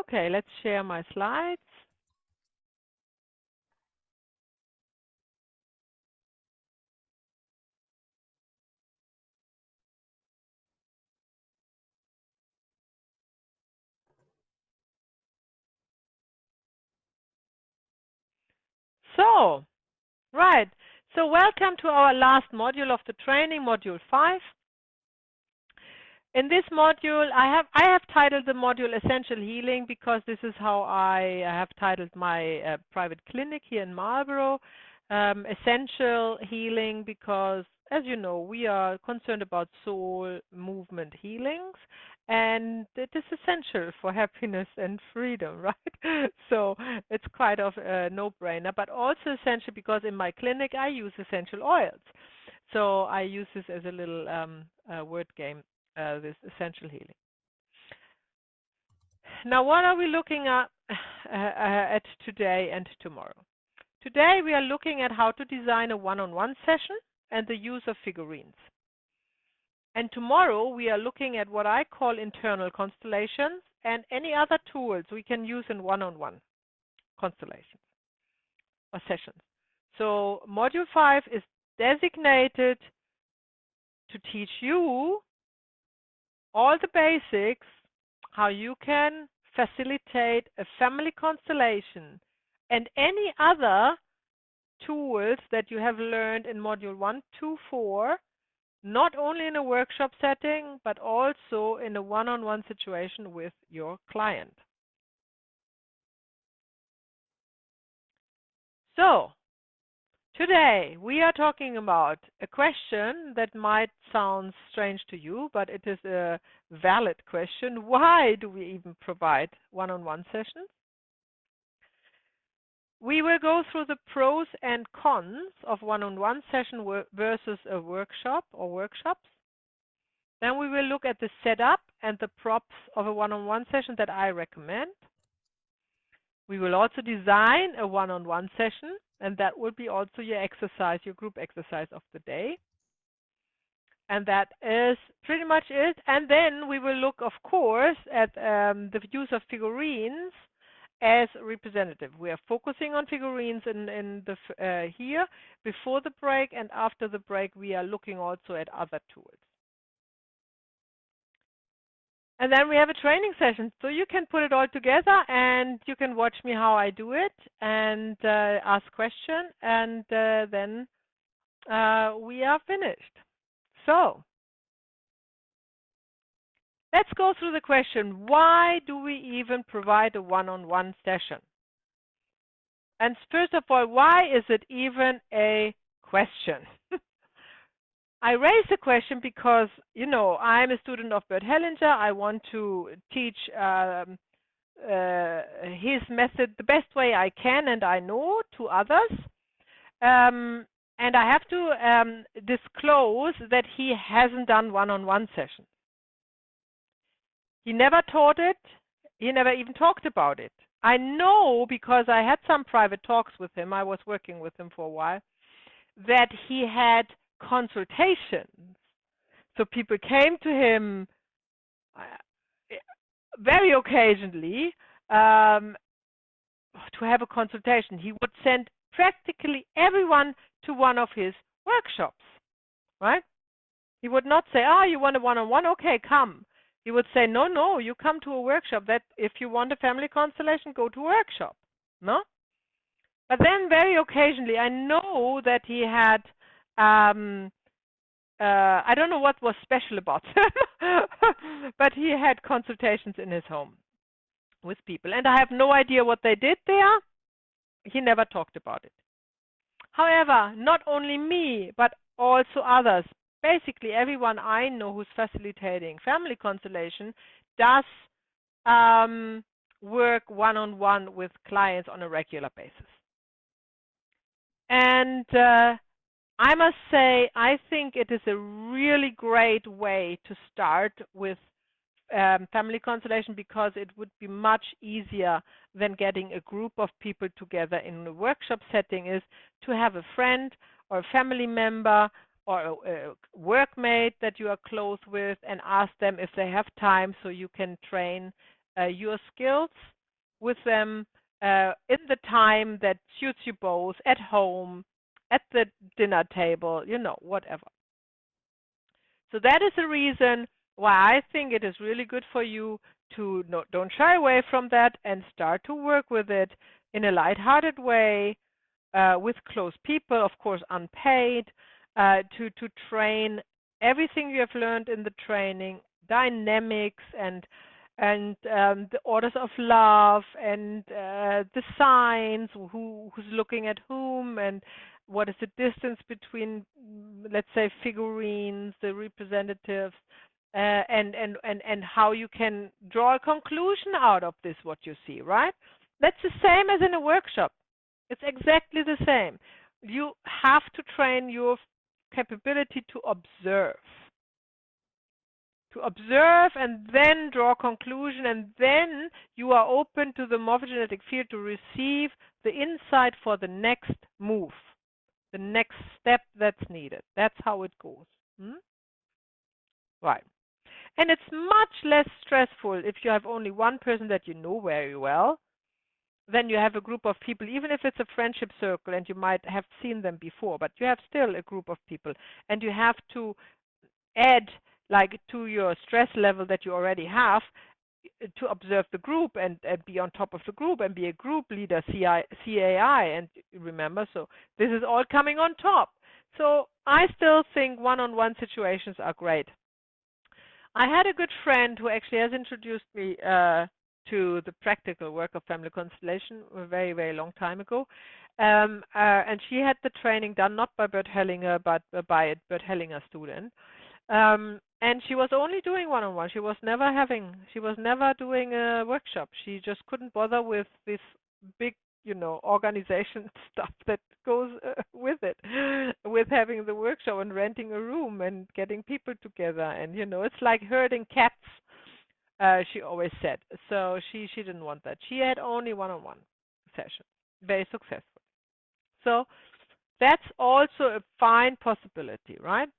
Okay, let's share my slides. So, right. So welcome to our last module of the training, module 5. In this module, I have titled the module Essential Healing because this is how I have titled my private clinic here in Marlborough. Essential Healing because, as you know, we are concerned about soul movement healings, and it is essential for happiness and freedom, right? So it's quite of a no-brainer, but also essential because in my clinic I use essential oils. So I use this as a little word game. This essential healing. Now, what are we looking at today and tomorrow? Today, we are looking at how to design a one-on-one session and the use of figurines. And tomorrow, we are looking at what I call internal constellations and any other tools we can use in one-on-one constellations or sessions. So, Module 5 is designated to teach you all the basics, how you can facilitate a family constellation and any other tools that you have learned in module 1, 2, 4, not only in a workshop setting, but also in a one-on-one situation with your client. So, today, we are talking about a question that might sound strange to you, but it is a valid question. Why do we even provide one-on-one sessions? We will go through the pros and cons of one-on-one session versus a workshop or workshops. Then we will look at the setup and the props of a one-on-one session that I recommend. We will also design a one-on-one session, and that will be also your exercise, your group exercise of the day. And that is pretty much it. And then we will look, of course, at the use of figurines as representative. We are focusing on figurines in the here before the break, and after the break, we are looking also at other tools. And then we have a training session, so you can put it all together and you can watch me how I do it and ask questions, and then we are finished. So let's go through the question, why do we even provide a one-on-one session? And first of all, why is it even a question? I raise the question because, you know, I'm a student of Bert Hellinger. I want to teach his method the best way I can and I know to others. And I have to disclose that he hasn't done one-on-one sessions. He never taught it. He never even talked about it. I know because I had some private talks with him. I was working with him for a while, that he had consultations. So people came to him very occasionally to have a consultation. He would send practically everyone to one of his workshops, right? He would not say, you want a one-on-one? Okay, come. He would say, no, you come to a workshop. That if you want a family constellation, go to a workshop, no? But then very occasionally, I know that he had I don't know what was special about him, but he had consultations in his home with people. And I have no idea what they did there. He never talked about it. However, not only me, but also others, basically everyone I know who's facilitating family constellation does work one-on-one with clients on a regular basis. And I must say, I think it is a really great way to start with family constellation because it would be much easier than getting a group of people together in a workshop setting is to have a friend or a family member or a workmate that you are close with and ask them if they have time so you can train your skills with them in the time that suits you both, at home, at the dinner table, whatever. So that is the reason why I think it is really good for you to don't shy away from that and start to work with it in a lighthearted way, with close people, of course, unpaid, to train everything you have learned in the training, dynamics and the orders of love and the signs, who's looking at whom, and what is the distance between, let's say, figurines, the representatives, and how you can draw a conclusion out of this, what you see, right? That's the same as in a workshop. It's exactly the same. You have to train your capability to observe and then draw a conclusion, and then you are open to the morphogenetic field to receive the insight for the next move, the next step that's needed. That's how it goes. Right. And it's much less stressful if you have only one person that you know very well than you have a group of people, even if it's a friendship circle and you might have seen them before, but you have still a group of people, and you have to add to your stress level that you already have to observe the group and be on top of the group and be a group leader, CAI, and remember, so this is all coming on top. So I still think one-on-one situations are great. I had a good friend who actually has introduced me to the practical work of family constellation a very, very long time ago. And she had the training done not by Bert Hellinger, but by a Bert Hellinger student. And she was only doing one-on-one. She was never doing a workshop. She just couldn't bother with this big, organization stuff that goes with it, with having the workshop and renting a room and getting people together. And, it's like herding cats, she always said. So she didn't want that. She had only one-on-one sessions, very successful. So that's also a fine possibility, right?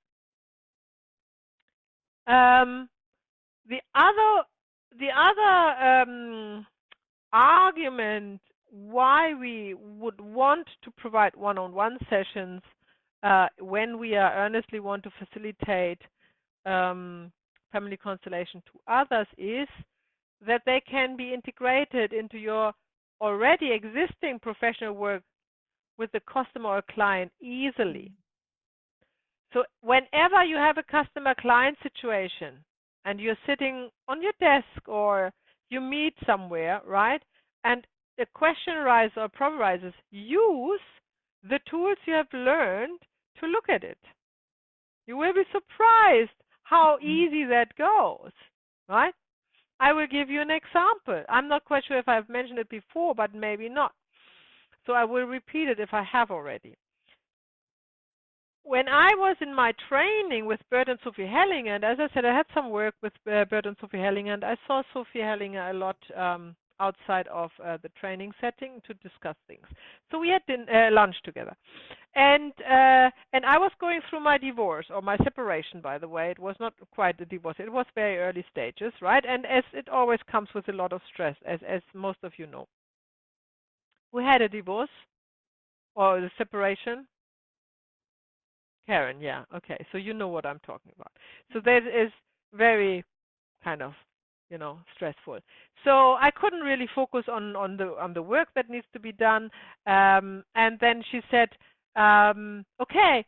The other argument why we would want to provide one-on-one sessions when we are earnestly want to facilitate family constellation to others is that they can be integrated into your already existing professional work with the customer or client easily. So whenever you have a customer-client situation and you're sitting on your desk or you meet somewhere, right, and a question arises or a problem arises, use the tools you have learned to look at it. You will be surprised how easy that goes, right? I will give you an example. I'm not quite sure if I've mentioned it before, but maybe not. So I will repeat it if I have already. When I was in my training with Bert and Sophie Hellinger, and as I said, I had some work with Bert and Sophie Hellinger, and I saw Sophie Hellinger a lot outside of the training setting to discuss things. So we had lunch together, and I was going through my divorce or my separation. By the way, it was not quite a divorce; it was very early stages, right? And as it always comes with a lot of stress, as most of you know, we had a divorce or the separation. Karen, yeah, okay. So you know what I'm talking about. So that is very kind of, stressful. So I couldn't really focus on the work that needs to be done. And then she said, okay.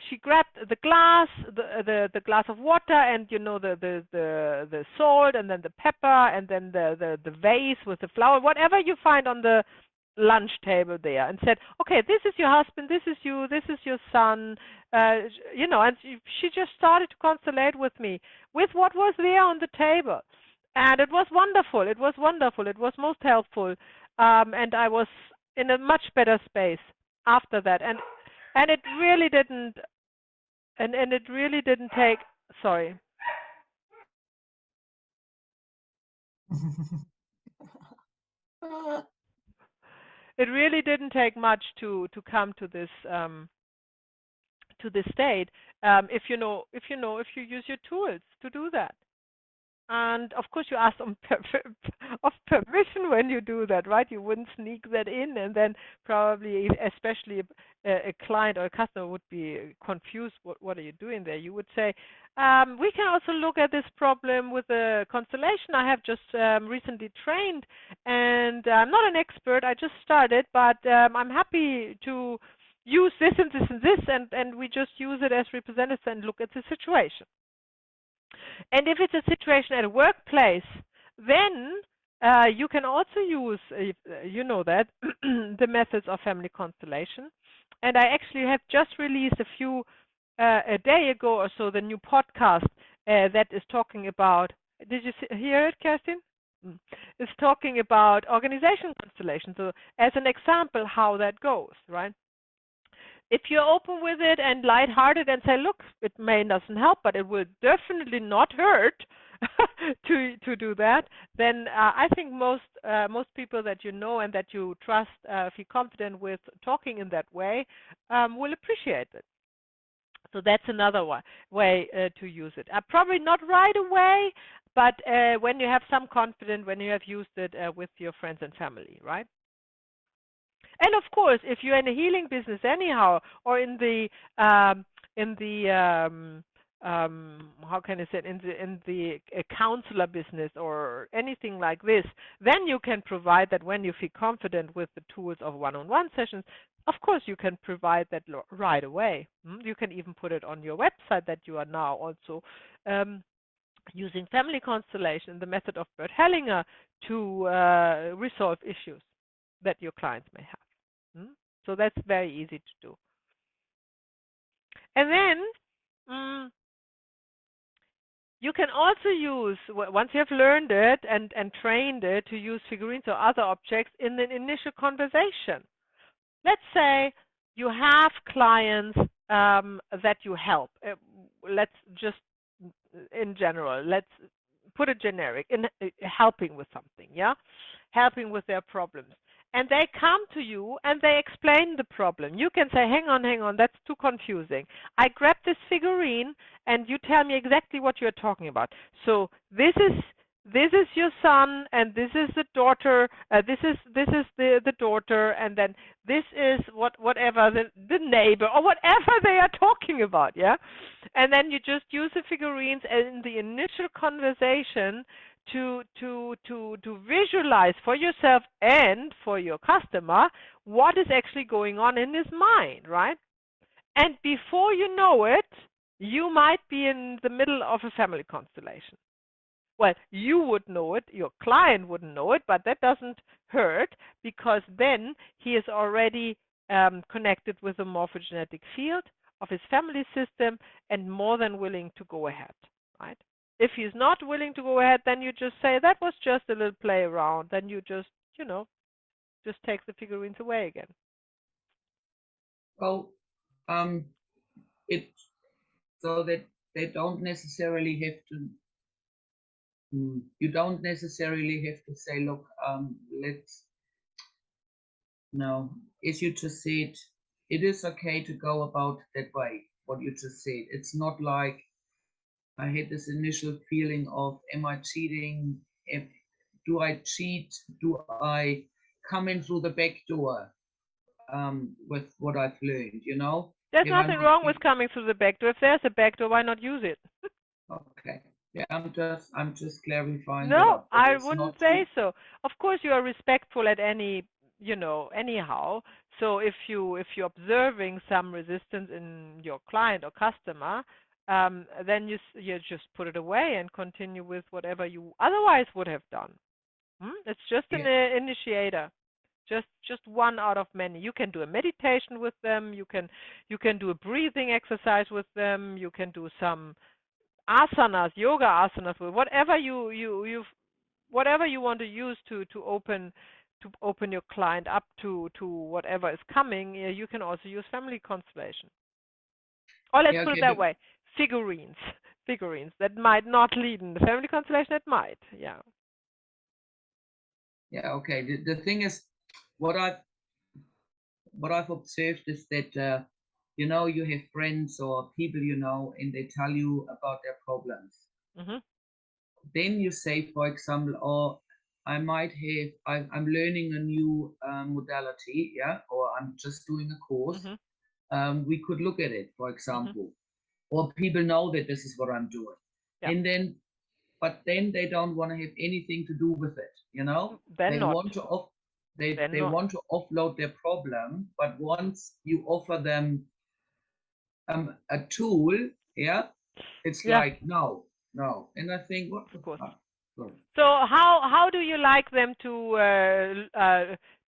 She grabbed the glass, the glass of water, and the salt, and then the pepper, and then the vase with the flower, whatever you find on the lunch table there, and said, okay, this is your husband, this is you, this is your son, and she just started to constellate with me with what was there on the table, and it was wonderful. It was most helpful, and I was in a much better space after that, and it really didn't take, sorry. It really didn't take much to come to this state, if you use your tools to do that. And of course, you ask of permission when you do that, right? You wouldn't sneak that in, and then probably, especially a client or a customer would be confused. What are you doing there? You would say, we can also look at this problem with a constellation I have just recently trained, and I'm not an expert. I just started, but I'm happy to use this and this and this, and we just use it as representatives and look at the situation. And if it's a situation at a workplace, then you can also use, you know that, the methods of family constellation. And I actually have just released a day ago or so, the new podcast that is talking about. Did you hear it, Kerstin? It's talking about organization constellation. So as an example, how that goes, right? If you're open with it and lighthearted and say, look, it may doesn't help, but it will definitely not hurt to do that, then I think most people that you know and that you trust, feel confident with talking in that way, will appreciate it. So that's another way to use it. Probably not right away, but when you have some confidence, when you have used it with your friends and family, right? And of course, if you're in a healing business anyhow, or in the how can I say it, in the counselor business or anything like this, then you can provide that when you feel confident with the tools of one-on-one sessions. Of course, you can provide that right away. You can even put it on your website that you are now also using family constellation, the method of Bert Hellinger, to resolve issues that your clients may have. So that's very easy to do. And then you can also use, once you have learned it and trained it, to use figurines or other objects in an initial conversation. Let's say you have clients that you help. Let's just, in general, let's put it generic, in helping with something, yeah? Helping with their problems. And they come to you and they explain the problem. You can say, hang on, that's too confusing. I grab this figurine and you tell me exactly what you're talking about. So this is your son, and this is the daughter. This is the daughter, and then this is whatever the neighbor or whatever they are talking about. Yeah, and then you just use the figurines in the initial conversation to visualize for yourself and for your customer what is actually going on in his mind, right? And before you know it, you might be in the middle of a family constellation. Well, you would know it, your client wouldn't know it, but that doesn't hurt, because then he is already connected with the morphogenetic field of his family system and more than willing to go ahead, right? If he's not willing to go ahead, then you just say, that was just a little play around. Then you just, just take the figurines away again. Well, it's so that they don't necessarily have to, you don't necessarily have to say, look, no, as you just said, it is okay to go about that way, what you just said. It's not like I had this initial feeling of, am I cheating? Do I cheat? Do I come in through the back door with what I've learned, There's Am I nothing not wrong with coming through the back door. If there's a back door, why not use it? okay. Yeah, I'm just clarifying that No, up. That I is wouldn't not say so. Of course, you are respectful at anyhow. So if you're observing some resistance in your client or customer, then you just put it away and continue with whatever you otherwise would have done. It's just an yeah. initiator, just one out of many. You can do a meditation with them. You can do a breathing exercise with them. You can do some asanas, yoga asanas, whatever whatever you want to use to open your client up to whatever is coming. You can also use family constellation, or let's Yeah, put it okay. that way: figurines. Figurines that might not lead in the family constellation. It might, yeah. Yeah, okay. The thing is, what I've what I've observed is that you have friends or people and they tell you about their problems. Mhm. then you say, for example, or I might have, I'm learning a new modality, yeah, or I'm just doing a course. Mm-hmm. We could look at it, for Mm-hmm. example, or people know that this is what I'm doing, Yeah. and then, but then they don't want to have anything to do with it, you know. Then They not. want to off, Then they not. want to offload their problem, but once you offer them a tool, yeah, it's Yeah, like no, no, and I think what of the course. fuck. Sorry. So how do you like them to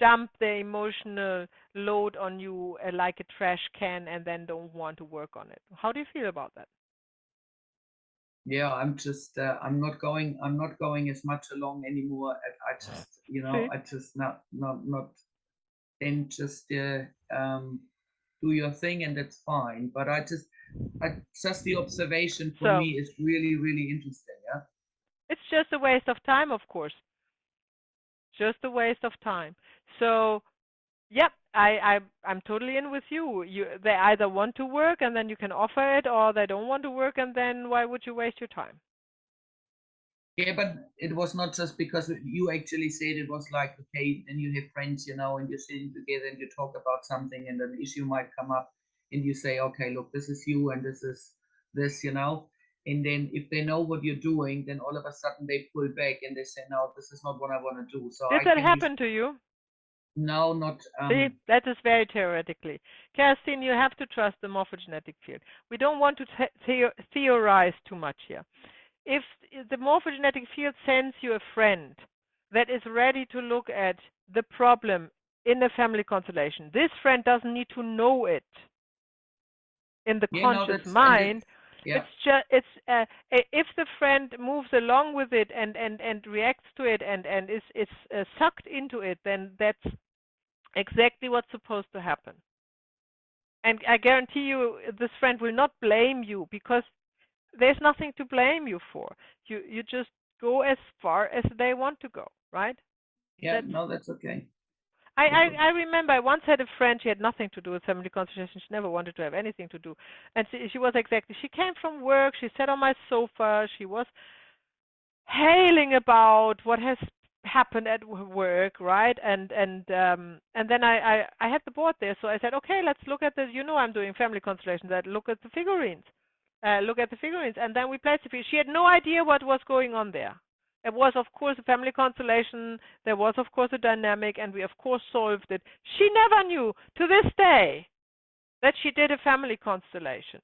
dump the emotional load on you like a trash can and then don't want to work on it? How do you feel about that? Yeah, I'm just I'm not going as much along anymore. I just, See? I just not then just do your thing and that's fine. But just the observation for So me is really really interesting. Yeah. it's just a waste of time, of course. Just a waste of time. So yep, I'm totally in with you. They either want to work and then you can offer it, or they don't want to work and then why would you waste your time? Yeah, but it was not just because you actually said it was like, okay, and you have friends, and you're sitting together and you talk about something and an issue might come up and you say, okay, look, this is you and this is this. And then if they know what you're doing, then all of a sudden they pull back and they say, no, this is not what I want to do. So Did I that can use happen to you? no, not See, that is very theoretically. Kerstin, you have to trust the morphogenetic field. We don't want to theorize too much here. If the morphogenetic field sends you a friend that is ready to look at the problem in a family constellation, this friend doesn't need to know it in the yeah, no, conscious that's and it mind. yeah. It's just if the friend moves along with it and reacts to it and is sucked into it, then that's exactly what's supposed to happen. And I guarantee you, this friend will not blame you because there's nothing to blame you for. You just go as far as they want to go, right? Yeah, That's no, that's okay. I, That's I, okay. I remember I once had a friend, she had nothing to do with family consultation. She never wanted to have anything to do. And she was exactly, she came from work, she sat on my sofa, she was hailing about what has happened at work, right? And then I had the board there, so I said, okay, let's look at this. I'm doing family constellations. I look at the figurines, and then we played the figurines. She had no idea what was going on there. It was, of course, a family constellation. There was, of course, a dynamic, and we, of course, solved it. She never knew to this day that she did a family constellation.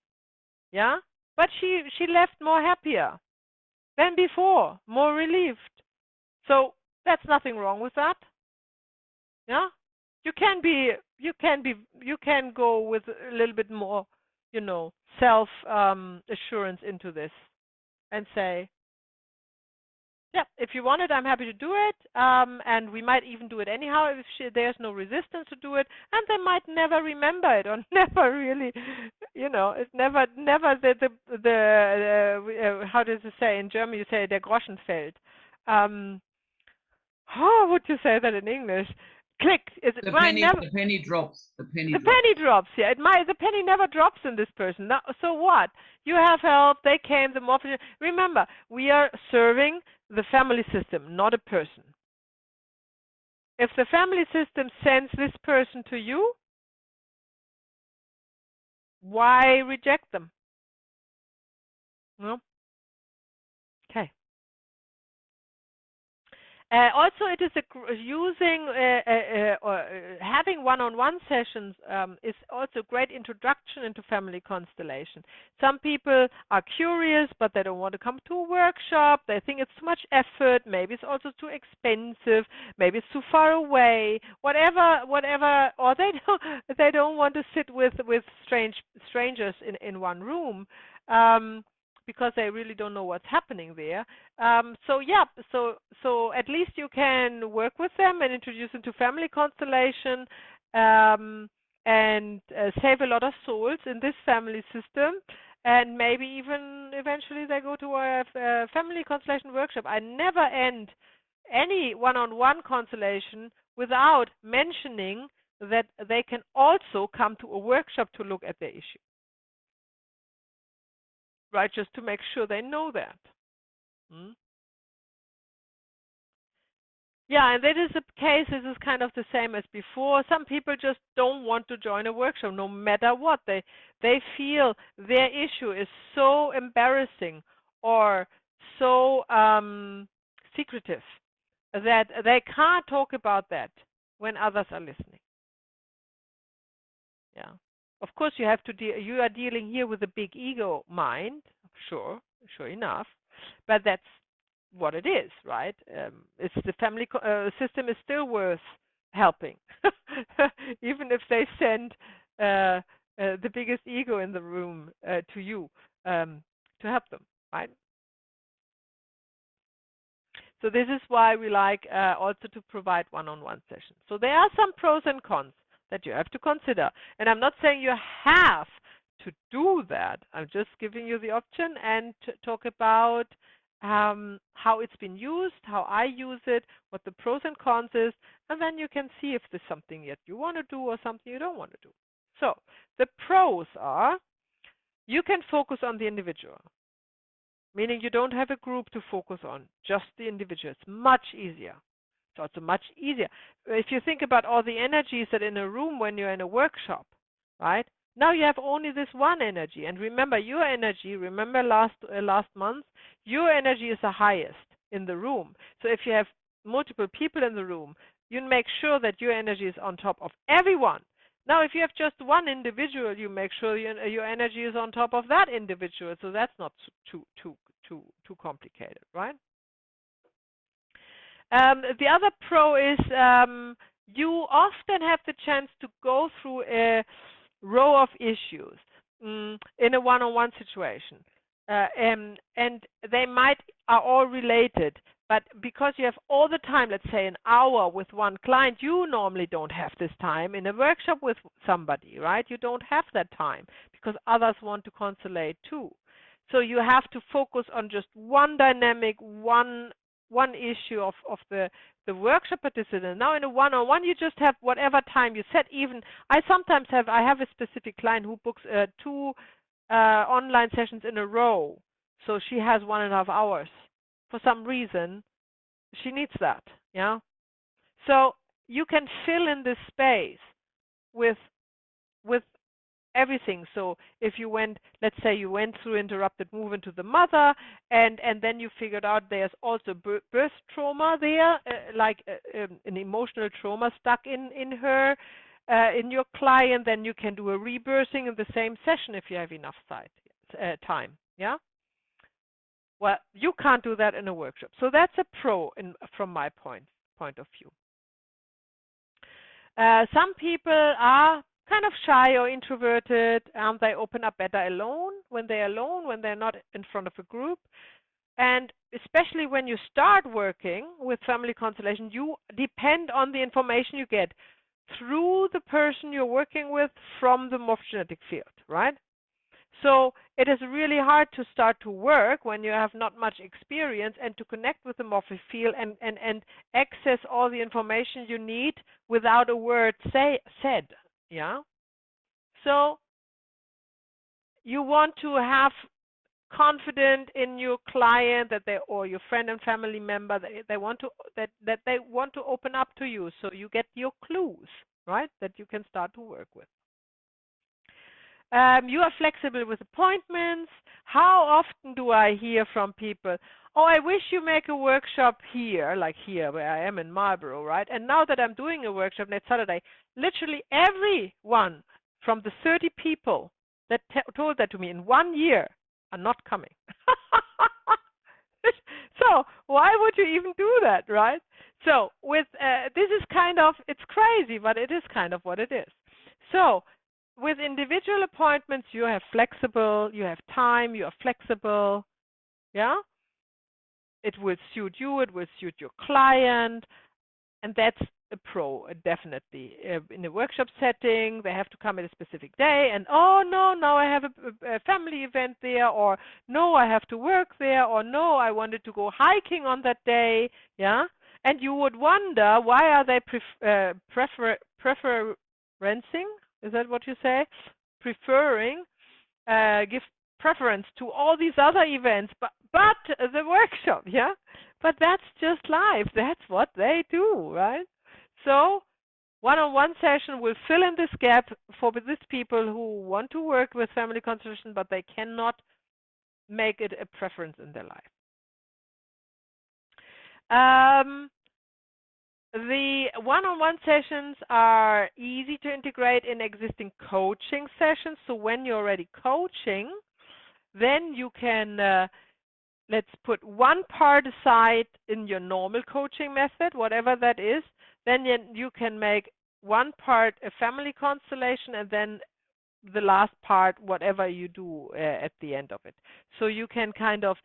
Yeah, but she left more happier than before, more relieved. So that's nothing wrong with that. Yeah, you can be, you can go with a little bit more, self assurance into this, and say, yeah, if you want it, I'm happy to do it. And we might even do it anyhow if there's no resistance to do it. And they might never remember it or never really, it's never how does it say in German? You say der Groschen fällt. How would you say that in English? Click. Is it The might penny, never the penny drops. The penny the penny drops. drops. Yeah, the penny never drops in this person. Now, so what? You have help. They came. The morphine. Remember, we are serving the family system, not a person. If the family system sends this person to you, why reject them? No. Okay. Also, it is having one-on-one sessions is also a great introduction into family constellation. Some people are curious, but they don't want to come to a workshop. They think it's too much effort. Maybe it's also too expensive. Maybe it's too far away. Whatever, or they don't want to sit with strangers in one room. Because they really don't know what's happening there. So at least you can work with them and introduce them to family constellation, and save a lot of souls in this family system. And maybe even eventually they go to a family constellation workshop. I never end any one-on-one constellation without mentioning that they can also come to a workshop to look at their issue, right? Just to make sure they know that. Hmm? Yeah, and that is the case. This is kind of the same as before. Some people just don't want to join a workshop, no matter what. They feel their issue is so embarrassing or so secretive that they can't talk about that when others are listening. Yeah. Of course, you have to you are dealing here with a big ego mind, sure, sure enough, but that's what it is, right? It's the family system is still worth helping, even if they send the biggest ego in the room to you to help them, right? So this is why we like also to provide one-on-one sessions. So there are some pros and cons that you have to consider. And I'm not saying you have to do that. I'm just giving you the option and to talk about how it's been used, how I use it, what the pros and cons is, and then you can see if there's something that you want to do or something you don't want to do. So the pros are you can focus on the individual, meaning you don't have a group to focus on, just the individual. It's much easier. It's also much easier. If you think about all the energies that in a room when you're in a workshop, right? Now you have only this one energy. And remember, your energy, remember last month, your energy is the highest in the room. So if you have multiple people in the room, you make sure that your energy is on top of everyone. Now, if you have just one individual, you make sure your energy is on top of that individual. So that's not too complicated, right? The other pro is you often have the chance to go through a row of issues in a one-on-one situation, and they are all related. But because you have all the time, let's say an hour with one client, you normally don't have this time. In a workshop with somebody, right? You don't have that time because others want to consolate too. So you have to focus on just one dynamic, one issue of the workshop participant. Now in a one-on-one, you just have whatever time you set. Even I have a specific client who books 2 online sessions in a row. So she has 1.5 hours. For some reason, she needs that. Yeah. So you can fill in this space with everything. So if you went, let's say you went through interrupted movement to the mother, and then you figured out there's also birth trauma there, like an emotional trauma stuck in her, in your client, then you can do a rebirthing in the same session if you have enough time. Yeah. Well, you can't do that in a workshop. So that's a pro from my point of view. Some people are kind of shy or introverted, and they open up better alone, when they're not in front of a group. And especially when you start working with family constellation, you depend on the information you get through the person you're working with from the morphogenetic field, right? So it is really hard to start to work when you have not much experience and to connect with the morphic field and access all the information you need without a word said. Yeah. So you want to have confidence in your client that or your friend and family member that they want to open up to you, so you get your clues, right, that you can start to work with. You are flexible with appointments. How often do I hear from people, oh, I wish you make a workshop here, like here where I am in Marlborough, right? And now that I'm doing a workshop next Saturday, literally everyone from the 30 people that told that to me in 1 year are not coming. So why would you even do that, right? So with this is kind of, it's crazy, but it is kind of what it is. So with individual appointments, you have time, you are flexible, yeah? It will suit you, it will suit your client, and that's a pro, definitely. In a workshop setting, they have to come at a specific day, and oh no, now I have a family event there, or no, I have to work there, or no, I wanted to go hiking on that day, yeah? And you would wonder, why are they preferencing? Is that what you say? Preferring, give preference to all these other events, but the workshop, yeah? But that's just life. That's what they do, right? So one-on-one session will fill in this gap for these people who want to work with family constellation, but they cannot make it a preference in their life. The one-on-one sessions are easy to integrate in existing coaching sessions. So when you're already coaching, then you can, let's put one part aside in your normal coaching method, whatever that is. Then you can make one part a family constellation, and then the last part, whatever you do at the end of it. So you can kind of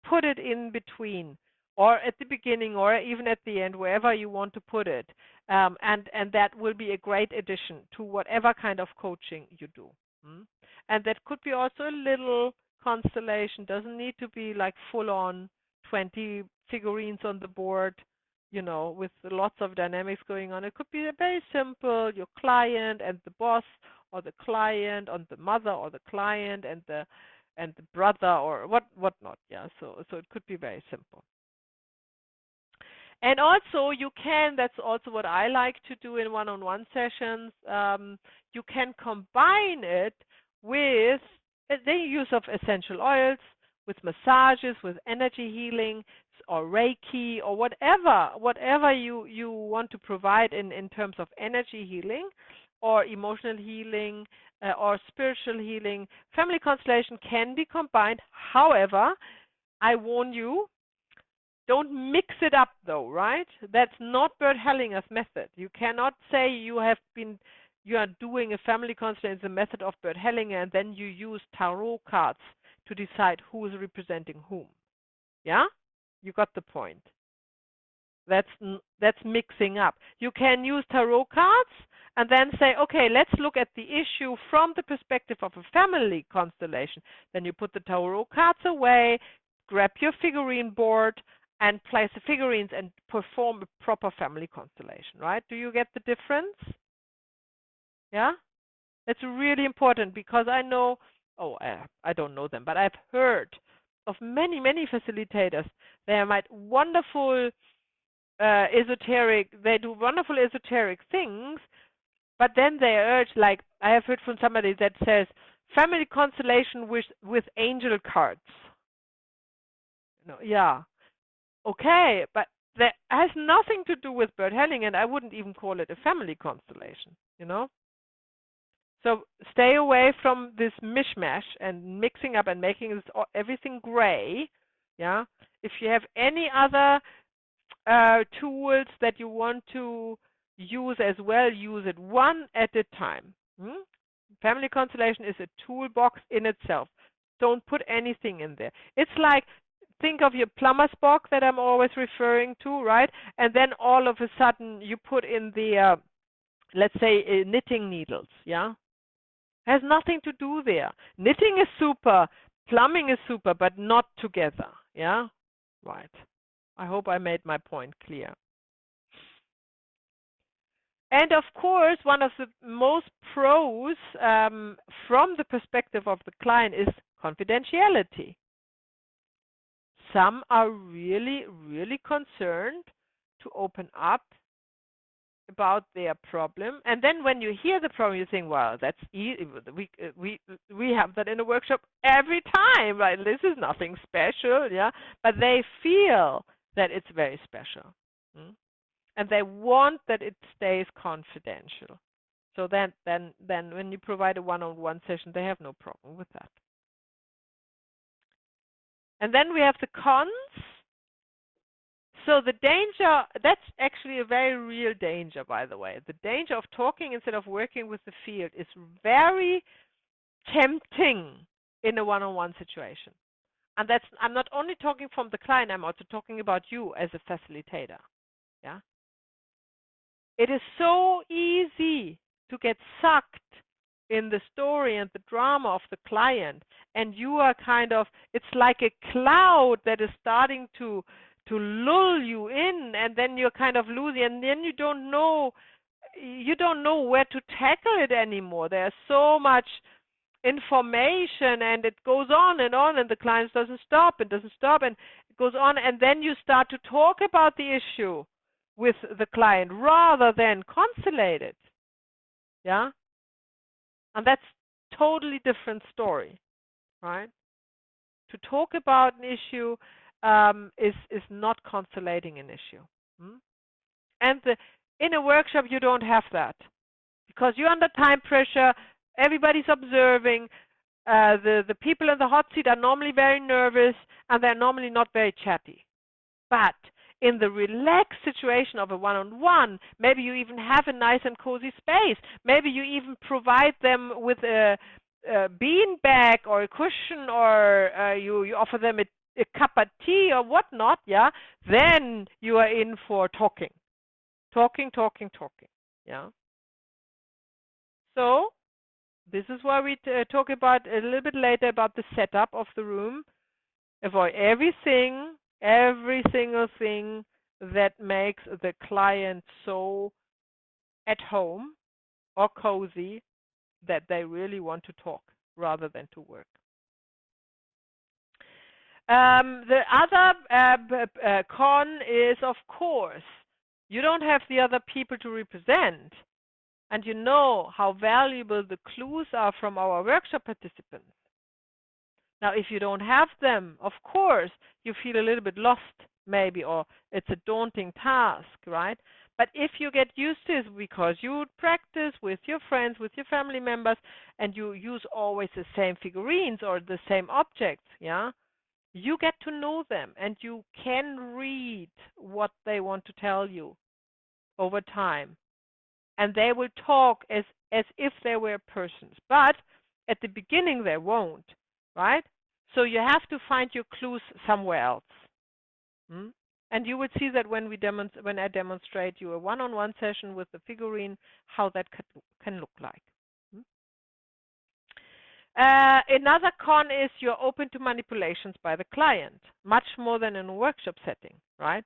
put it in between, or at the beginning, or even at the end, wherever you want to put it. And that will be a great addition to whatever kind of coaching you do. And that could be also a little constellation. Doesn't need to be like full on 20 figurines on the board, you know, with lots of dynamics going on. It could be very simple, your client and the boss, or the client and the mother, or the client and the brother, or whatnot. Yeah, so it could be very simple. And also you can, that's also what I like to do in one-on-one sessions, you can combine it with the use of essential oils, with massages, with energy healing, or Reiki, or whatever you want to provide in terms of energy healing, or emotional healing, or spiritual healing. Family constellation can be combined. However, I warn you, don't mix it up though, right? That's not Bert Hellinger's method. You cannot say you are doing a family constellation, the method of Bert Hellinger, and then you use tarot cards to decide who is representing whom. Yeah? You got the point. That's mixing up. You can use tarot cards and then say, okay, let's look at the issue from the perspective of a family constellation. Then you put the tarot cards away, grab your figurine board, and place the figurines and perform a proper family constellation, right? Do you get the difference? Yeah? It's really important, because I know, I don't know them, but I've heard of many facilitators. They are wonderful they do wonderful esoteric things, but then they urge, like I have heard from somebody that says, family constellation with angel cards. Yeah. Okay, but that has nothing to do with Bert Hellinger, and I wouldn't even call it a family constellation, you know? So stay away from this mishmash and mixing up and making everything gray, yeah? If you have any other tools that you want to use as well, use it one at a time. Family constellation is a toolbox in itself. Don't put anything in there. It's like, think of your plumber's box that I'm always referring to, right? And then all of a sudden you put in the, let's say, knitting needles, yeah? Has nothing to do there. Knitting is super, plumbing is super, but not together, yeah? Right. I hope I made my point clear. And of course, one of the most pros from the perspective of the client is confidentiality. Some are really concerned to open up about their problem, and then when you hear the problem, you think, "Well, that's easy. We have that in a workshop every time, right? This is nothing special, yeah." But they feel that it's very special, and they want that it stays confidential. So then when you provide a one-on-one session, they have no problem with that. And then we have the cons. So the danger, that's actually a very real danger, by the way. The danger of talking instead of working with the field is very tempting in a one-on-one situation. And I'm not only talking from the client, I'm also talking about you as a facilitator. Yeah. It is so easy to get sucked in the story and the drama of the client, and you are kind of, it's like a cloud that is starting to lull you in, and then you're kind of losing, and then you don't know where to tackle it anymore. There's so much information, and it goes on, and the client doesn't stop and goes on, and then you start to talk about the issue with the client rather than consolidate it. Yeah? And that's totally different story, right? To talk about an issue is not consolidating an issue. Hmm? And in a workshop, you don't have that because you're under time pressure. Everybody's observing. The people in the hot seat are normally very nervous and they're normally not very chatty. But in the relaxed situation of a one-on-one, maybe you even have a nice and cozy space. Maybe you even provide them with a bean bag or a cushion, or you offer them a cup of tea or whatnot. Yeah, then you are in for talking. Yeah. So this is why we talk about a little bit later about the setup of the room. Avoid every single thing that makes the client so at home or cozy that they really want to talk rather than to work. The other con is, of course, you don't have the other people to represent. And you know how valuable the clues are from our workshop participants. Now, if you don't have them, of course, you feel a little bit lost, maybe, or it's a daunting task, right? But if you get used to it because you practice with your friends, with your family members, and you use always the same figurines or the same objects, yeah, you get to know them and you can read what they want to tell you over time. And they will talk as if they were persons. But at the beginning, they won't, right? So you have to find your clues somewhere else. And you will see that when I demonstrate you a one-on-one session with the figurine, how that can look like. Another con is you're open to manipulations by the client, much more than in a workshop setting, right?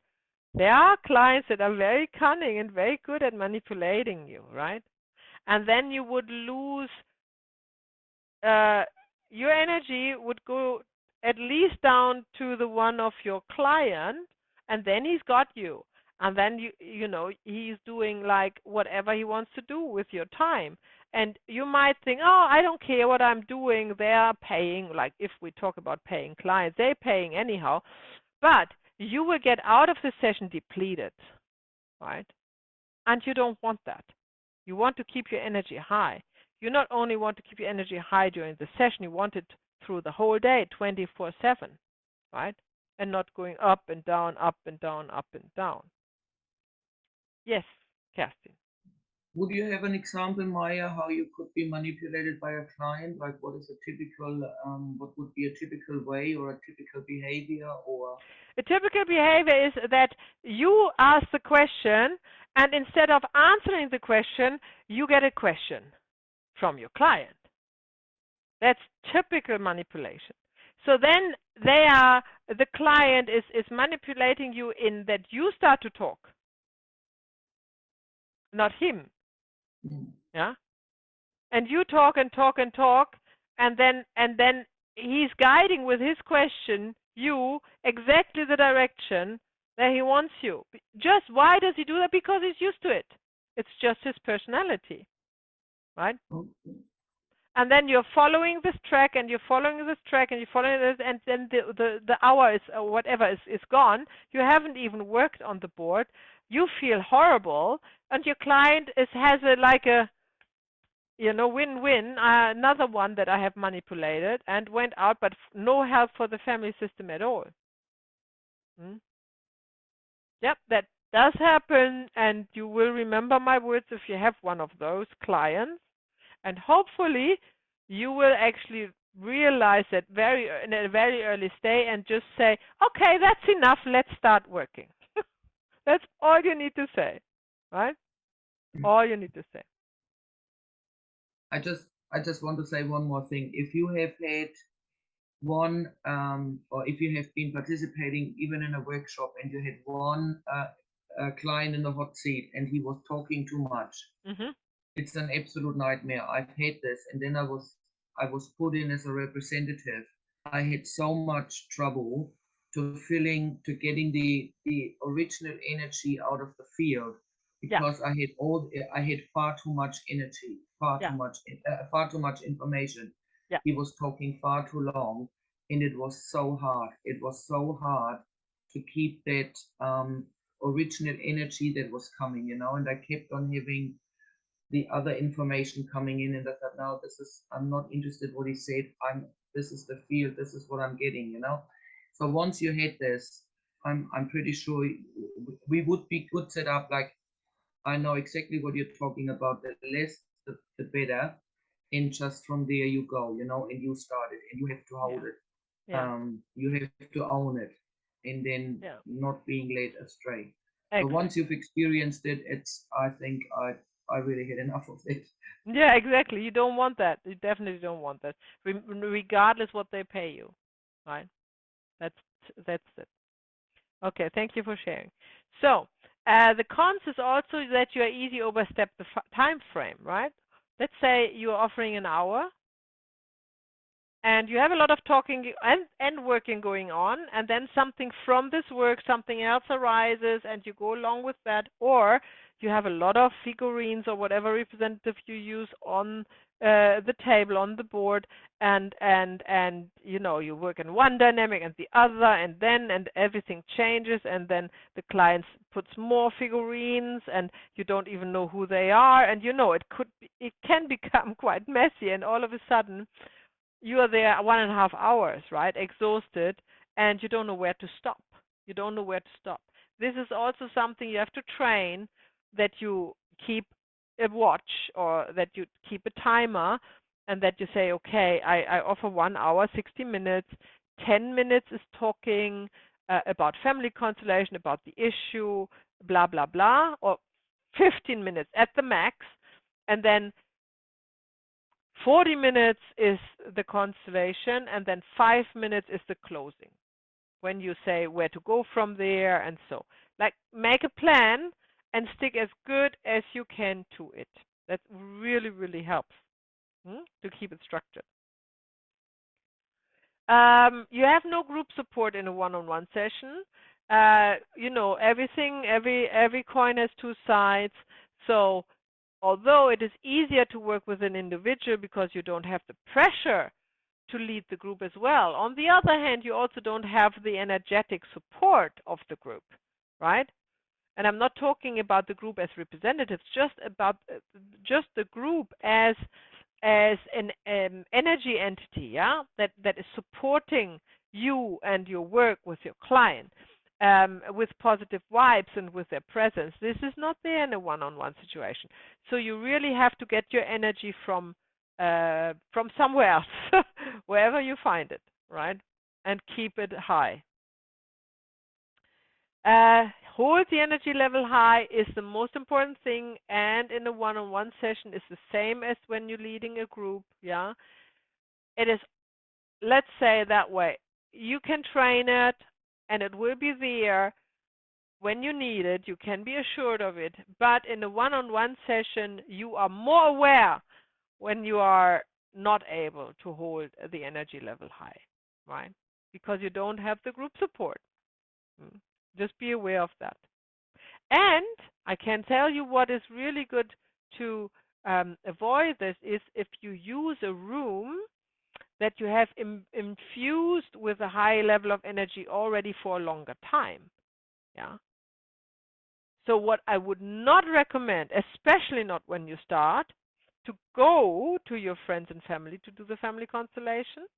There are clients that are very cunning and very good at manipulating you, right? And then you would lose, your energy would go at least down to the one of your client, and then he's got you. And then you know he's doing like whatever he wants to do with your time. And you might think, oh, I don't care what I'm doing. They are paying, like if we talk about paying clients, they're paying anyhow. But you will get out of the session depleted, right? And you don't want that. You want to keep your energy high. You not only want to keep your energy high during the session, you want it through the whole day, 24/7, right? And not going up and down, up and down, up and down. Yes, Kerstin. Would you have an example, Maya, how you could be manipulated by a client? Like what is a typical, what would be a typical way or a typical behavior or? A typical behavior is that you ask the question, and instead of answering the question, you get a question from your client. That's typical manipulation. So then the client is manipulating you in that you start to talk, not him. Yeah? And you talk and talk and talk, and then he's guiding with his question you exactly the direction that he wants you. Just why does he do that? Because he's used to it. It's just his personality, right? Okay. And then you're following this track, and you're following this track, and you're following this, and then the hour is or whatever is gone. You haven't even worked on the board. You feel horrible, and your client has a win-win. Another one that I have manipulated and went out, but no help for the family system at all. Yep, that does happen, and you will remember my words if you have one of those clients. And hopefully, you will actually realize that in a very early stage and just say, okay, that's enough, let's start working. That's all you need to say, right? All you need to say. I just want to say one more thing. If you have had one, or if you have been participating even in a workshop and you had one client in the hot seat and he was talking too much, it's an absolute nightmare. I've had this, and then I was put in as a representative. I had so much trouble to getting the original energy out of the field, Yeah. because I had far too much energy, Yeah. far too much information. Yeah. He was talking far too long, and it was so hard. It was so hard to keep that original energy that was coming, and I kept on having the other information coming in, and I thought, now I'm not interested what he said. This is the field, this is what I'm getting. So once you had this, I'm pretty sure we would be good set up. Like, I know exactly what you're talking about. The less, the better. And just from there you go, and you start it, and you have to hold Yeah. it. Yeah. You have to own it, and then Yeah. not being led astray. So once you've Exactly. experienced it, I think I really had enough of it. Yeah, exactly. You don't want that. You definitely don't want that, regardless what they pay you, right? That's that's it. Okay, thank you for sharing. So, the cons is also that you are easy overstep the time frame, right? Let's say you're offering an hour and you have a lot of talking and working going on, and then something from this work, something else arises, and you go along with that, or you have a lot of figurines or whatever representative you use on the table, on the board, and you work in one dynamic and the other, and everything changes, and then the client puts more figurines, and you don't even know who they are, and it can become quite messy, and all of a sudden you are there 1.5 hours, right? Exhausted, and you don't know where to stop. You don't know where to stop. This is also something you have to train, that you keep a watch or that you keep a timer, and that you say, okay, I offer 1 hour, 60 minutes, 10 minutes is talking about family constellation, about the issue, blah, blah, blah, or 15 minutes at the max, and then 40 minutes is the constellation, and then 5 minutes is the closing. When you say where to go from there, and so, like, make a plan and stick as good as you can to it. That really, really helps to keep it structured. You have no group support in a one-on-one session. Every coin has two sides. So although it is easier to work with an individual because you don't have the pressure to lead the group as well, on the other hand, you also don't have the energetic support of the group, right? And I'm not talking about the group as representatives, just about just the group as an energy entity, yeah, that is supporting you and your work with your client, with positive vibes and with their presence. This is not there in a one-on-one situation. So you really have to get your energy from somewhere else, wherever you find it, right? And keep it high. Hold the energy level high is the most important thing, and in a one-on-one session is the same as when you're leading a group, yeah? It is, let's say that way, you can train it, and it will be there when you need it. You can be assured of it, but in a one-on-one session, you are more aware when you are not able to hold the energy level high, right? Because you don't have the group support. Just be aware of that. And I can tell you what is really good to avoid this is if you use a room that you have infused with a high level of energy already for a longer time. Yeah. So what I would not recommend, especially not when you start, to go to your friends and family to do the family constellation.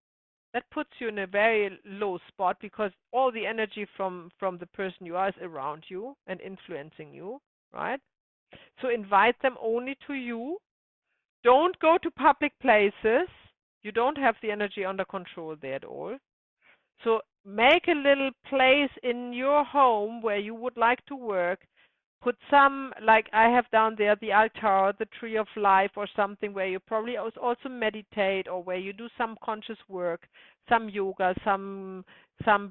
That puts you in a very low spot because all the energy from the person you are is around you and influencing you, right? So invite them only to you. Don't go to public places. You don't have the energy under control there at all. So make a little place in your home where you would like to work. Put some, like I have down there, the altar, the tree of life, or something where you probably also meditate, or where you do some conscious work, some yoga, some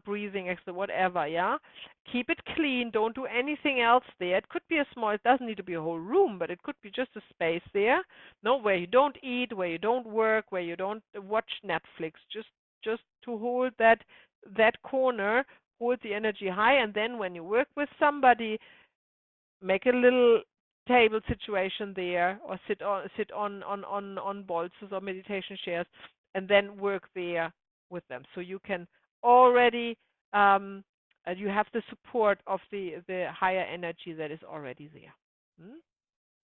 breathing exercise, whatever. Yeah, keep it clean. Don't do anything else there. It could be a small. It doesn't need to be a whole room, but it could be just a space there. No, where you don't eat, where you don't work, where you don't watch Netflix. Just to hold that corner hold the energy high, and then when you work with somebody, make a little table situation there, or sit on bolsters or meditation chairs, and then work there with them. So you can already you have the support of the higher energy that is already there. Hmm?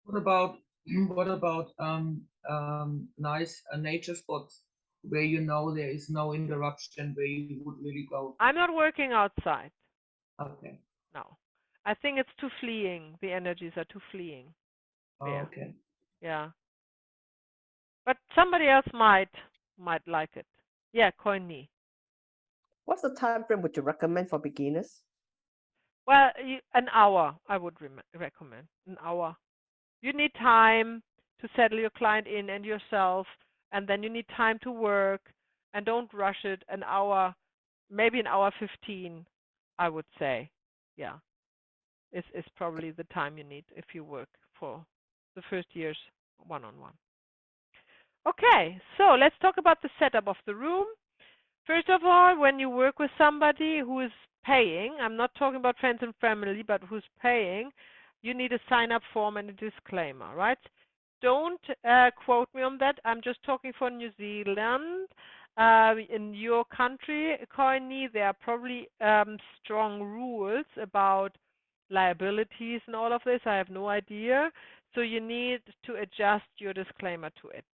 What about what about nice nature spots where you know there is no interruption, where you would really go? I'm not working outside. Okay. No. I think it's too fleeing. The energies are too fleeing Oh, there. okay. Yeah. But somebody else might like it. Yeah, coin me. What's the time frame would you recommend for beginners? Well, an hour I would recommend. An hour. You need time to settle your client in and yourself, and then you need time to work, and don't rush it. An hour, maybe an hour 15, I would say. Yeah, is probably the time you need if you work for the first years one-on-one. Okay, so let's talk about the setup of the room. First of all, when you work with somebody who is paying, I'm not talking about friends and family, but who's paying, you need a sign-up form and a disclaimer, right? Don't quote me on that. I'm just talking for New Zealand. In your country, Coiny, there are probably strong rules about liabilities and all of this. I have no idea. So you need to adjust your disclaimer to it.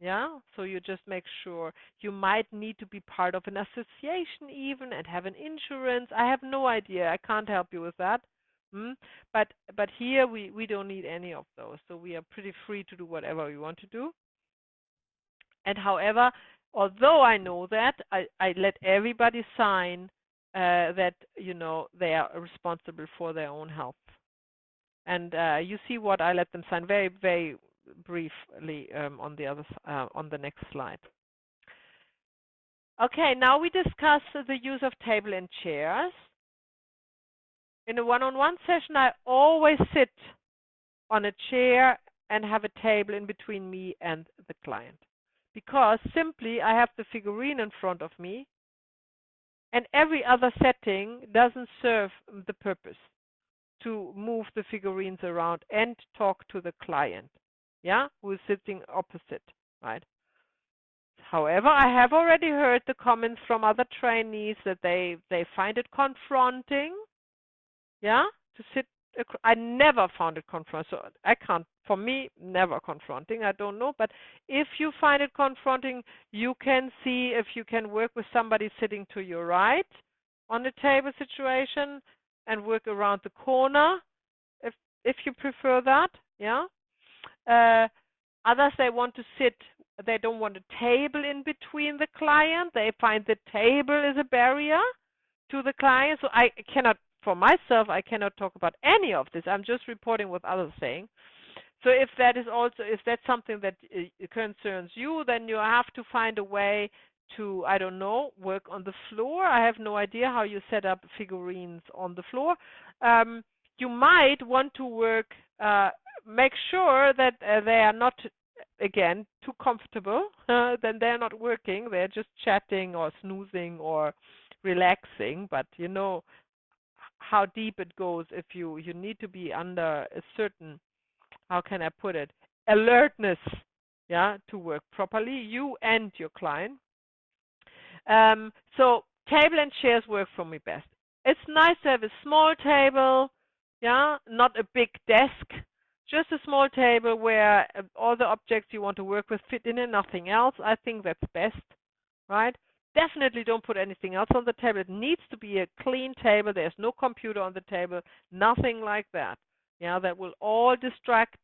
Yeah, so you just make sure. You might need to be part of an association even and have an insurance. I have no idea. I can't help you with that. Mm? But here we don't need any of those. So we are pretty free to do whatever we want to do. And however, although I know that, I let everybody sign that, you know, they are responsible for their own health. And you see what I let them sign very, very briefly on the next slide. Okay, now we discuss the use of table and chairs. In a one-on-one session, I always sit on a chair and have a table in between me and the client, because simply I have the figurine in front of me, and every other setting doesn't serve the purpose to move the figurines around and talk to the client, yeah, who is sitting opposite, right? However, I have already heard the comments from other trainees that they find it confronting, yeah, to sit. I never found it confronting, so I can't, for me, never confronting. I don't know, but if you find it confronting, you can see if you can work with somebody sitting to your right on the table situation and work around the corner if you prefer that, yeah. Others, they want to sit, they don't want a table in between the client. They find the table is a barrier to the client. So I cannot, for myself, I cannot talk about any of this. I'm just reporting what others saying. So if that is also, if that's something that concerns you, then you have to find a way to, I don't know, work on the floor. I have no idea how you set up figurines on the floor. You might want to work, make sure that they are not, again, too comfortable. Then they're not working. They're just chatting or snoozing or relaxing. But you know how deep it goes if you need to be under a certain, how can I put it, alertness, yeah, to work properly, you and your client. So table and chairs work for me best. It's nice to have a small table, yeah, not a big desk, just a small table where all the objects you want to work with fit in and nothing else. I think that's best, right? Definitely don't put anything else on the table. It needs to be a clean table. There's no computer on the table, nothing like that. Yeah, that will all distract,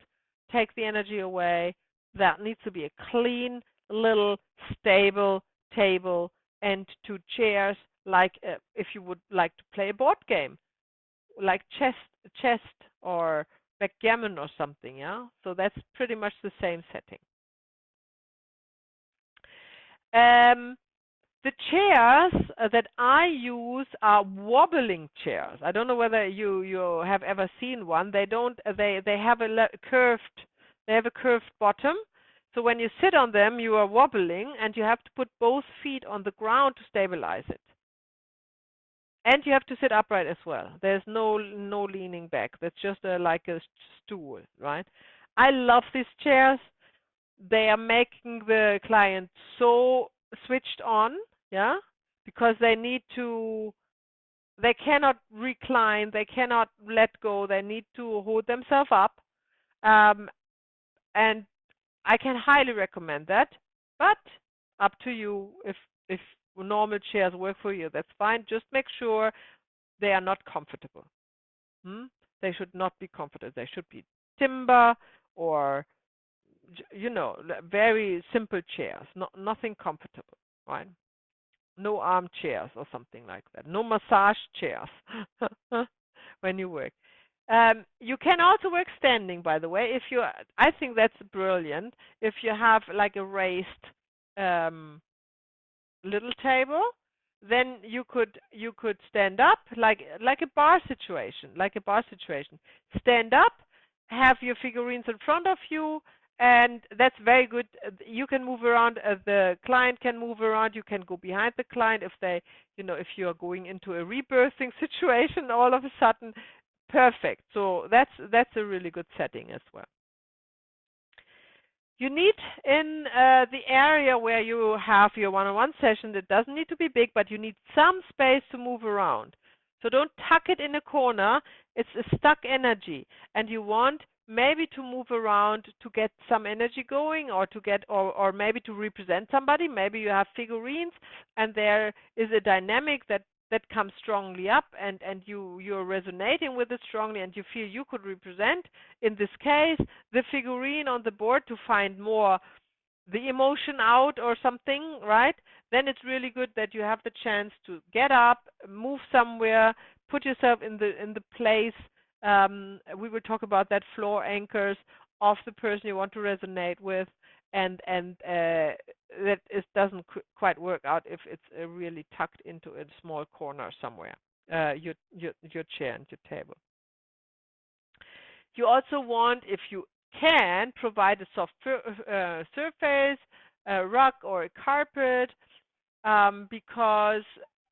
take the energy away. That needs to be a clean, little, stable table, and two chairs, like if you would like to play a board game, like chess or backgammon or something, yeah? So that's pretty much the same setting. The chairs that I use are wobbling chairs. I don't know whether you have ever seen one. They don't. They have a curved. They have a curved bottom. So when you sit on them, you are wobbling, and you have to put both feet on the ground to stabilize it. And you have to sit upright as well. There's no leaning back. That's just like a stool, right? I love these chairs. They are making the client so switched on, yeah, because they cannot recline, they cannot let go, they need to hold themselves up. And I can highly recommend that, but up to you. If normal chairs work for you, that's fine. Just make sure they are not comfortable. They should not be comfortable. They should be timber or very simple chairs, nothing comfortable, right? No armchairs or something like that. No massage chairs when you work. You can also work standing, by the way. I think that's brilliant. If you have like a raised little table, then you could stand up like a bar situation, Stand up, have your figurines in front of you, and that's very good. You can move around. The client can move around. You can go behind the client if you are going into a rebirthing situation all of a sudden. Perfect. So that's a really good setting as well. You need in the area where you have your one-on-one session, it doesn't need to be big, but you need some space to move around. So don't tuck it in a corner. It's a stuck energy, and you want maybe to move around to get some energy going, or to get or maybe to represent somebody. Maybe you have figurines, and there is a dynamic that comes strongly up, and you're resonating with it strongly, and you feel you could represent, in this case, the figurine on the board to find more the emotion out or something, right? Then it's really good that you have the chance to get up, move somewhere, put yourself in the place. We will talk about that, floor anchors of the person you want to resonate with, and that it doesn't quite work out if it's really tucked into a small corner somewhere, your chair and your table. You also want, if you can, provide a soft surface, a rug or a carpet, because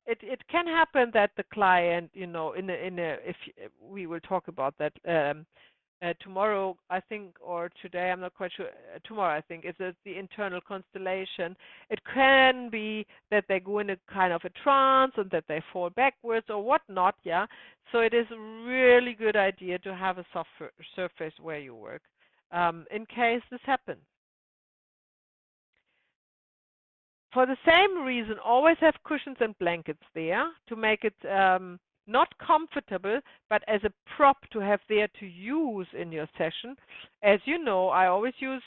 it can happen that the client, if we will talk about that tomorrow, I think, or today, I'm not quite sure. Tomorrow, I think, is the internal constellation. It can be that they go in a kind of a trance and that they fall backwards or whatnot, yeah. So it is a really good idea to have a soft surface where you work, in case this happens. For the same reason, always have cushions and blankets there to make it not comfortable, but as a prop to have there to use in your session. As you know, I always use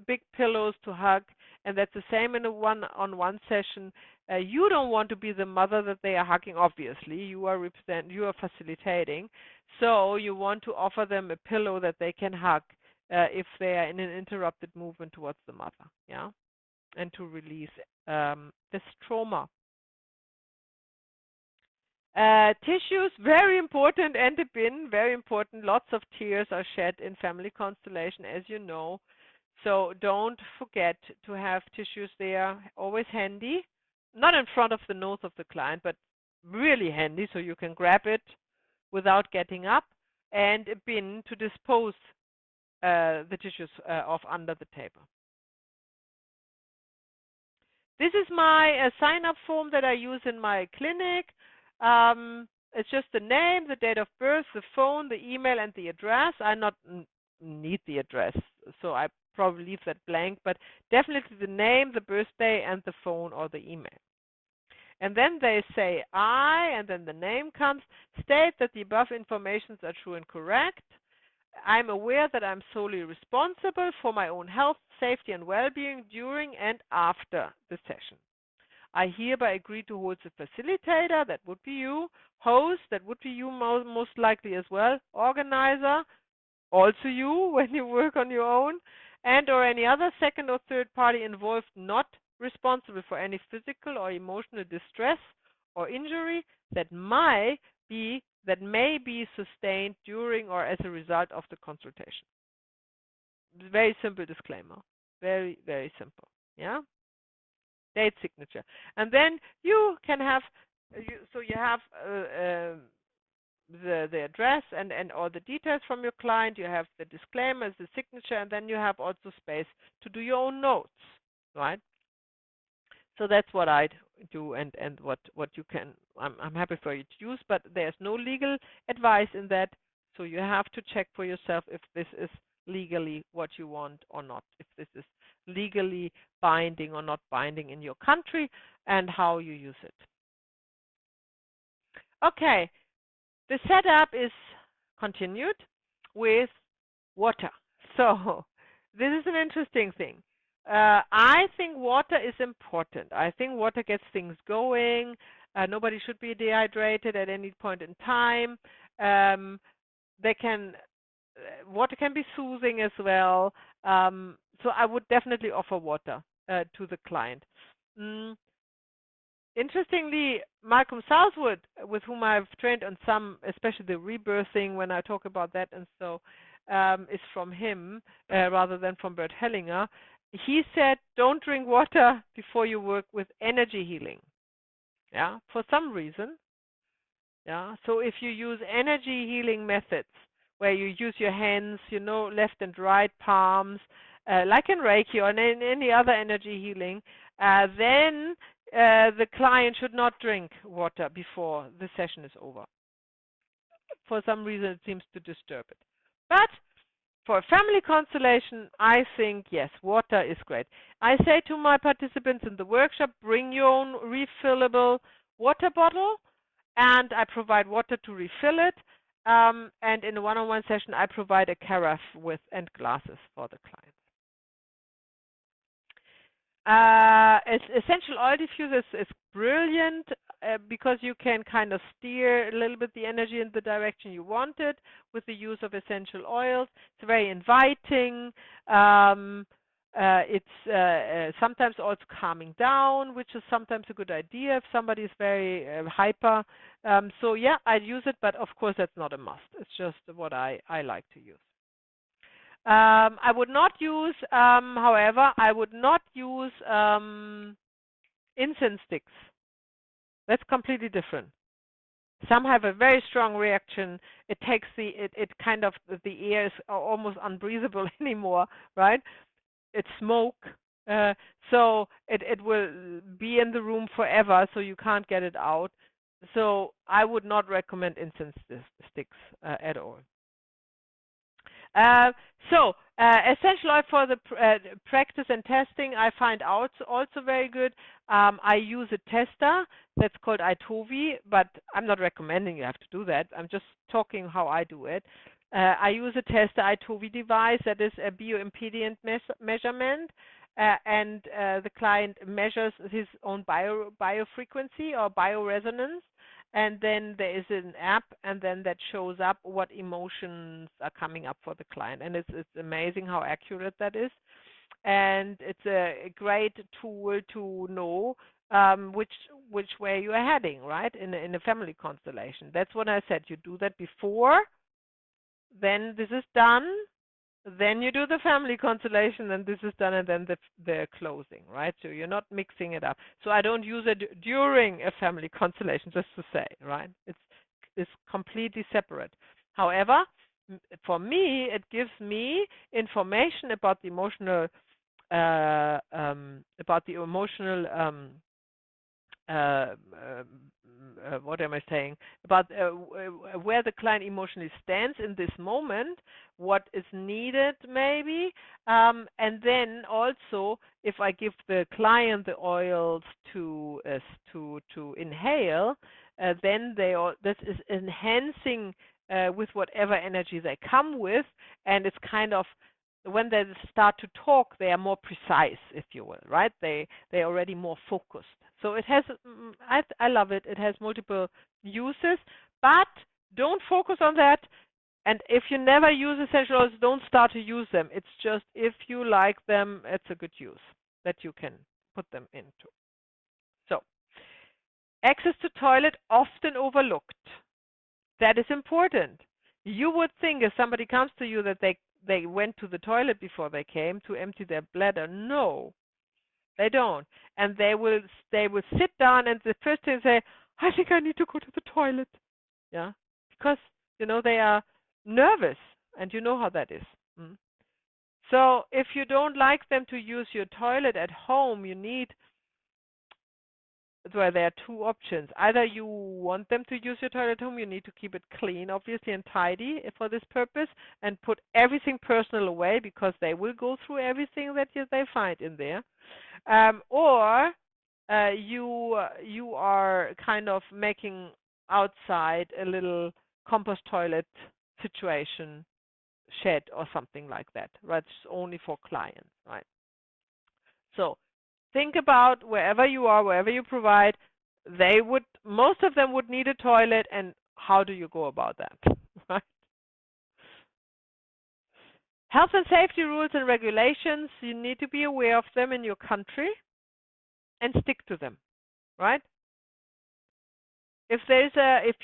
big pillows to hug, and that's the same in a one-on-one session. You don't want to be the mother that they are hugging, obviously. You are facilitating, so you want to offer them a pillow that they can hug if they are in an interrupted movement towards the mother, yeah, and to release this trauma. Tissues, very important, and a bin, very important. Lots of tears are shed in family constellation, as you know. So don't forget to have tissues there, always handy. Not in front of the nose of the client, but really handy so you can grab it without getting up. And a bin to dispose the tissues of under the table. This is my sign-up form that I use in my clinic. It's just the name, the date of birth, the phone, the email, and the address. I not need the address, so I probably leave that blank, but definitely the name, the birthday, and the phone or the email. And then they say and then the name comes, state that the above informations are true and correct. I'm aware that I'm solely responsible for my own health, safety, and well-being during and after the session. I hereby agree to hold the facilitator, that would be you, host, that would be you most likely as well, organizer, also you when you work on your own, and or any other second or third party involved not responsible for any physical or emotional distress or injury that may be sustained during or as a result of the consultation. Very simple disclaimer. Very, very simple. Yeah? Date signature. And then you can have so you have the address and all the details from your client. You have the disclaimers, the signature, and then you have also space to do your own notes, right? So that's what I do, and what you can. I'm happy for you to use, but there's no legal advice in that. So you have to check for yourself if this is legally what you want or not, if this is legally binding or not binding in your country, and how you use it. Okay, the setup is continued with water. So this is an interesting thing. I think water is important. I think water gets things going. Nobody should be dehydrated at any point in time. Water can be soothing as well. So I would definitely offer water to the client. Interestingly, Malcolm Southwood, with whom I've trained on some, especially the rebirthing, when I talk about that, and so is from him rather than from Bert Hellinger. He said, don't drink water before you work with energy healing. Yeah, for some reason. Yeah, so if you use energy healing methods where you use your hands, left and right palms, like in Reiki or in any other energy healing, then the client should not drink water before the session is over. For some reason, it seems to disturb it. But for a family constellation, I think, yes, water is great. I say to my participants in the workshop, bring your own refillable water bottle, and I provide water to refill it. And in a one-on-one session, I provide a carafe and glasses for the client. Essential oil diffuser is brilliant because you can kind of steer a little bit the energy in the direction you want it with the use of essential oils. It's very inviting. It's sometimes also calming down, which is sometimes a good idea if somebody is very hyper. So yeah, I'd use it, but of course that's not a must. It's just what I like to use. I would not use, however, I would not use incense sticks. That's completely different. Some have a very strong reaction. It takes it kind of, the air is almost unbreathable anymore, right? It's smoke, so it will be in the room forever, so you can't get it out. So I would not recommend incense sticks at all. Essential oil for the practice and testing, I find also very good. I use a tester that's called Itovi, but I'm not recommending you have to do that. I'm just talking how I do it. I use a tester Itovi device that is a bioimpedance measurement, and the client measures his own biofrequency or bioresonance. And then there is an app, and then that shows up what emotions are coming up for the client. And it's amazing how accurate that is. And it's a great tool to know which way you are heading, right, in a family constellation. That's what I said. You do that before, then this is done. Then you do the family constellation, and this is done, and then the closing, right? So you're not mixing it up. So I don't use it during a family constellation, just to say, right? It's completely separate. However, for me, it gives me information about the emotional what am I saying? About where the client emotionally stands in this moment, what is needed maybe, and then also if I give the client the oils to inhale, then this is enhancing with whatever energy they come with, and it's kind of, when they start to talk, they are more precise, if you will, right? They're already more focused. So it has, I love it. It has multiple uses, but don't focus on that. And if you never use essential oils, don't start to use them. It's just if you like them, it's a good use that you can put them into. So, access to toilet often overlooked. That is important. You would think if somebody comes to you that they went to the toilet before they came to empty their bladder. No, they don't. And they will sit down, and the first thing they say, I think I need to go to the toilet. Yeah, because they are nervous, and you know how that is. Mm. So if you don't like them to use your toilet at home, well, there are two options. Either you want them to use your toilet at home, you need to keep it clean, obviously, and tidy for this purpose, and put everything personal away because they will go through everything that they find in there. Or you are kind of making outside a little compost toilet situation, shed or something like that, right? It's only for clients, right? So think about wherever you are, wherever you provide, most of them would need a toilet, and how do you go about that? Right? Health and safety rules and regulations, you need to be aware of them in your country and stick to them, right? If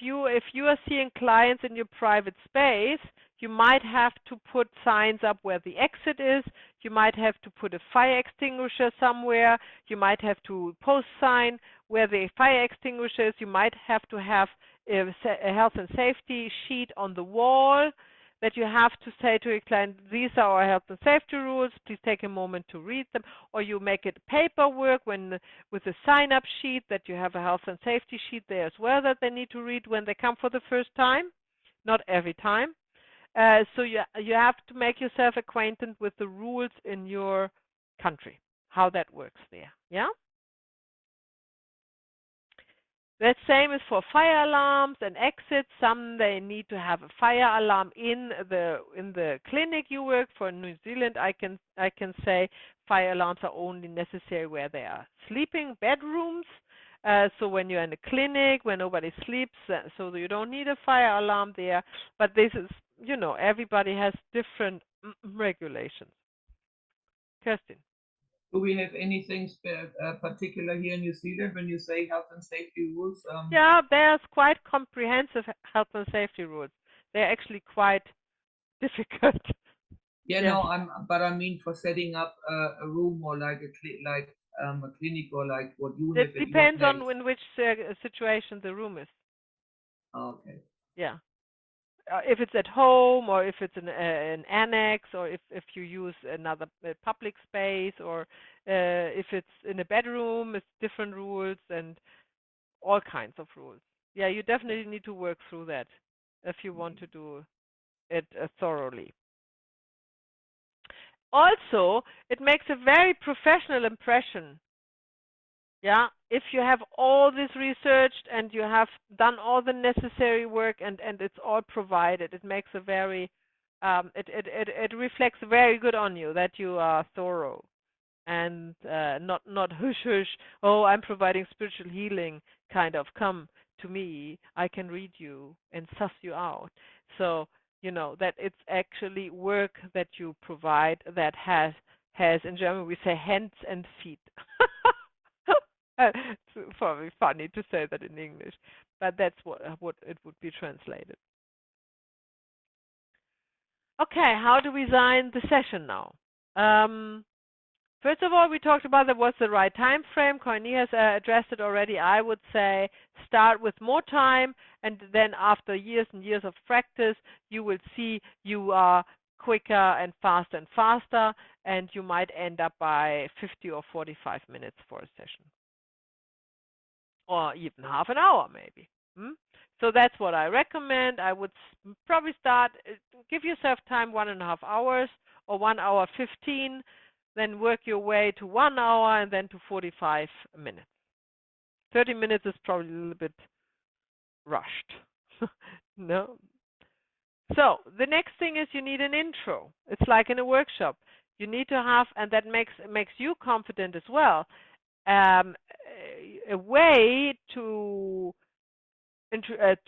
you are seeing clients in your private space, you might have to put signs up where the exit is. You might have to put a fire extinguisher somewhere. You might have to post sign where the fire extinguisher is. You might have to have a health and safety sheet on the wall that you have to say to your client, these are our health and safety rules, please take a moment to read them. Or you make it paperwork with a sign-up sheet that you have a health and safety sheet there as well that they need to read when they come for the first time, not every time. So you have to make yourself acquainted with the rules in your country, how that works there, yeah? The same is for fire alarms and exits. Some they need to have a fire alarm in the clinic you work for. In New Zealand, I can say fire alarms are only necessary where they are sleeping bedrooms. So when you're in a clinic where nobody sleeps, so you don't need a fire alarm there. But this is, everybody has different regulations. Kerstin. Do we have anything particular here in New Zealand when you say health and safety rules? Yeah, there's quite comprehensive health and safety rules. They're actually quite difficult. Yeah, no, but I mean for setting up a room or like a clinic or like what you have It at your depends on place. in which situation the room is. Okay. Yeah. If it's at home or if it's an annex or if you use another public space or if it's in a bedroom, it's different rules and all kinds of rules. Yeah, you definitely need to work through that if you want to do it thoroughly. Also, it makes a very professional impression. Yeah, if you have all this researched and you have done all the necessary work and it's all provided, it makes a very it reflects very good on you that you are thorough and not hush hush. Oh, I'm providing spiritual healing. Kind of come to me. I can read you and suss you out. So that it's actually work that you provide that has in German we say hands and feet. It's probably funny to say that in English, but that's what it would be translated. Okay, how do we design the session now? First of all, we talked about what's the right time frame. Courtney has addressed it already. I would say start with more time, and then after years and years of practice, you will see you are quicker and faster, and you might end up by 50 or 45 minutes for a session. Or even half an hour, maybe. So that's what I recommend. I would probably start, give yourself time 1.5 hours or 1 hour 15, then work your way to 1 hour and then to 45 minutes. 30 minutes is probably a little bit rushed. No. So the next thing is you need an intro. It's like in a workshop. You need to have, and that makes you confident as well, a way to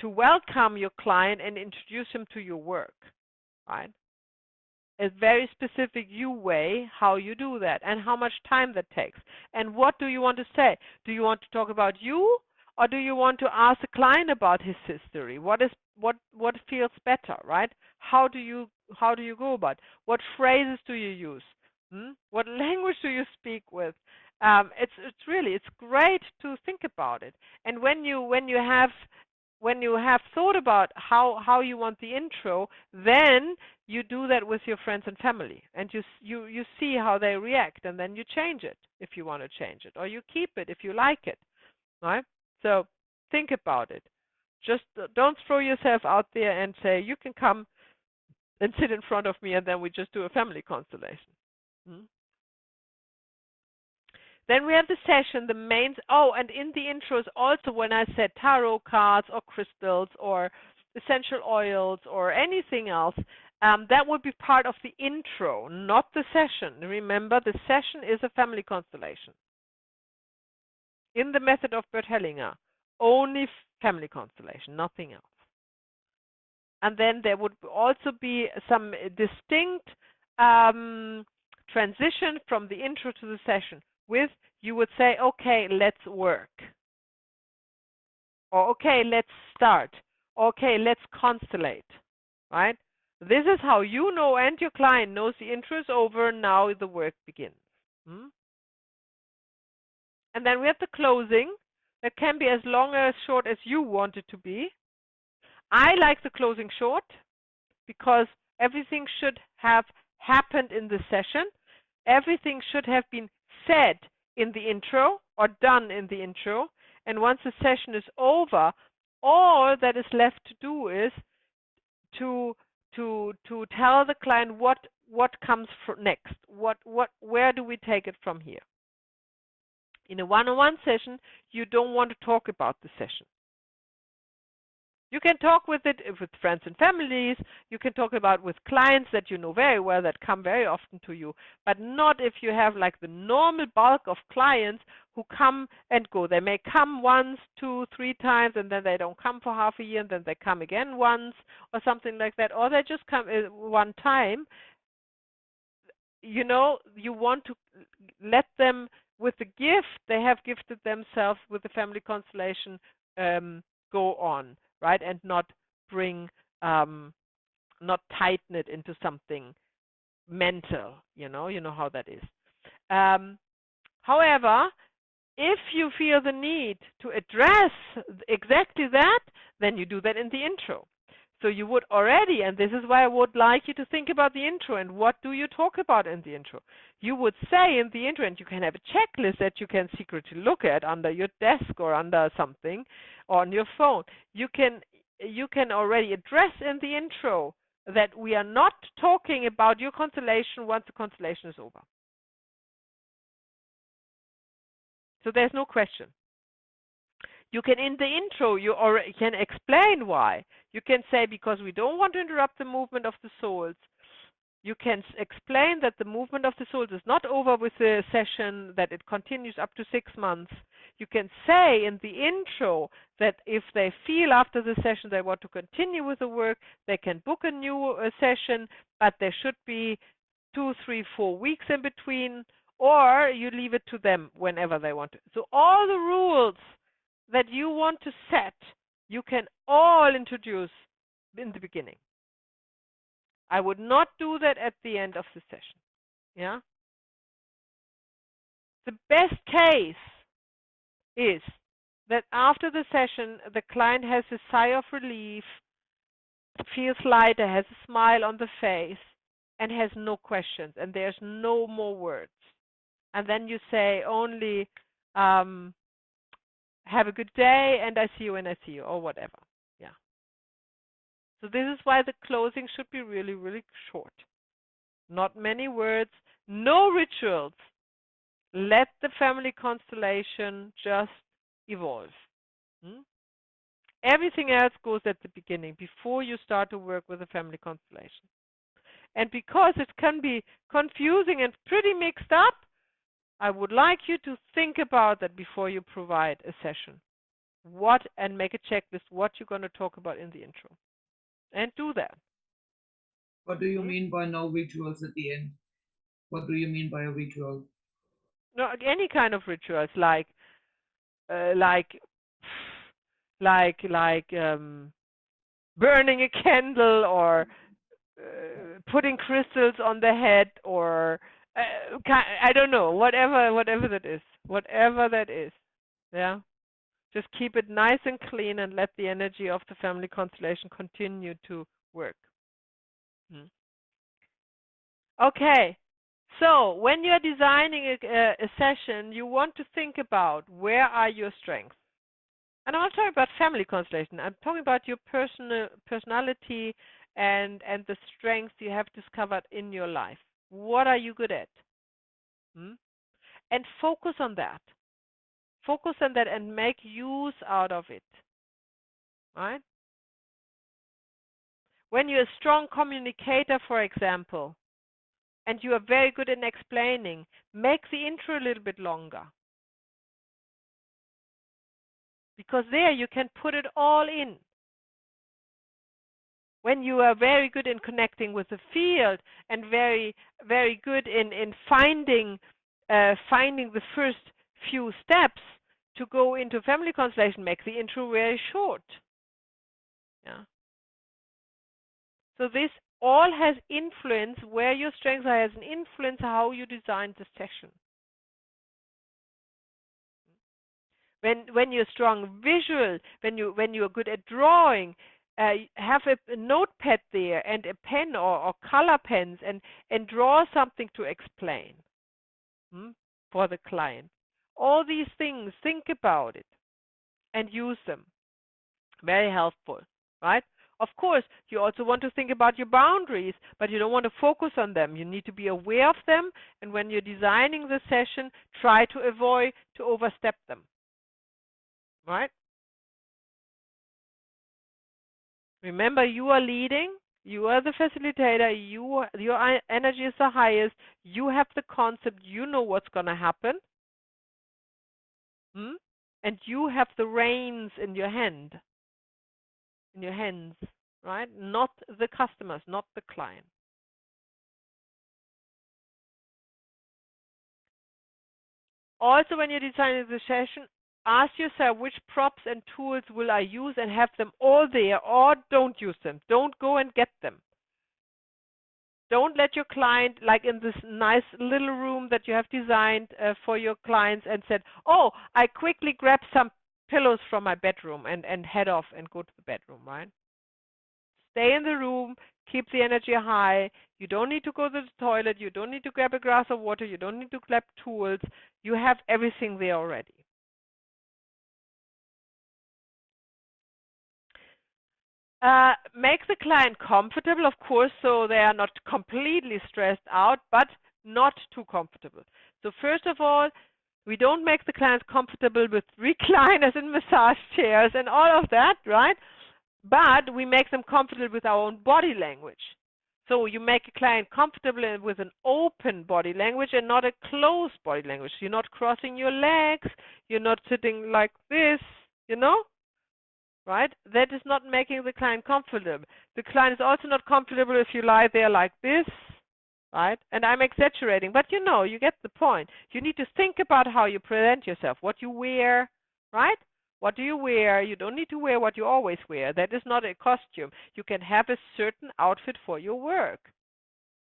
welcome your client and introduce him to your work, right? A very specific way how you do that and how much time that takes. And what do you want to say? Do you want to talk about you, or do you want to ask the client about his history? What feels better, right? How do you go about it? What phrases do you use? What language do you speak with? It's great to think about it. And when you have thought about how you want the intro, then you do that with your friends and family, and you see how they react, and then you change it if you want to change it, or you keep it if you like it, right? So think about it. Just don't throw yourself out there and say you can come and sit in front of me, and then we just do a family constellation. Then we have the session, the main. Oh, and in the intros also, when I said tarot cards or crystals or essential oils or anything else, that would be part of the intro, not the session. Remember, the session is a family constellation. In the method of Bert Hellinger, only family constellation, nothing else. And then there would also be some distinct transition from the intro to the session. You would say, okay, let's work. Or okay, let's start. Okay, let's constellate. Right? This is how you know and your client knows the intro is over, now the work begins. And then we have the closing. That can be as long or as short as you want it to be. I like the closing short because everything should have happened in the session. Everything should have been said in the intro or done in the intro. And once the session is over, all that is left to do is to tell the client what comes next. Where do we take it from here? In a one-on-one session, you don't want to talk about the session. You can talk with friends and families. You can talk about with clients that you know very well, that come very often to you, but not if you have like the normal bulk of clients who come and go. They may come once, 2, 3 times, and then they don't come for half a year, and then they come again once or something like that, or they just come one time. You know, you want to let them, with the gift they have gifted themselves with the family constellation, go on. Right, and not bring, not tighten it into something mental. You know how that is. However, if you feel the need to address exactly that, then you do that in the intro. So you would already, and this is why I would like you to think about the intro and what do you talk about in the intro. You would say in the intro, and you can have a checklist that you can secretly look at under your desk or under something or on your phone. You can already address in the intro that we are not talking about your constellation once the constellation is over. So there's no question. You can, in the intro, you already can explain why. You can say, because we don't want to interrupt the movement of the souls. You can explain that the movement of the souls is not over with the session, that it continues up to 6 months. You can say in the intro that if they feel after the session they want to continue with the work, they can book a new session, but there should be 2, 3, 4 weeks in between, or you leave it to them whenever they want to. So all the rules that you want to set, you can all introduce in the beginning. I would not do that at the end of the session. Yeah. The best case is that after the session, the client has a sigh of relief, feels lighter, has a smile on the face, and has no questions, and there's no more words. And then you say only, have a good day, and I see you when I see you, or whatever. Yeah. So this is why the closing should be really, really short. Not many words, no rituals. Let the family constellation just evolve. Everything else goes at the beginning, before you start to work with a family constellation. And because it can be confusing and pretty mixed up, I would like you to think about that before you provide a session. And make a checklist what you're going to talk about in the intro. And do that. What do you mean by no rituals at the end? What do you mean by a ritual? No, any kind of rituals, like burning a candle, or putting crystals on the head, or I don't know, whatever that is. Yeah. Just keep it nice and clean and let the energy of the family constellation continue to work. Okay. So when you're designing a session, you want to think about where are your strengths. And I'm not talking about family constellation. I'm talking about your personality and the strengths you have discovered in your life. What are you good at? And focus on that. Focus on that and make use out of it. Right? When you're a strong communicator, for example, and you are very good in explaining, make the intro a little bit longer. Because there you can put it all in. When you are very good in connecting with the field and very, very good in finding the first few steps to go into family constellation, make the intro very short. Yeah. So this all has influence where your strengths are, has an influence how you design the session. When you're strong visual, when you're good at drawing, have a notepad there and a pen or color pens and draw something to explain for the client. All these things, think about it and use them. Very helpful, right? Of course, you also want to think about your boundaries, but you don't want to focus on them. You need to be aware of them, and when you're designing the session, try to avoid to overstep them. Right? Remember, you are leading, you are the facilitator, your energy is the highest, you have the concept, you know what's going to happen, and you have the reins in your hands, right? Not the customers, not the client. Also, when you're designing the session, ask yourself which props and tools will I use and have them all there, or don't use them. Don't go and get them. Don't let your client, like in this nice little room that you have designed for your clients and said, oh, I quickly grab some pillows from my bedroom and head off and go to the bedroom, right? Stay in the room, keep the energy high. You don't need to go to the toilet. You don't need to grab a glass of water. You don't need to grab tools. You have everything there already. Make the client comfortable, of course, so they are not completely stressed out, but not too comfortable. So first of all, we don't make the clients comfortable with recliners and massage chairs and all of that, right? But we make them comfortable with our own body language. So you make a client comfortable with an open body language and not a closed body language. You're not crossing your legs. You're not sitting like this, you know? Right? That is not making the client comfortable. The client is also not comfortable if you lie there like this, right? And I'm exaggerating, but you know, you get the point. You need to think about how you present yourself, what you wear, right? What do you wear? You don't need to wear what you always wear. That is not a costume. You can have a certain outfit for your work.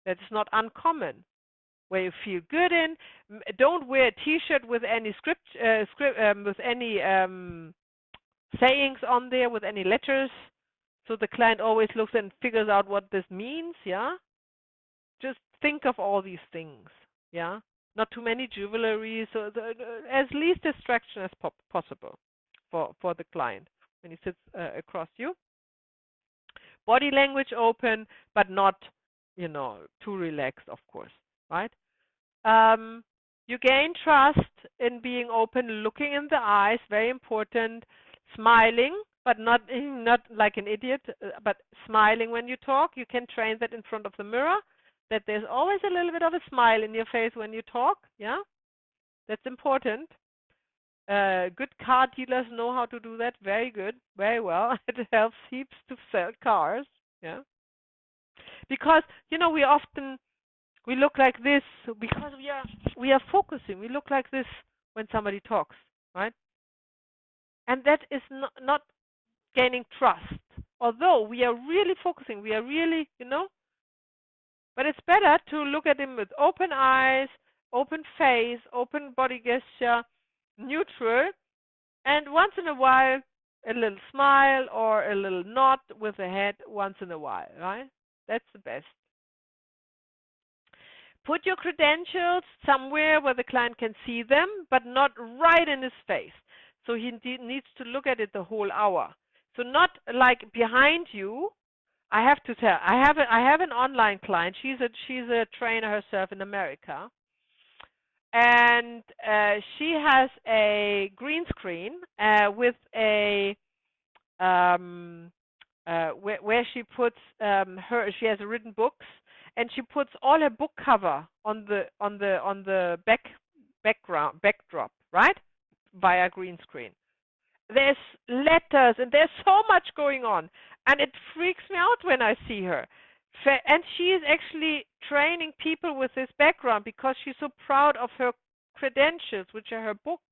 That is not uncommon. Where you feel good in. Don't wear a T-shirt with any with any sayings on there, with any letters, so the client always looks and figures out what this means. Yeah. Just think of all these things. Yeah. Not too many jewelry, so as least distraction as possible for the client when he sits across you. Body language open, but not, you know, too relaxed, of course, right? You gain trust in being open, looking in the eyes, very important. Smiling, but not like an idiot, but smiling when you talk. You can train that in front of the mirror, that there's always a little bit of a smile in your face when you talk. Yeah, that's important. Good car dealers know how to do that very good, very well. It helps heaps to sell cars. Yeah, because you know we look like this because we are focusing. We look like this when somebody talks, right? And that is not gaining trust. Although we are really focusing, we are really, you know. But it's better to look at him with open eyes, open face, open body gesture, neutral, and once in a while, a little smile or a little nod with the head once in a while, right? That's the best. Put your credentials somewhere where the client can see them, but not right in his face. So he needs to look at it the whole hour. So not like behind you. I have to tell. I have an online client. She's a trainer herself in America, and she has a green screen with a where she puts she has written books, and she puts all her book cover on the backdrop, right, via green screen. There's letters and there's so much going on, and it freaks me out when I see her. And she is actually training people with this background because she's so proud of her credentials, which are her books.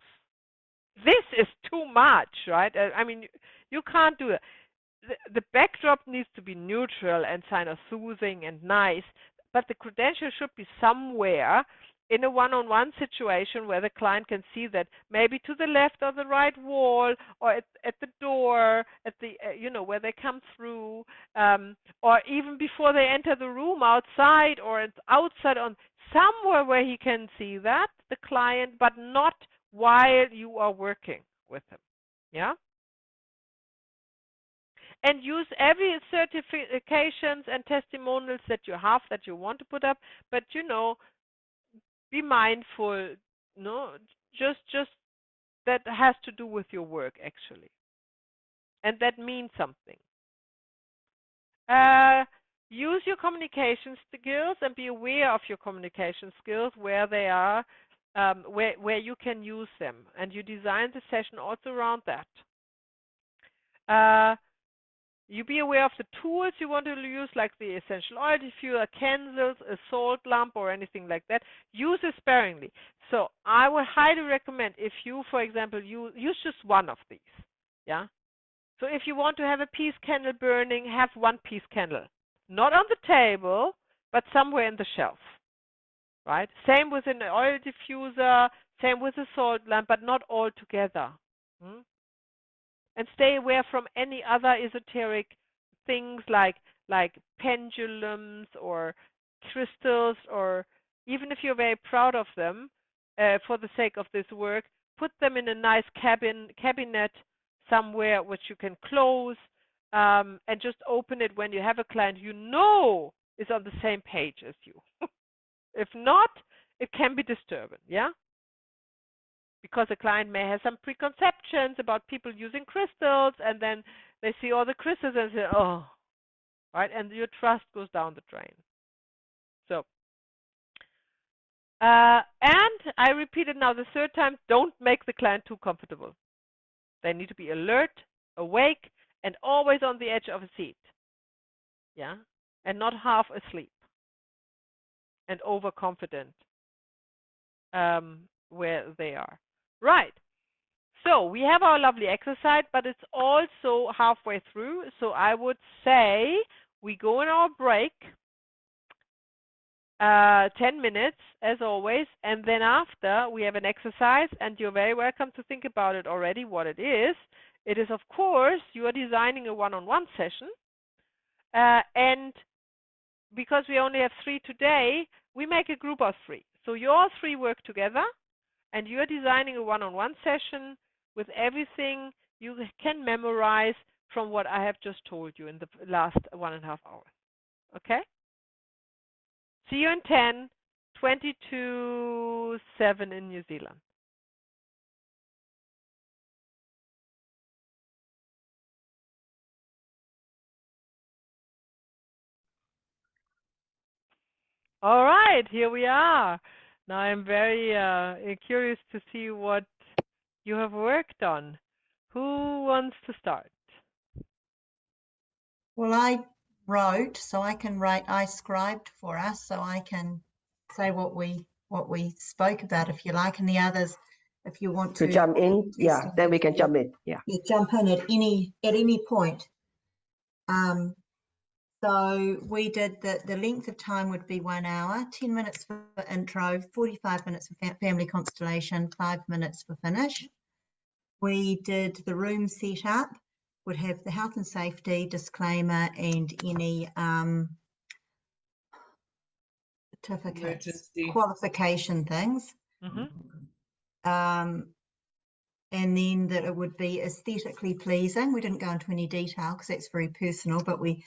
This is too much, right? I mean, you can't do it. The backdrop needs to be neutral and kind of soothing and nice, but the credential should be somewhere in a one-on-one situation where the client can see that, maybe to the left or the right wall, or at the door, at the where they come through, or even before they enter the room, outside or outside, on somewhere where he can see that, the client, but not while you are working with him. Yeah. And use every certifications and testimonials that you have, that you want to put up, but be mindful. No, just that has to do with your work actually, and that means something. Use your communication skills and be aware of your communication skills, where they are, where you can use them, and you design the session also around that. You be aware of the tools you want to use, like the essential oil diffuser, candles, a salt lamp, or anything like that. Use it sparingly. So I would highly recommend, if you, for example, use just one of these. Yeah. So if you want to have a peace candle burning, have one peace candle, not on the table, but somewhere in the shelf. Right. Same with an oil diffuser. Same with a salt lamp, but not all together. And stay away from any other esoteric things like pendulums or crystals, or even if you're very proud of them, for the sake of this work, put them in a nice cabinet somewhere which you can close, and just open it when you have a client is on the same page as you. If not, it can be disturbing, yeah? Because a client may have some preconceptions about people using crystals, and then they see all the crystals and say, oh, right? And your trust goes down the drain. So, and I repeat it now the third time, don't make the client too comfortable. They need to be alert, awake, and always on the edge of a seat. Yeah? And not half asleep and overconfident where they are. Right. So we have our lovely exercise, but it's also halfway through. So I would say we go in our break, 10 minutes as always, and then after we have an exercise, and you're very welcome to think about it already, what it is. It is, of course, you are designing a one-on-one session, and because we only have 3 today, we make a group of 3. So you all 3 work together, and you're designing a one-on-one session with everything you can memorize from what I have just told you in the last 1.5 hours. Okay? See you in 10, 22/7 in New Zealand. All right, here we are. Now I'm very curious to see what you have worked on. Who wants to start? Well, I wrote, so I can write. I scribed for us, so I can say what we spoke about, if you like, and the others, if you want to jump in, yeah, then we can jump in, yeah. You jump in at any point. So we did the length of time would be 1 hour, 10 minutes for intro, 45 minutes for family constellation, 5 minutes for finish. We did the room setup, would have the health and safety disclaimer and any certificates, Emergency. qualification things. Mm-hmm. And then that it would be aesthetically pleasing. We didn't go into any detail because that's very personal, but we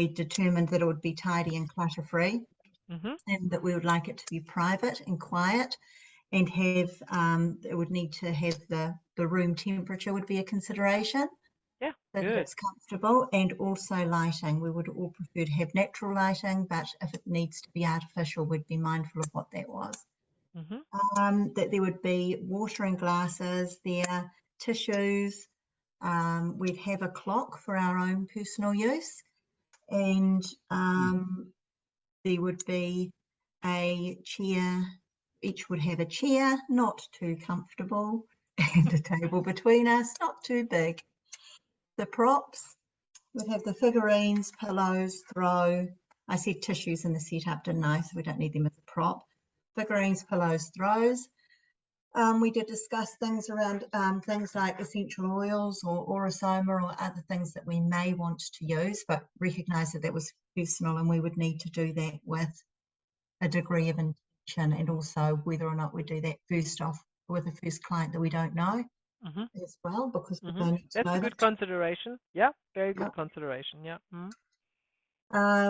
determined that it would be tidy and clutter-free, Mm-hmm. and that we would like it to be private and quiet, and have it would need to have the room temperature would be a consideration. Yeah, So that good. it's comfortable, and also lighting. We would all prefer to have natural lighting, but if it needs to be artificial, we'd be mindful of what that was. Mm-hmm. That there would be watering glasses there, tissues. We'd have a clock for our own personal use, and there would be a chair. Each would have a chair, not too comfortable, and a table between us, not too big. The props, we'd have the figurines, pillows, throw. I said tissues in the setup, didn't I? So we don't need them as a prop. Figurines, pillows, throws. We did discuss things around things like essential oils or orosoma or other things that we may want to use, but recognise that was personal, and we would need to do that with a degree of intention, and also whether or not we do that first off with a first client that we don't know as well, because we don't need to That's know a good consideration. Yeah, very good consideration. Yeah.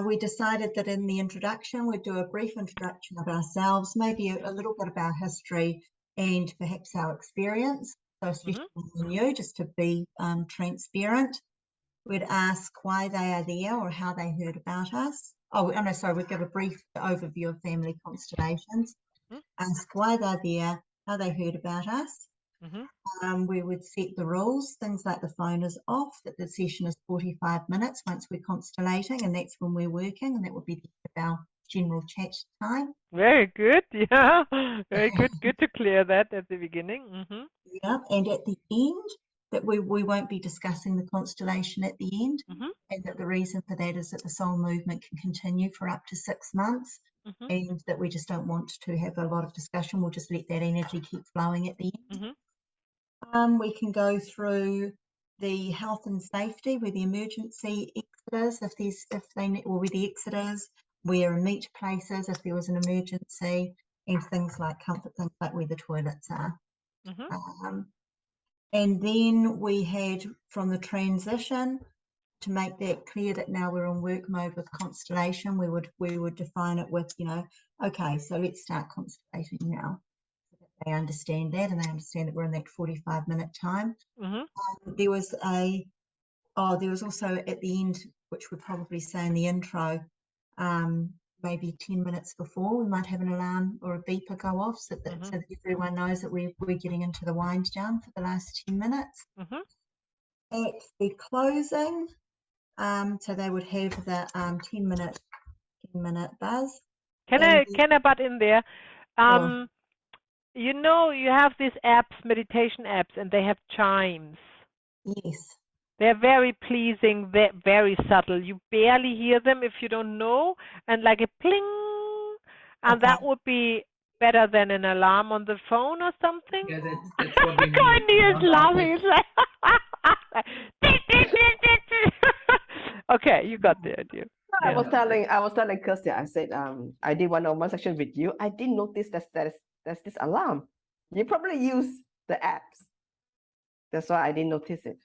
We decided that in the introduction, we'd do a brief introduction of ourselves, maybe a little bit of our history and perhaps our experience. So especially you, just to be transparent. We'd ask why they are there or how they heard about us. Oh, no, sorry, we'd give a brief overview of family constellations. Ask why they're there, how they heard about us. We would set the rules, things like the phone is off, that the session is 45 minutes once we're constellating, and that's when we're working, and that would be our general chat time. Very good. Yeah, very good. Good to clear that at the beginning. Yeah, and at the end, that we won't be discussing the constellation at the end, and that the reason for that is that the soul movement can continue for up to 6 months, and that we just don't want to have a lot of discussion. We'll just let that energy keep flowing at the end. We can go through the health and safety, where the emergency exit is, or where the exit is, where meet places if there was an emergency, and things like comfort, things like where the toilets are. And then we had, from the transition, to make that clear that now we're on work mode with constellation, we would define it with, okay, so let's start constellating now. They understand that, and they understand that we're in that 45-minute time. There was also at the end, which we'd probably say in the intro, maybe 10 minutes before, we might have an alarm or a beeper go off, so that everyone knows that we're getting into the wind down for the last 10 minutes. At the closing, so they would have the 10-minute buzz. Can I butt in there? You have these apps, meditation apps, and they have chimes. Yes. They're very pleasing, they're very subtle. You barely hear them if you don't know, and like a pling, and that would be better than an alarm on the phone or something. Yeah, that's what we Courtney is laughing. It's like okay, you got the idea. I was telling Kirsty, I said, I did one-on-one section with you. I didn't notice there's this alarm. You probably use the apps. That's why I didn't notice it.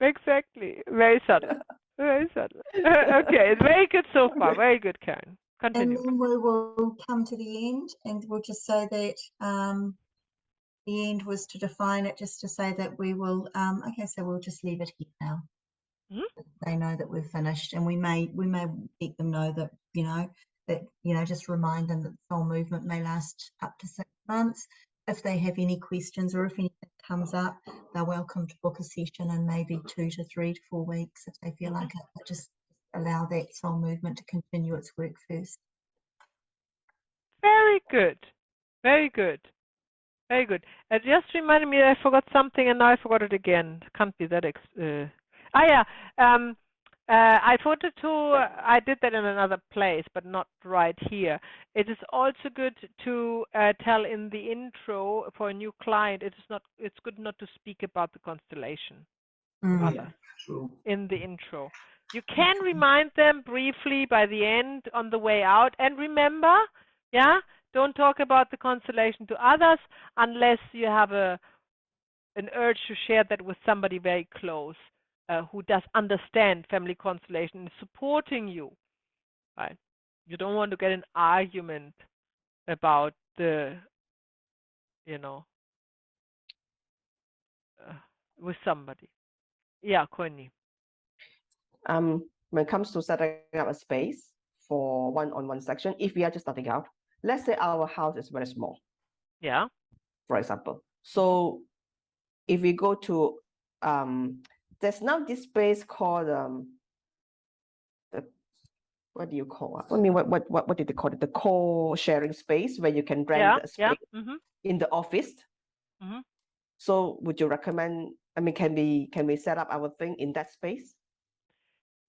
Exactly. Very subtle. Very subtle. Okay, it's very good so far. Very good, Karen. Continue. And then we will come to the end, and we'll just say that the end was to define it, just to say that we will, okay, so we'll just leave it here now. They know that we've finished, and we may let them know that, just remind them that the soul movement may last up to 6 months. If they have any questions or if anything comes up, they're welcome to book a session in maybe 2 to 3 to 4 weeks if they feel like it, but just allow that soul movement to continue its work first. Very good. Very good. Very good. It just reminded me that I forgot something, and now I forgot it again. Can't be that I wanted to, I did that in another place, but not right here. It is also good to tell in the intro for a new client, it's good not to speak about the constellation to Mm. others Yeah, true. in the intro. You can remind them briefly by the end on the way out. And remember, yeah, don't talk about the constellation to others unless you have an urge to share that with somebody very close who does understand family constellation and is supporting you. Right? You don't want to get an argument about the, you know, uh, with somebody. Yeah, Connie. When it comes to setting up a space for one-on-one section, if we are just starting out, let's say our house is very small, Yeah. for example. So if we go to, there's now this space called, what do you call it? I mean, what did they call it? The co-sharing space where you can rent a Yeah. space in the office. Mm-hmm. So would you recommend, I mean, can we set up our thing in that space?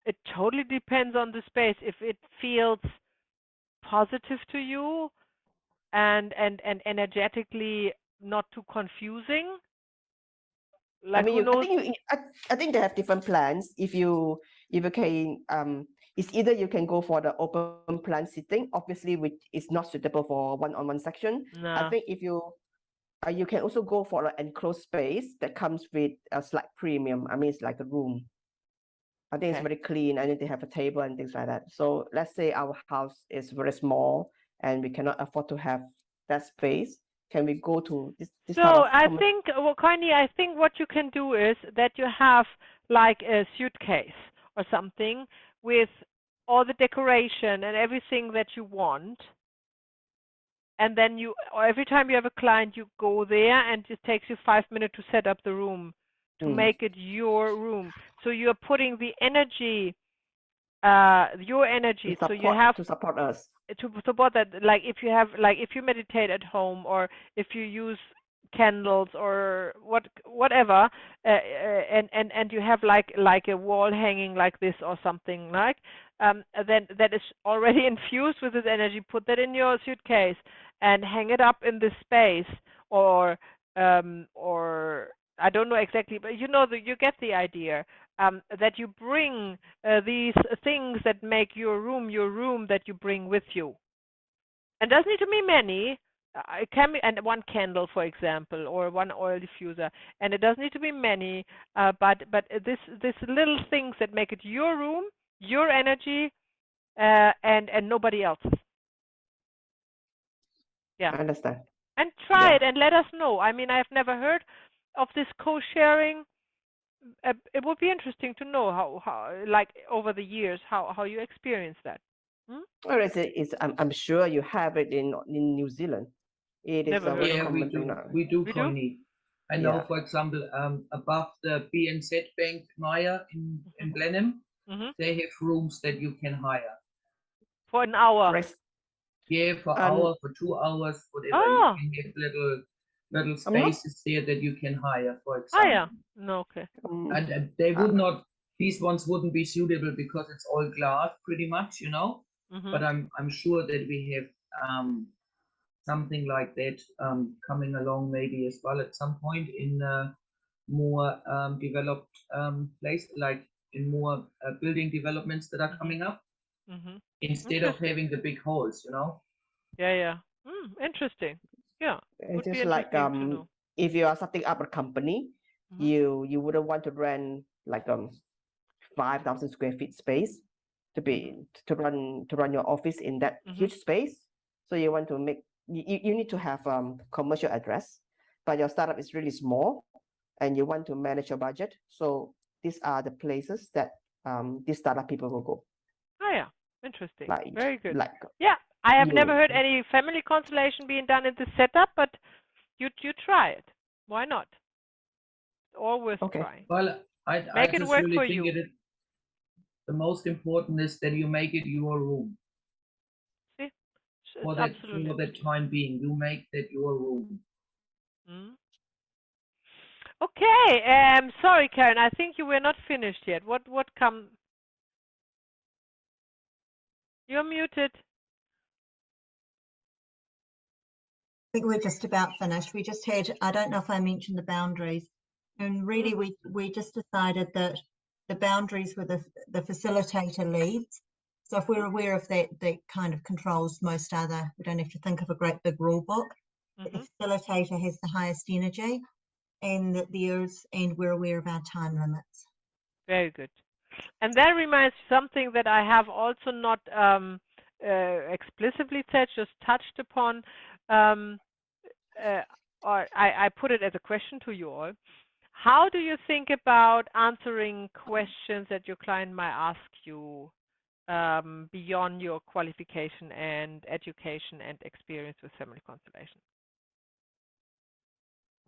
It totally depends on the space. If it feels positive to you and energetically not too confusing, I like mean, who knows? I think they have different plans. If you can, it's either you can go for the open plan seating, obviously, which is not suitable for one-on-one section. I No. think if you can also go for an enclosed space that comes with a slight premium. I mean, it's like a room. I think it's Okay. very clean. I need to have a table and things like that. So let's say our house is very small and we cannot afford to have that space. Can we go to this So type of I think, well, Connie, I think what you can do is that you have like a suitcase or something with all the decoration and everything that you want. And then or every time you have a client, you go there and it takes you 5 minutes to set up the room, to make it your room. So you're putting the energy, your energy. So you have to support us. to support that, like if you meditate at home or if you use candles or whatever, and you have like a wall hanging like this or something, like then that is already infused with this energy. Put that in your suitcase and hang it up in this space, or I don't know exactly, but you get the idea. That you bring these things that make your room that you bring with you. And doesn't need to be many. It can be, and one candle, for example, or one oil diffuser. And it doesn't need to be many, but this little things that make it your room, your energy, and nobody else's. Yeah. I understand. And try it and let us know. I mean, I've never heard of this co-sharing. It would be interesting to know how like over the years how you experience that. Or I'm sure you have it in New Zealand. It is Never a heard very of Yeah, it. common thing now. we do, We do? Connie. I know, Yeah. for example, above the BNZ Bank Maya in Blenheim, they have rooms that you can hire. For an hour. Yeah, for hour, for 2 hours, whatever. You Oh, can have little I'm not. spaces there that you can hire, for example. yeah. No, okay. And they would not, these ones wouldn't be suitable because it's all glass pretty much, you know. But I'm sure that we have something like that coming along maybe as well at some point in a more developed place, like in more building developments that are coming up, instead of having the big halls, you know. Yeah. Interesting. Yeah. It's Would be just like interesting to know. if you are setting up a company, you wouldn't want to rent like 5,000 square feet space to run your office in that huge space. So you want to make you need to have commercial address, but your startup is really small and you want to manage your budget. So these are the places that these startup people will go. Oh yeah. Interesting. Like Very good. like Yeah. I have never you. heard any family constellation being done in this setup, but you try it. Why not? All worth trying. Well, I Make it just work really for think you. the most important is that you make it your room. See? For It's that absolutely true. time being, you make that your room. Okay. Sorry, Karen. I think you were not finished yet. What come? You're muted. I think we're just about finished. We just had, I don't know if I mentioned the boundaries. And really, we just decided that the boundaries were the facilitator leads. So if we're aware of that, that kind of controls most other, we don't have to think of a great big rule book. The facilitator has the highest energy, and that and we're aware of our time limits. Very good. And that reminds something that I have also not explicitly said, just touched upon, or I put it as a question to you all. How do you think about answering questions that your client might ask you beyond your qualification and education and experience with family constellation?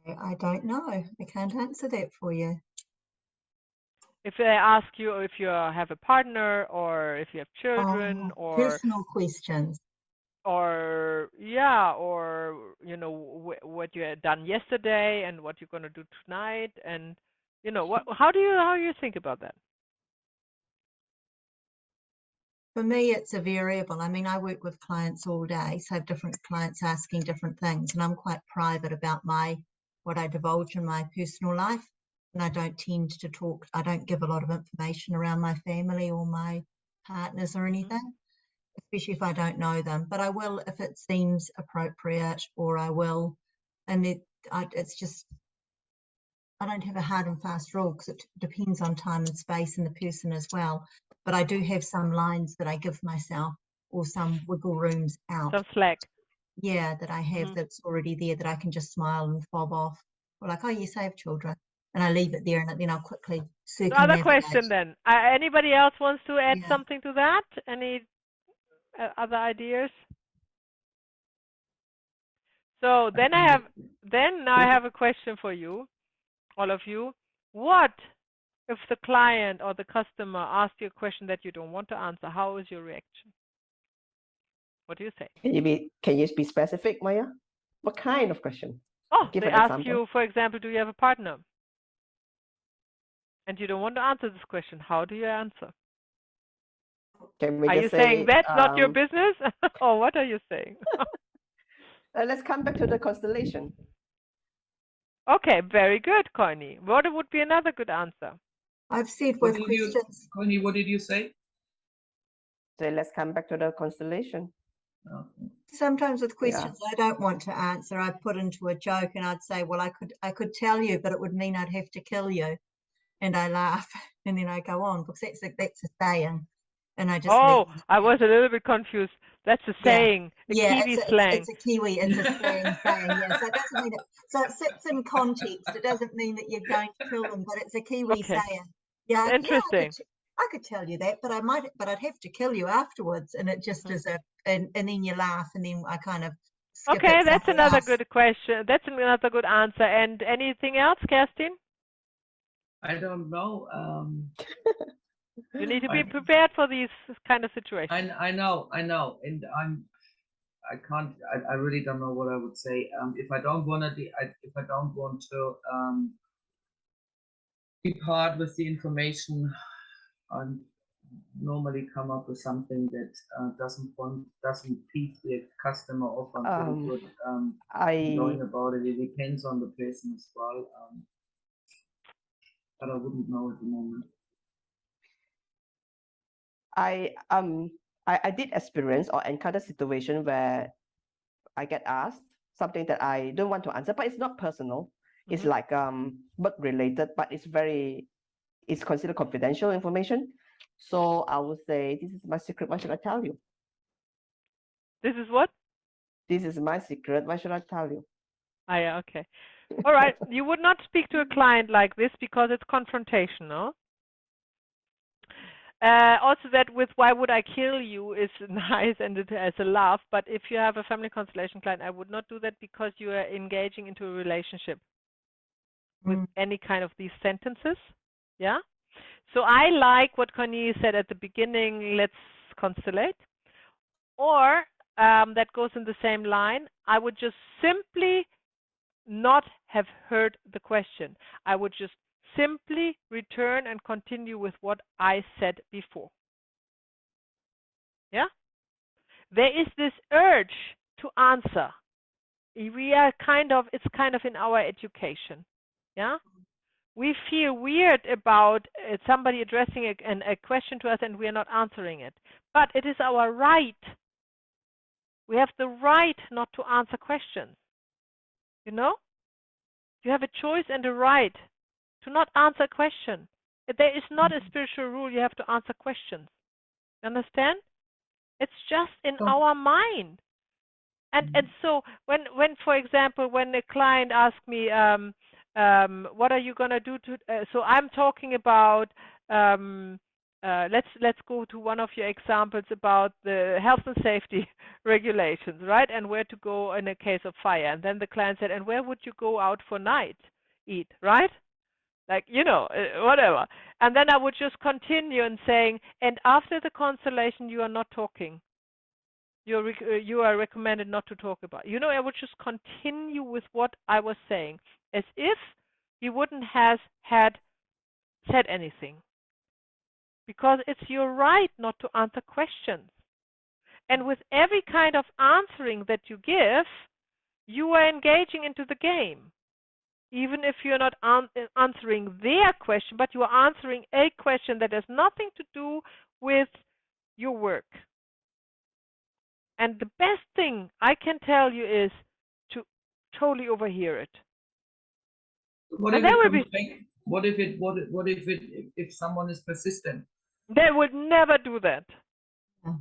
I don't know. I can't answer that for you. If they ask you if you have a partner or if you have children or personal questions. Or you know what you had done yesterday and what you're going to do tonight, and you know how do you think about that? For me, it's a variable. I mean, I work with clients all day, so I have different clients asking different things, and I'm quite private about what I divulge in my personal life, and I don't tend to talk. I don't give a lot of information around my family or my partners or anything, especially if I don't know them. But I will if it seems appropriate, or I will, and it's just. I don't have a hard and fast rule because it depends on time and space and the person as well. But I do have some lines that I give myself, or some wiggle rooms out. Some slack. Yeah, that I have that's already there that I can just smile and fob off. Or like, oh, yes, I have children. And I leave it there, and then I'll quickly circumnavigate. Other question then. Anybody else wants to add something to that? Any other ideas? So then I have a question for you, all of you. What if the client or the customer asks you a question that you don't want to answer? How is your reaction? What do you say? Can you be specific, Maya? What kind of question? Oh, they ask you, for example, do you have a partner? And you don't want to answer this question. How do you answer? Are you saying that's not your business? Or what are you saying? Let's come back to the constellation. Okay, very good, Connie. What would be another good answer? I've said with questions. Connie, what did you say? So let's come back to the constellation. Okay. Sometimes with questions I don't want to answer, I put into a joke and I'd say, well, I could tell you, but it would mean I'd have to kill you. And I laugh and then I go on because that's a saying. And I just I was a little bit confused. That's a saying, a Kiwi slang. It's a Kiwi, it's a slang saying, yeah. So it doesn't mean so it sits in context. It doesn't mean that you're going to kill them, but it's a Kiwi saying. Yeah, interesting. I could tell you that, but I'd have to kill you afterwards. And it just is and then you laugh, and then I kind of skip it. Okay, that's another good question. That's another good answer. And anything else, Kerstin? I don't know. You need to be prepared for these kind of situations. I know, and I really don't know what I would say. If I don't want to be part with the information, I normally come up with something that doesn't pique the customer off. I'm pretty good knowing about it. It depends on the person as well. But I wouldn't know at the moment. I did experience or encounter a situation where I get asked something that I don't want to answer, but it's not personal. It's like work related, but it's considered confidential information. So I would say, this is my secret. Why should I tell you? This is what? This is my secret. Why should I tell you? Ah, yeah, okay. All right. You would not speak to a client like this because it's confrontational. Also, that with "why would I kill you" is nice and it has a laugh. But if you have a family constellation client, I would not do that because you are engaging into a relationship with any kind of these sentences. Yeah. So I like what Connie said at the beginning. Let's constellate. Or that goes in the same line. I would just simply not have heard the question. I would just simply return and continue with what I said before. Yeah? there is this urge to answer. We are it's kind of in our education. Yeah. We feel weird about somebody addressing a question to us and we are not answering it. But it is our right. We have the right not to answer questions. You know? You have a choice and a right to not answer a question. There is not a spiritual rule you have to answer questions. You understand? It's just in our mind. And so when for example, when a client asks me, what are you gonna do to? So I'm talking about. Let's go to one of your examples about the health and safety regulations, right? And where to go in a case of fire. And then the client said, and where would you go out for night eat, right? Like, whatever. And then I would just continue and saying, and after the constellation, you are not talking. You are recommended not to talk about. I would just continue with what I was saying, as if he wouldn't have had said anything. Because it's your right not to answer questions. And with every kind of answering that you give, you are engaging into the game. Even if you're not answering their question, but you are answering a question that has nothing to do with your work. And the best thing I can tell you is to totally overhear it. If someone is persistent? They would never do that.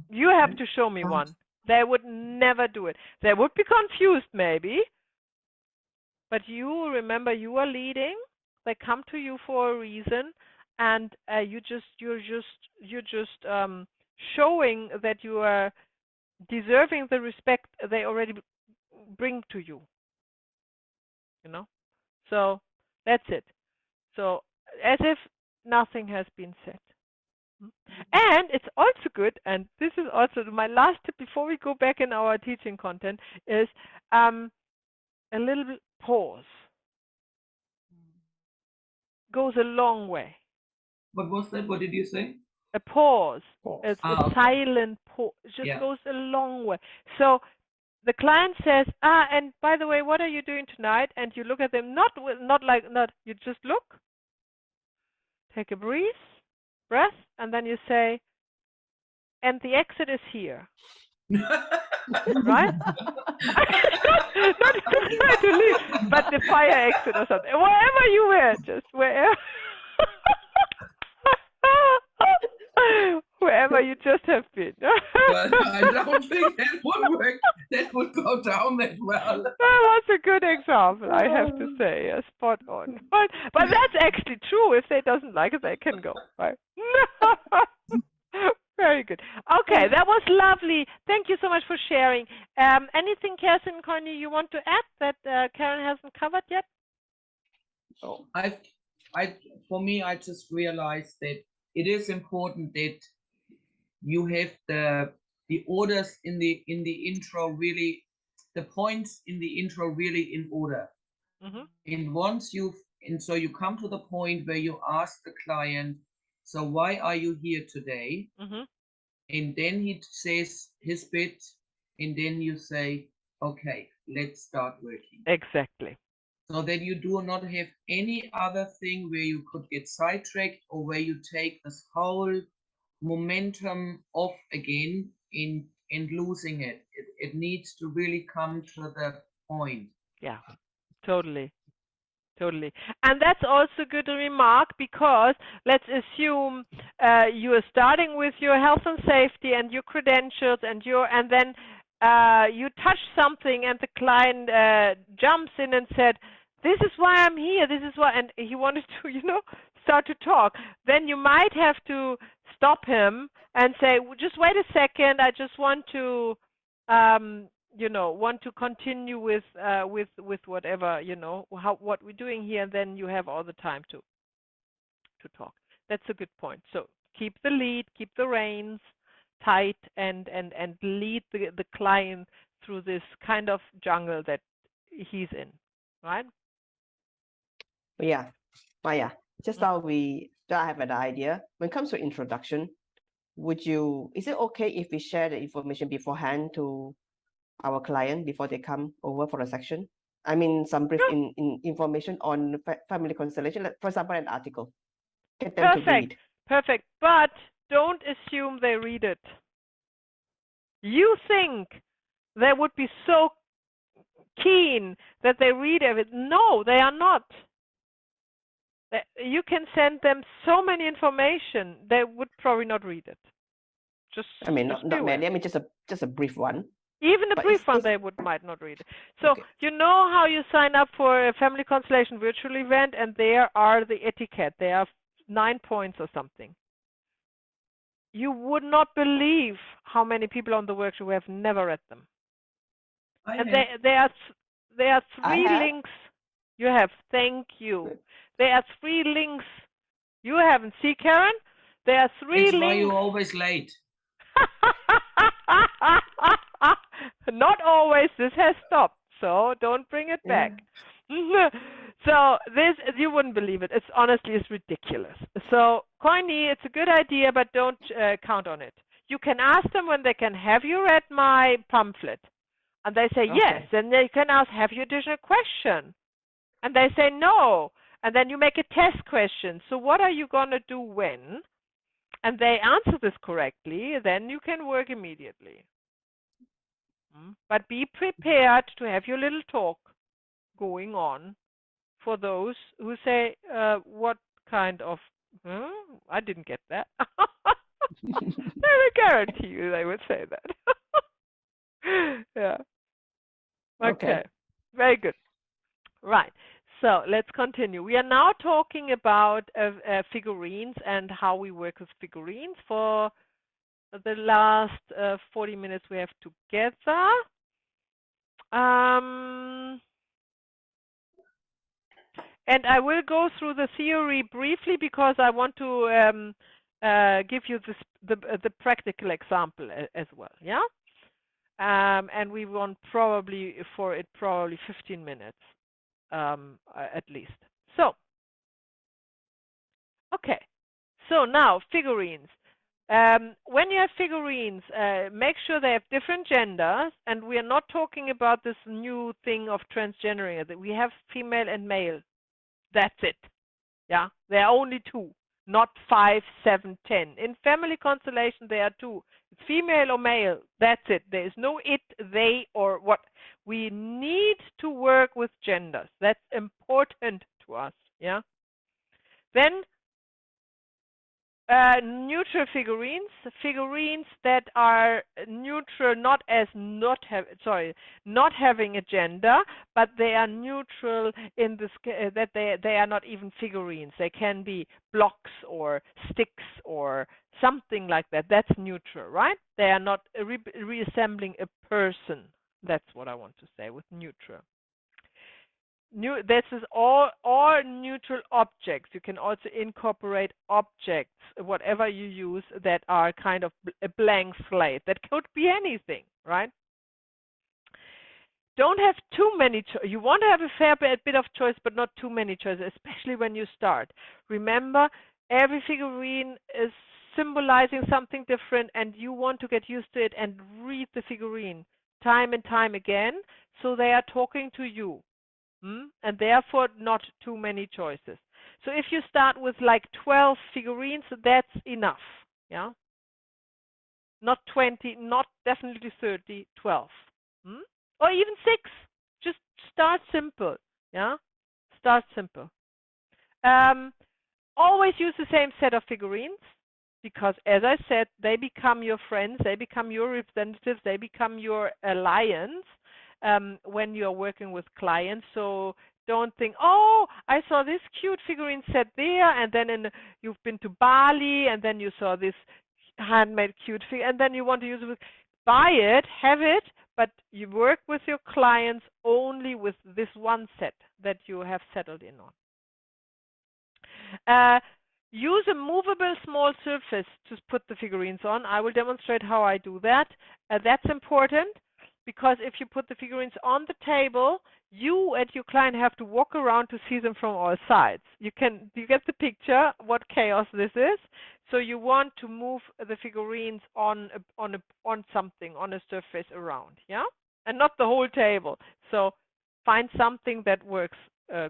You have to show me one. They would never do it. They would be confused maybe. But you remember, you are leading. They come to you for a reason, and you're just showing that you are deserving the respect they already bring to you. So that's it. So as if nothing has been said. And it's also good, and this is also my last tip before we go back in our teaching content, is a little bit pause. Goes a long way. What was that? What did you say? A pause. It's a silent pause. It just goes a long way. So the client says, and by the way, what are you doing tonight? And you look at them, you just look, take a breath, and then you say, and the exit is here. Right? not try to leave, but the fire exit or something. Wherever you were, just wherever. Wherever you just have been. But I don't think that would work. That would go down that well. That's a good example, I have to say. Spot on. But that's actually true. If they doesn't like it, they can go. Right? Very good. Okay, that was lovely. Thank you so much for sharing. Anything, Kerstin and Connie, you want to add that Karen hasn't covered yet? Oh, for me, I just realized that it is important that you have the orders in the intro really, the points in the intro really in order. And so you come to the point where you ask the client, so why are you here today? And then he says his bit, and then you say, okay, let's start working. Exactly. So that you do not have any other thing where you could get sidetracked or where you take this whole momentum off again and losing it. It needs to really come to the point. Yeah, totally. And that's also good to remark, because let's assume you are starting with your health and safety and your credentials and then you touch something and the client jumps in and said, this is why I'm here, this is why, and he wanted to, start to talk. Then you might have to stop him and say, just wait a second, I just want to continue with whatever, what we're doing here, and then you have all the time to talk. That's a good point. So keep the lead, keep the reins tight, and lead the client through this kind of jungle that he's in, right? Yeah, Maya, just now I have an idea. When it comes to introduction, is it okay if we share the information beforehand to our client before they come over for a section? I mean, some brief information on family constellation, like, for example, an article. Get them to read. Perfect. But don't assume they read it. You think they would be so keen that they read everything. No, they are not. You can send them so many information, they would probably not read it. I mean, not many. I mean, just a brief one. Even a brief one, they might not read it. So you know how you sign up for a family constellation virtual event, and there are the etiquette. There are 9 points or something. You would not believe how many people on the workshop who have never read them. And there are 3 links. You have. Thank you. There are 3 links. You haven't. See, Karen? There are 3 links. That's why you're always late. Not always. This has stopped, so don't bring it back. So this, you wouldn't believe it. It's honestly, it's ridiculous. So Coiny, it's a good idea, but don't count on it. You can ask them when they can, have you read my pamphlet? And they say yes. Then you can ask, have you additional question? And they say no. And then you make a test question. So what are you going to do when? And they answer this correctly, then you can work immediately. But be prepared to have your little talk going on for those who say, what kind of, I didn't get that. They will guarantee you they would say that. Yeah. Okay. Very good. Right. So let's continue. We are now talking about figurines and how we work with figurines for the last 40 minutes we have together. And I will go through the theory briefly because I want to give you the practical example as well. Yeah. And we want probably 15 minutes. At least. So, okay. So now figurines. When you have figurines, make sure they have different genders, and we are not talking about this new thing of transgendering. That we have female and male. That's it. Yeah, there are only 2, not 5, 7, 10. In family constellation, there are 2. It's female or male. That's it. There is no it, they, or what. We need to work with genders. That's important to us. Yeah. Then neutral figurines, figurines that are neutral, not having a gender, but they are neutral in this that they are not even figurines. They can be blocks or sticks or something like that. That's neutral, right? They are not reassembling a person. That's what I want to say with neutral. This is all neutral objects. You can also incorporate objects, whatever you use, that are kind of a blank slate. That could be anything, right? Don't have too many choices. You want to have a fair bit of choice, but not too many choices, especially when you start. Remember, every figurine is symbolizing something different, and you want to get used to it and read the figurine time and time again, so they are talking to you. And therefore not too many choices. So if you start with like 12 figurines, that's enough. Yeah. Not 20, not definitely 30, 12. Or even 6. Just start simple. Yeah. Start simple. Always use the same set of figurines because, as I said, they become your friends, they become your representatives, they become your alliance. When you're working with clients. So don't think, oh, I saw this cute figurine set there, and then you've been to Bali, and then you saw this handmade cute figure, and then you want to use it. Buy it, have it, but you work with your clients only with this one set that you have settled in on. Use a movable small surface to put the figurines on. I will demonstrate how I do that. That's important. because if you put the figurines on the table, you and your client have to walk around to see them from all sides. You get the picture what chaos this is. So you want to move the figurines on something, on a surface around, yeah, and not the whole table. So find something that works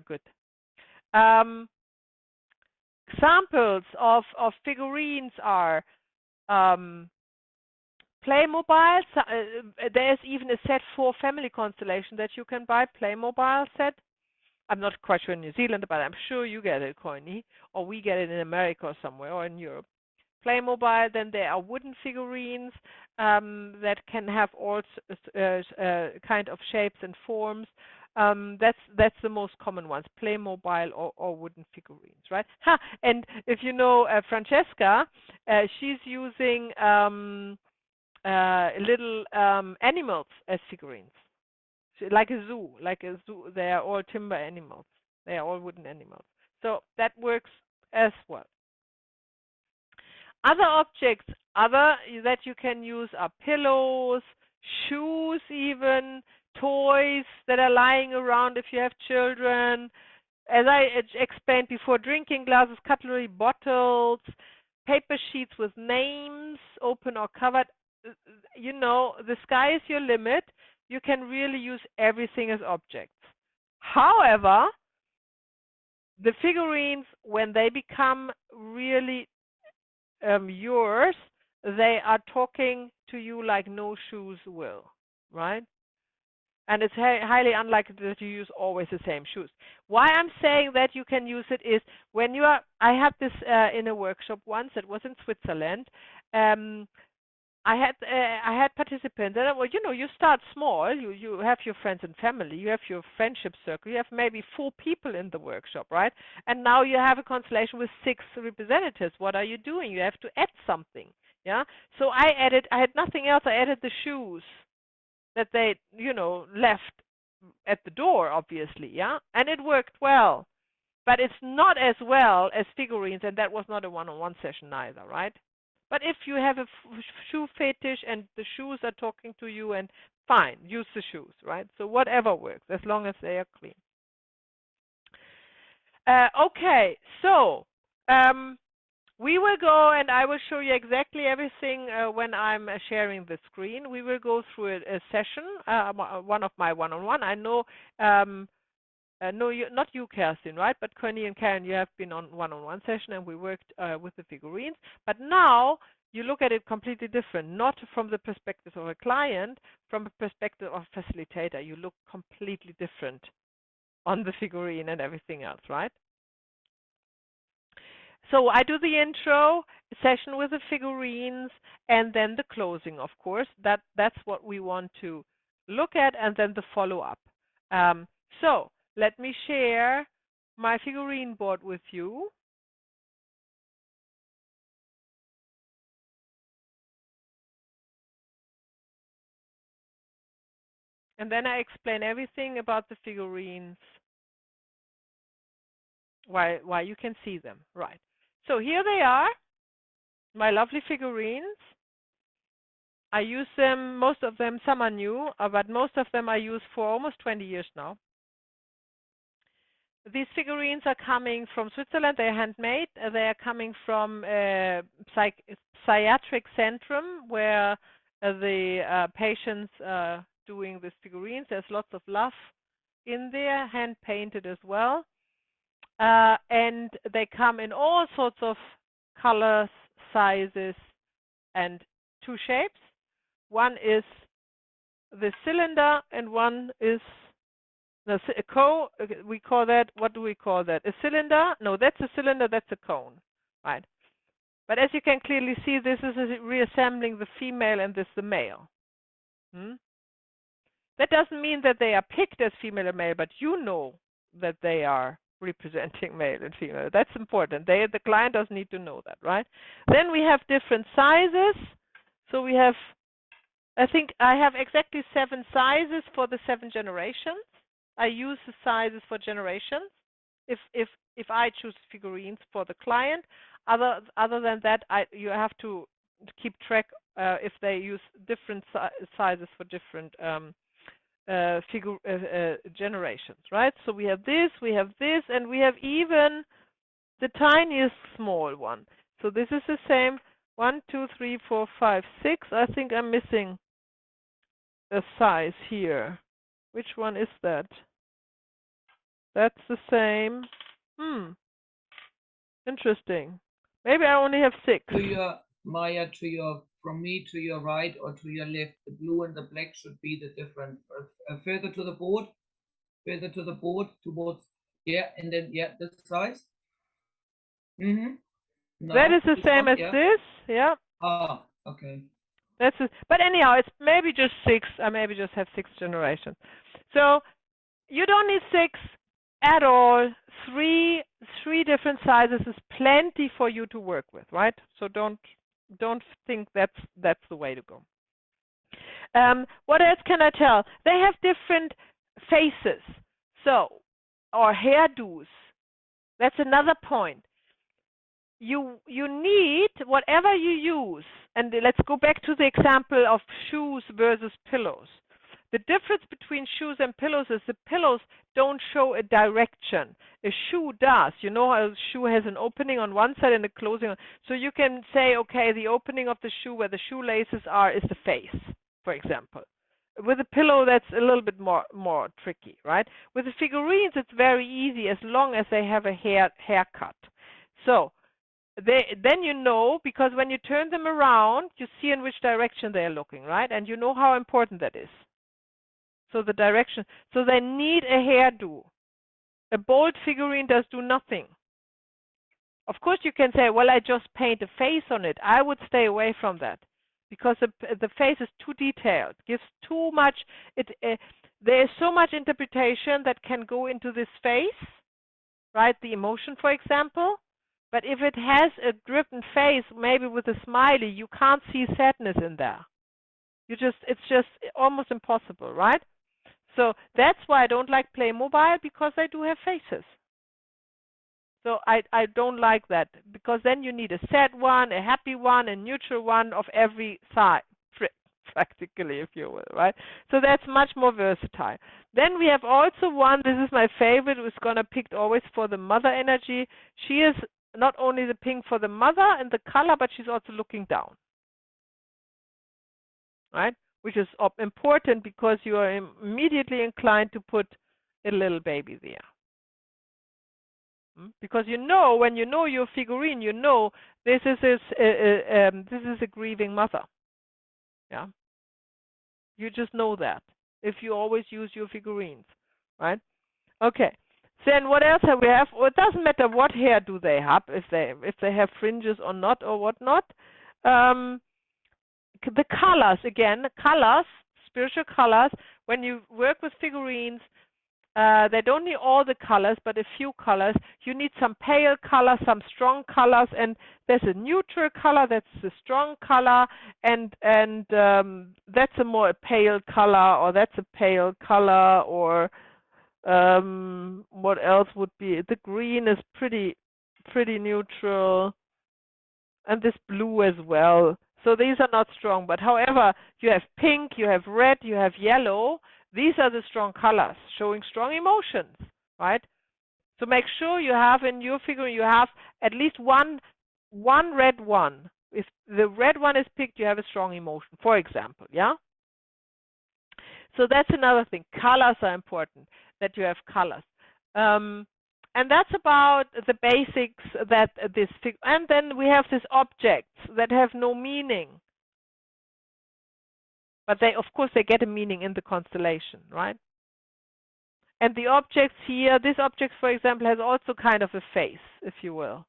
good. Examples of figurines are Playmobil. There's even a set for family constellation that you can buy. Playmobil set. I'm not quite sure in New Zealand, but I'm sure you get it, Courtney, or we get it in America or somewhere, or in Europe. Playmobil. Then there are wooden figurines that can have all kind of shapes and forms. That's the most common ones, Playmobil or wooden figurines, right? And if you know Francesca, she's using little animals as figurines, like a zoo. They are all timber animals. They are all wooden animals. So that works as well. Other objects that you can use are pillows, shoes, even toys that are lying around if you have children. As I explained before, drinking glasses, cutlery, bottles, paper sheets with names, open or covered. You know, the sky is your limit. You can really use everything as objects. However, the figurines, when they become really yours, they are talking to you like no shoes will, right? And it's highly unlikely that you use always the same shoes. Why I'm saying that you can use it is when you are, I had this in a workshop once, it was in Switzerland. I had participants, and well, you know, you start small. You have your friends and family, you have your friendship circle, you have maybe 4 people in the workshop, right? And now you have a constellation with 6 representatives. What are you doing? You have to add something, yeah. So I had nothing else. I added the shoes that they, you know, left at the door, obviously, yeah, and it worked well. But it's not as well as figurines, and that was not a one-on-one session either, right? But if you have a shoe fetish and the shoes are talking to you, and fine, use the shoes, right? So whatever works, as long as they are clean. Okay, so we will go, and I will show you exactly everything when I'm sharing the screen. We will go through a session, one of my one-on-one. I know, no, not you, Kerstin, right? But Connie and Karen, you have been on one-on-one session, and we worked with the figurines. But now you look at it completely different, not from the perspective of a client, from a perspective of a facilitator. You look completely different on the figurine and everything else, right? So I do the intro session with the figurines, and then the closing, of course. That's what we want to look at, and then the follow-up. So let me share my figurine board with you. And then I explain everything about the figurines, why you can see them. Right. So here they are, my lovely figurines. I use them, most of them, some are new, but most of them I use for almost 20 years now. These figurines are coming from Switzerland. They're handmade. They are coming from Psychiatric Centrum, where the patients are doing these figurines. There's lots of love in there, hand painted as well. And they come in all sorts of colors, sizes, and 2 shapes. One is the cylinder, and one is we call that, what do we call that? A cylinder? No, that's a cylinder, that's a cone, right? But as you can clearly see, this is reassembling the female and this the male. That doesn't mean that they are picked as female or male, but you know that they are representing male and female. That's important. The client doesn't need to know that, right? Then we have different sizes. So we have, I think I have exactly 7 sizes for the 7 generations. I use the sizes for generations if I choose figurines for the client. Other than that, you have to keep track if they use different sizes for different generations, right? So we have this, and we have even the tiniest small one. So this is the same. 1, 2, 3, 4, 5, 6. I think I'm missing a size here. Which one is that? That's the same. Interesting. Maybe I only have 6. To your Maya, from me to your right or to your left, the blue and the black should be the difference. Further to the board, towards, yeah, and then, yeah, this size. No, that is the same as this, yeah. Ah, okay. That's it. But anyhow, it's maybe just 6. I maybe just have 6 generations. So you don't need 6 at all. 3 different sizes is plenty for you to work with, right? So don't think that's the way to go. What else can I tell? They have different faces, so, or hairdos. That's another point. You need whatever you use, and let's go back to the example of shoes versus pillows. The difference between shoes and pillows is the pillows don't show a direction. A shoe does. You know how a shoe has an opening on one side and a closing. So you can say, okay, the opening of the shoe where the shoelaces are is the face, for example. With a pillow, that's a little bit more tricky, right? With the figurines, it's very easy as long as they have a haircut. So then you know, because when you turn them around, you see in which direction they are looking, right? And you know how important that is. So the direction. So they need a hairdo. A bold figurine does do nothing. Of course, you can say, well, I just paint a face on it. I would stay away from that because the face is too detailed. Gives too much. There is so much interpretation that can go into this face, right? The emotion, for example. But if it has a driven face, maybe with a smiley, you can't see sadness in there. It's just almost impossible, right? So that's why I don't like Playmobil, because they do have faces. So I don't like that, because then you need a sad one, a happy one, a neutral one of every side, practically, if you will, right? So that's much more versatile. Then we have also one, this is my favorite, who's going to pick always for the mother energy. She is not only the pink for the mother and the color, but she's also looking down, right? Which is important because you are immediately inclined to put a little baby there. Because you know, when you know your figurine, you know this is a grieving mother. Yeah, you just know that if you always use your figurines, right? Okay. Then what else have we have? Well, it doesn't matter what hair do they have, if they have fringes or not or whatnot. The colors, again, colors, spiritual colors. When you work with figurines, they don't need all the colors, but a few colors. You need some pale colors, some strong colors, and there's a neutral color, that's a strong color, and that's a more pale color, or that's a pale color, or what else would be? The green is pretty neutral, and this blue as well. So these are not strong, but however, you have pink, you have red, you have yellow. These are the strong colors, showing strong emotions, right? So make sure you have in your figurine, you have at least one red one. If the red one is picked, you have a strong emotion, for example, yeah? So that's another thing. Colors are important, that you have colors. And that's about the basics that this figure. And then we have these objects that have no meaning. But they, of course, they get a meaning in the constellation, right? And the objects here, this object, for example, has also kind of a face, if you will,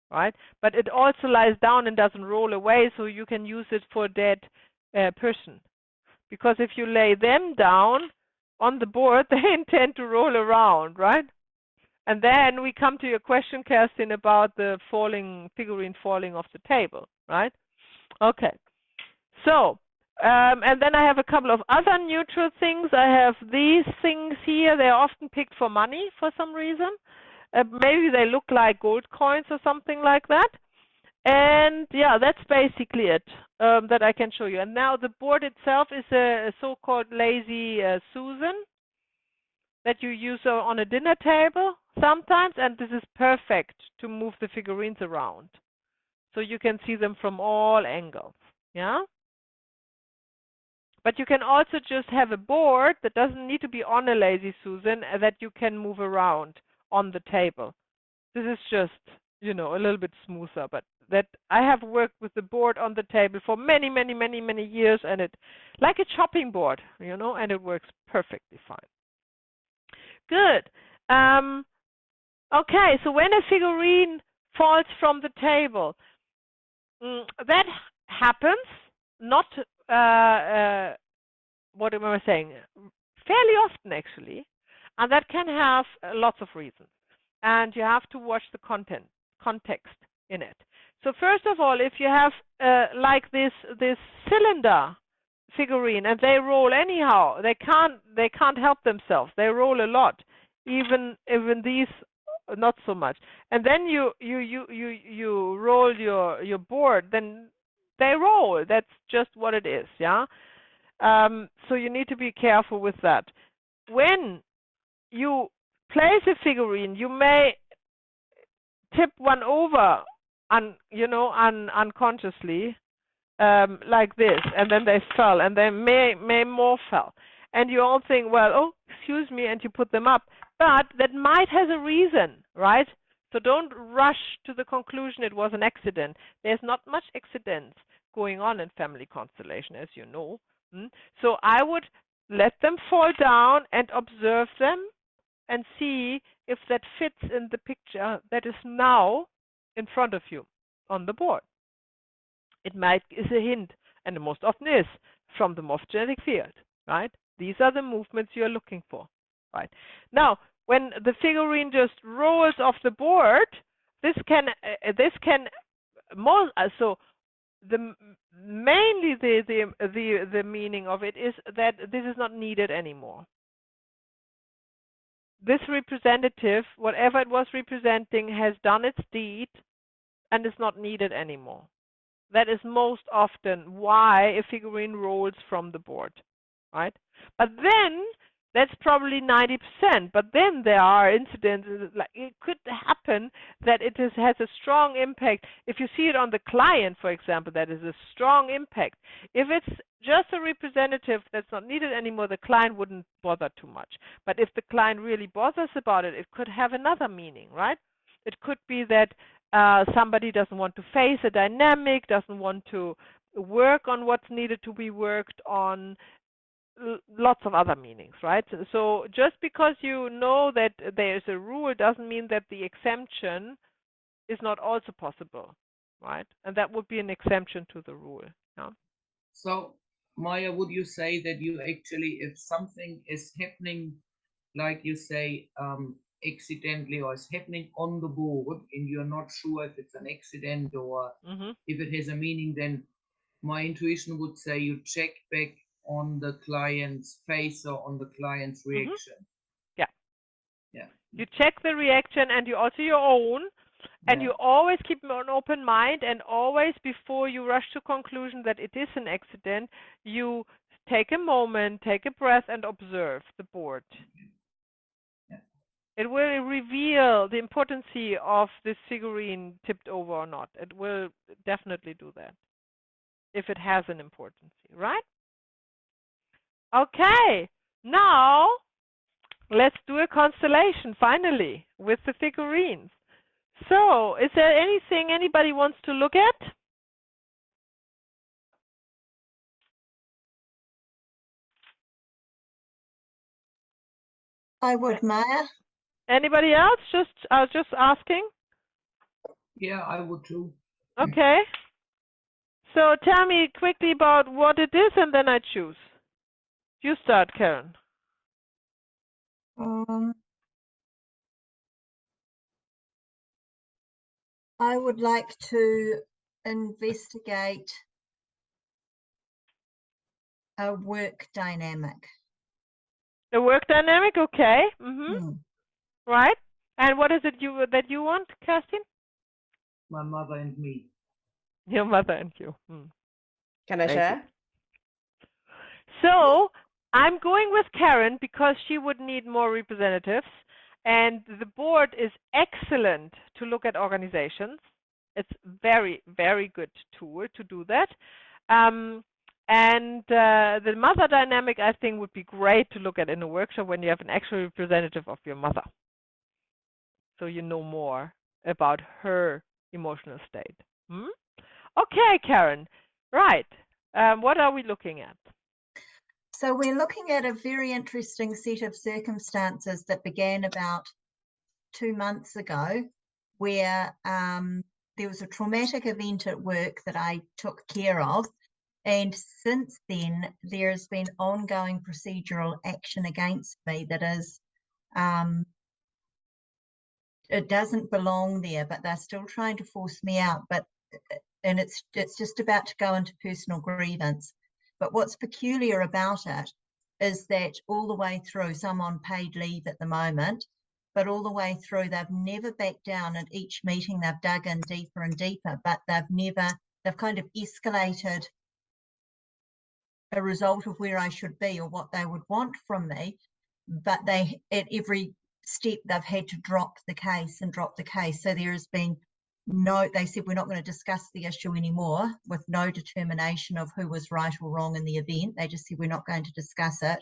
right? But it also lies down and doesn't roll away, so you can use it for a dead person. Because if you lay them down on the board, they intend to roll around, right? And then we come to your question, Kerstin, about the figurine falling off the table, right? Okay. So, and then I have a couple of other neutral things. I have these things here. They're often picked for money for some reason. Maybe they look like gold coins or something like that. And yeah, that's basically it that I can show you. And now the board itself is a so-called lazy Susan that you use on a dinner table sometimes, and this is perfect to move the figurines around. So you can see them from all angles, yeah? But you can also just have a board that doesn't need to be on a lazy Susan that you can move around on the table. This is just, you know, a little bit smoother, but that I have worked with the board on the table for many, many, many, many years, and it like a chopping board, you know, and it works perfectly fine. Good. Okay, so when a figurine falls from the table, that happens not, what am I saying, fairly often actually, and that can have lots of reasons. And you have to watch the context in it. So first of all, if you have like this cylinder figurine and they roll anyhow, they can't help themselves. They roll a lot, even these not so much. And then you roll your board, then they roll. That's just what it is, yeah. So you need to be careful with that. When you place a figurine, you may tip one over, unconsciously, like this, and then they fell, and then may more fell. And you all think, well, oh, excuse me, and you put them up. But that might have a reason, right? So don't rush to the conclusion it was an accident. There's not much accidents going on in family constellation, as you know. So I would let them fall down and observe them and see if that fits in the picture that is now in front of you on the board. It might is a hint, and most often is, from the morphogenetic field, right? These are the movements you're looking for, right? Now, when the figurine just rolls off the board, this can more so mainly the meaning of it is that this is not needed anymore. This representative, whatever it was representing, has done its deed and is not needed anymore. That is most often why a figurine rolls from the board, right? But then that's probably 90%. But then there are incidents, like it could happen that it has a strong impact. If you see it on the client, for example, that is a strong impact. If it's just a representative that's not needed anymore, the client wouldn't bother too much. But if the client really bothers about it, it could have another meaning, right? It could be that somebody doesn't want to face a dynamic, doesn't want to work on what's needed to be worked on, lots of other meanings, right? So just because you know that there's a rule doesn't mean that the exemption is not also possible, right? And that would be an exemption to the rule. Yeah? So, Maya, would you say that you actually, if something is happening, like you say, accidentally, or is happening on the board and you're not sure if it's an accident or if it has a meaning, then my intuition would say you check back on the client's face or on the client's reaction. Yeah. You check the reaction and you also your own, and you always keep an open mind, and always before you rush to conclusion that it is an accident, you take a moment, take a breath, and observe the board. It will reveal the importance of this figurine tipped over or not. It will definitely do that if it has an importance, right? Okay, now let's do a constellation finally with the figurines. So, is there anything anybody wants to look at? I would, Maya. Anybody else? I was just asking. Yeah, I would too. Okay. So tell me quickly about what it is, and then I choose. You start, Karen. I would like to investigate a work dynamic. A work dynamic, okay. Right. And what is it that you want, Kerstin? My mother and me. Your mother and you. Can I Very share? So I'm going with Karen because she would need more representatives, and the board is excellent to look at organizations. It's very, very good tool to do that. And the mother dynamic, I think, would be great to look at in a workshop when you have an actual representative of your mother. So you know more about her emotional state. Okay, Karen. Right. What are we looking at? So we're looking at a very interesting set of circumstances that began about 2 months ago, where there was a traumatic event at work that I took care of. And since then, there has been ongoing procedural action against me that is, it doesn't belong there, but they're still trying to force me out. And it's just about to go into personal grievance. But what's peculiar about it is that all the way through, so I'm on paid leave at the moment, but all the way through, they've never backed down. At each meeting, they've dug in deeper and deeper, but they've kind of escalated a result of where I should be or what they would want from me. But they, at every step, they've had to drop the case. So there has been they said we're not going to discuss the issue anymore, with no determination of who was right or wrong in the event. They just said we're not going to discuss it.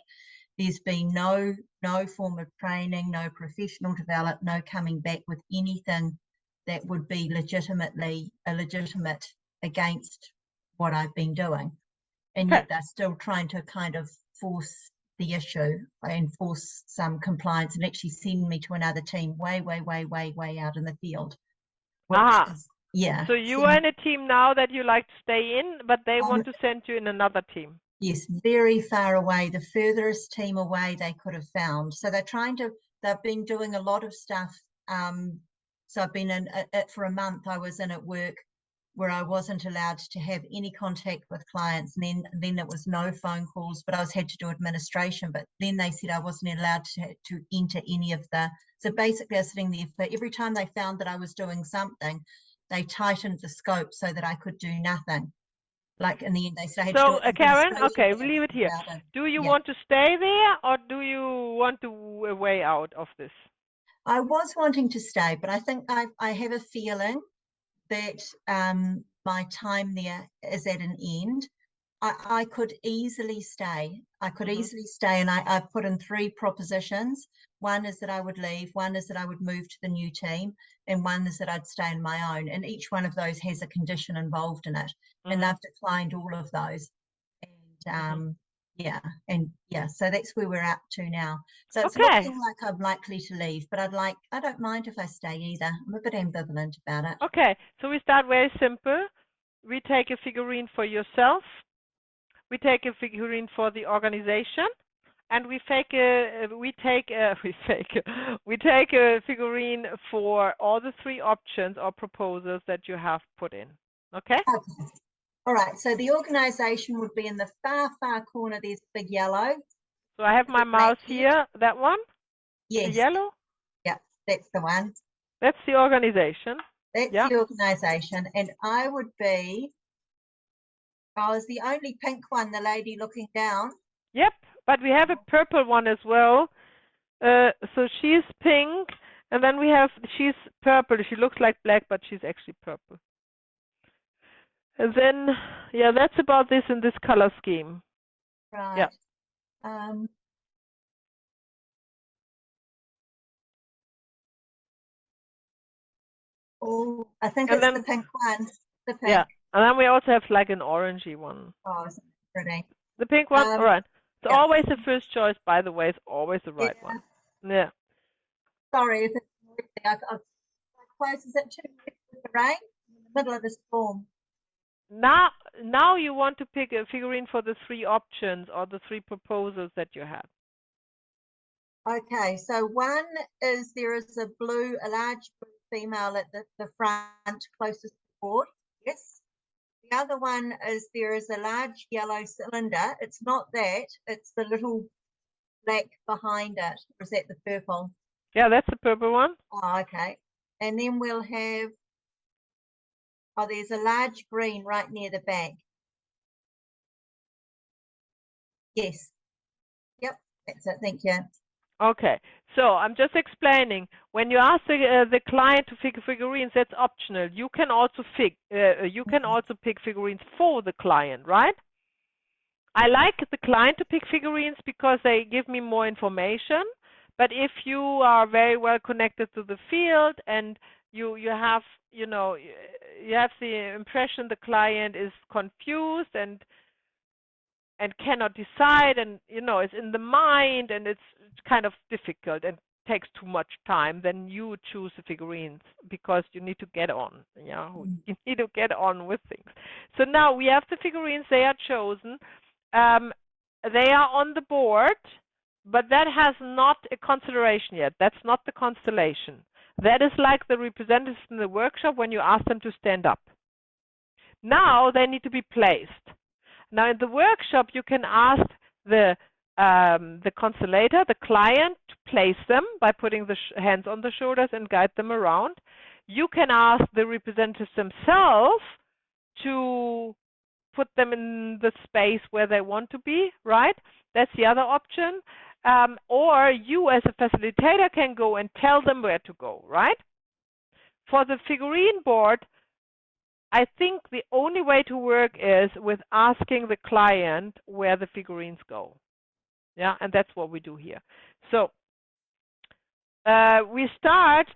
There's been no form of training, no professional development, no coming back with anything that would be legitimate against what I've been doing. And yet they're still trying to kind of force the issue and force some compliance and actually send me to another team way out in the field. So you are in a team now that you like to stay in, but they want to send you in another team. Yes, very far away, the furthest team away they could have found. So they've been doing a lot of stuff. So I've been in it for a month. I was in at work where I wasn't allowed to have any contact with clients. And then it was no phone calls, but I had to do administration. But then they said I wasn't allowed to enter any of so basically I was sitting there for every time they found that I was doing something, they tightened the scope so that I could do nothing. Like in the end, they said I had to do it. Karen, okay, we'll leave it here. Do you want to stay there, or do you want to way out of this? I was wanting to stay, but I think I have a feeling that my time there is at an end. I could easily stay. And I've put in 3 propositions. One is that I would leave, one is that I would move to the new team, and one is that I'd stay on my own. And each one of those has a condition involved in it. And they've declined all of those. And so that's where we're up to now. So it's looking like I'm likely to leave, but I don't mind if I stay either. I'm a bit ambivalent about it. Okay, so we start very simple. We take a figurine for yourself. We take a figurine for the organization, and we take a figurine for all the 3 options or proposals that you have put in. Okay? All right, so the organization would be in the far corner. There's big yellow. So I have my mouse here, that one? Yes. The yellow? Yeah, that's the one. That's the organization. That's the organization. And I would be, I was the only pink one, the lady looking down. Yep, but we have a purple one as well. So she's pink, and then she's purple. She looks like black, but she's actually purple. And then, that's about this in this color scheme. Right. Yeah. Oh, I think it's the pink one. The pink. Yeah, and then we also have like an orangey one. Oh, it's pretty. The pink one, all right. It's always the first choice, by the way. It's always the right one. Yeah. Sorry if it's noisy. Close, is it too noisy with the rain? In the middle of the storm. Now you want to pick a figurine for the 3 options or the 3 proposals that you have. Okay, so one is there is a large blue female at the front closest to the board. Yes. The other one is there is a large yellow cylinder. It's not that, it's the little black behind it. Or is that the purple? Yeah, that's the purple one. Oh, okay. And then we'll have, Oh, there's a large green right near the back. Yes. Yep, that's it. Thank you. Okay, so I'm just explaining. When you ask the client to pick figurines, that's optional. You can also pick figurines for the client, right? I like the client to pick figurines because they give me more information. But if you are very well connected to the field and you have the impression the client is confused and cannot decide, and it's in the mind and it's kind of difficult and takes too much time, then you choose the figurines because you need to get on. You need to get on with things. So now we have the figurines, they are chosen. They are on the board, but that has not a consideration yet. That's not the constellation. That is like the representatives in the workshop when you ask them to stand up. Now they need to be placed. Now in the workshop, you can ask the constellator, the client, to place them by putting the hands on the shoulders and guide them around. You can ask the representatives themselves to put them in the space where they want to be, right? That's the other option. Or you as a facilitator can go and tell them where to go, right? For the figurine board, I think the only way to work is with asking the client where the figurines go. Yeah, and that's what we do here. So we start,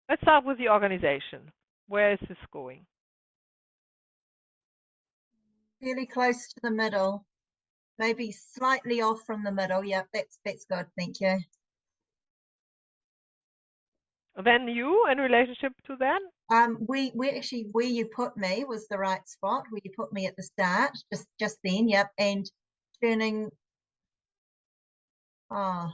let's start with the organization. Where is this going? Really close to the middle. Maybe slightly off from the middle. Yep, that's good. Thank you. Then you in relationship to that? We actually, where you put me was the right spot. Where you put me at the start, just then. Yep, and turning. Oh,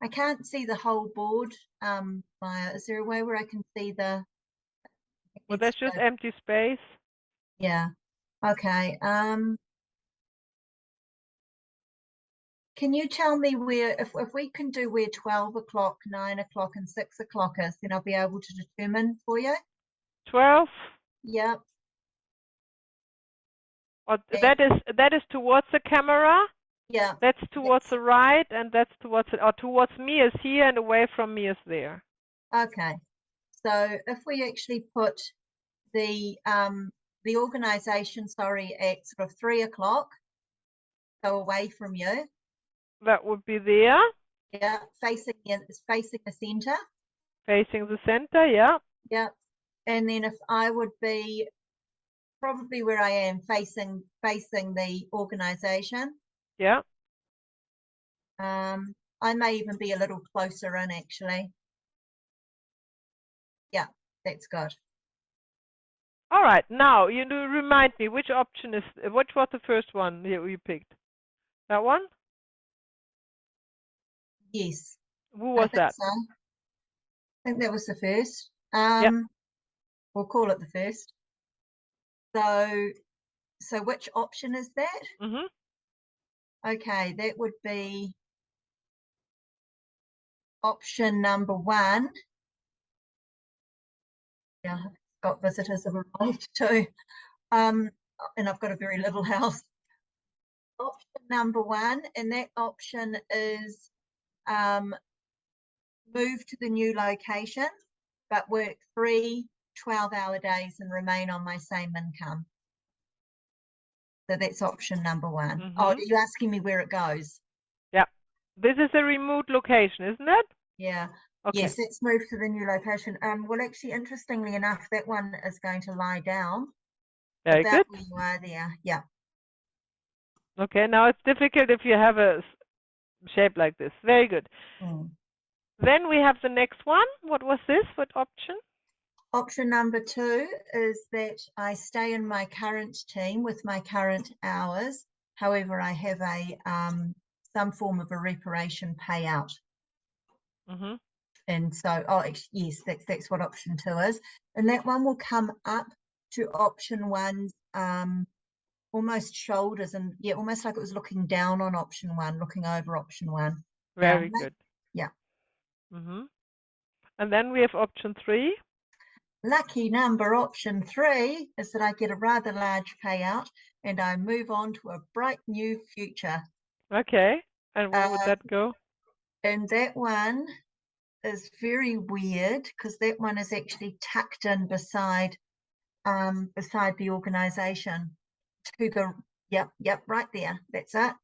I can't see the whole board. Maya, is there a way where I can see the? Well, that's just empty space. Yeah. Okay. Can you tell me where, if we can do where 12 o'clock, 9 o'clock, and 6 o'clock is, then I'll be able to determine for you. 12. Yep. Or that is towards the camera. Yeah. That's towards the right, and that's towards towards me is here, and away from me is there. Okay. So if we actually put the organization, sorry, at sort of 3 o'clock, so away from you. That would be there. Yeah, facing the center. Facing the center, yeah. Yeah. And then if I would be probably where I am, facing the organization. Yeah. I may even be a little closer in actually. Yeah, that's good. All right. Now you do remind me which option is which was the first one you picked? That one? Yes. Who was that? So. I think that was the first. Yep. We'll call it the first. So which option is that? Mm-hmm. Okay, that would be option number 1. Yeah, I've got visitors have arrived too. And I've got a very little house. Option number 1, and that option is move to the new location, but work 3 12-hour days and remain on my same income. So that's option number 1. Mm-hmm. Oh, are you asking me where it goes? Yeah. This is a remote location, isn't it? Yeah. Okay. Yes, let's move to the new location. Well, actually, interestingly enough, that one is going to lie down. Very good. Where you are there. Yeah. Okay. Now it's difficult if you have a shape like this. Very good. Then we have the next one. What was this? What option? Option number 2 is that I stay in my current team with my current hours. However, I have a some form of a reparation payout. Mm-hmm. And so, yes, that's what option 2 is. And that one will come up to option 1's almost shoulders, and yeah, almost like it was looking down on option 1, looking over option 1. Very good. Yeah. Mm-hmm. And then we have option 3. lucky number option 3 is that I get a rather large payout and I move on to a bright new future. Okay. And where would that go? And that one is very weird because that one is actually tucked in beside the organization to the, yep, right there. That's it.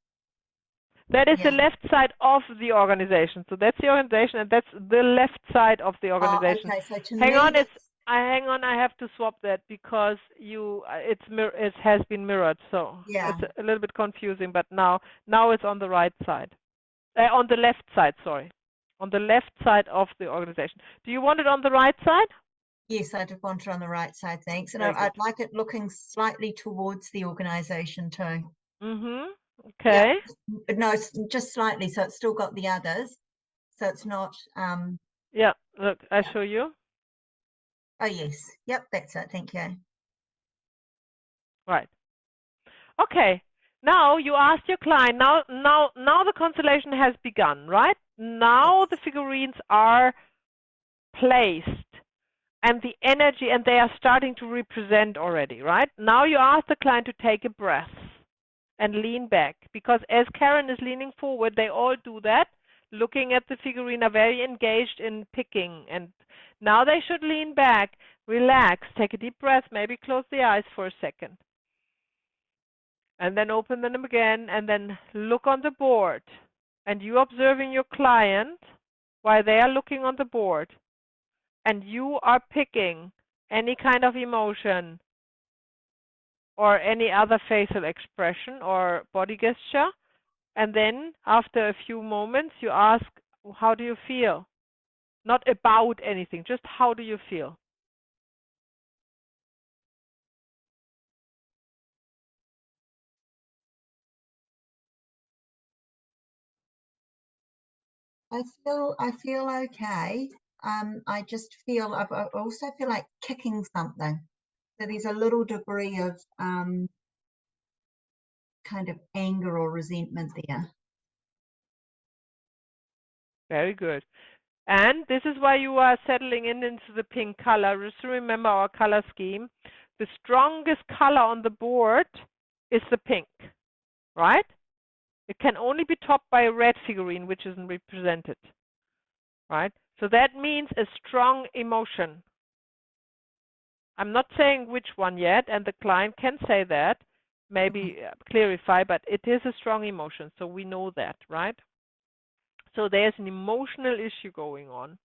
That is the Yeah. left side of the organization. So that's the organization, and that's the left side of the organization. Oh, okay. So to Hang me, on, that's, hang on. I have to swap that because it has been mirrored, so yeah. it's a little bit confusing. But now it's on the right side, on the left side. Sorry, on the left side of the organization. Do you want it on the right side? Yes, I did want it on the right side, thanks. And Very I'd good. like it looking slightly towards the organization too. Okay. Yeah. No, just slightly, so it's still got the others. So it's not, Yeah. Look, I yeah. show you. Oh yes. Yep, that's it. Thank you. Right. Okay. Now you asked your client. Now the constellation has begun, right? Now Yes. the figurines are placed and the energy, and they are starting to represent already, right? Now you ask the client to take a breath and lean back, because as Karen is leaning forward, they all do that, looking at the figurine, are very engaged in picking, and now they should lean back, relax, take a deep breath, maybe close the eyes for a second, and then open them again, and then look on the board, and you observing your client while they are looking on the board, and you are picking any kind of emotion or any other facial expression or body gesture, and then after a few moments you ask, how do you feel? Not about anything, just how do you feel? I feel okay. I just feel, I also feel like kicking something. So there's a little degree of kind of anger or resentment there. Very good. And this is why you are settling into the pink color. Just remember our color scheme. The strongest color on the board is the pink, right? It can only be topped by a red figurine, which isn't represented, right? So that means a strong emotion. I'm not saying which one yet, and the client can say that, maybe clarify, but it is a strong emotion, so we know that, right? So there's an emotional issue going on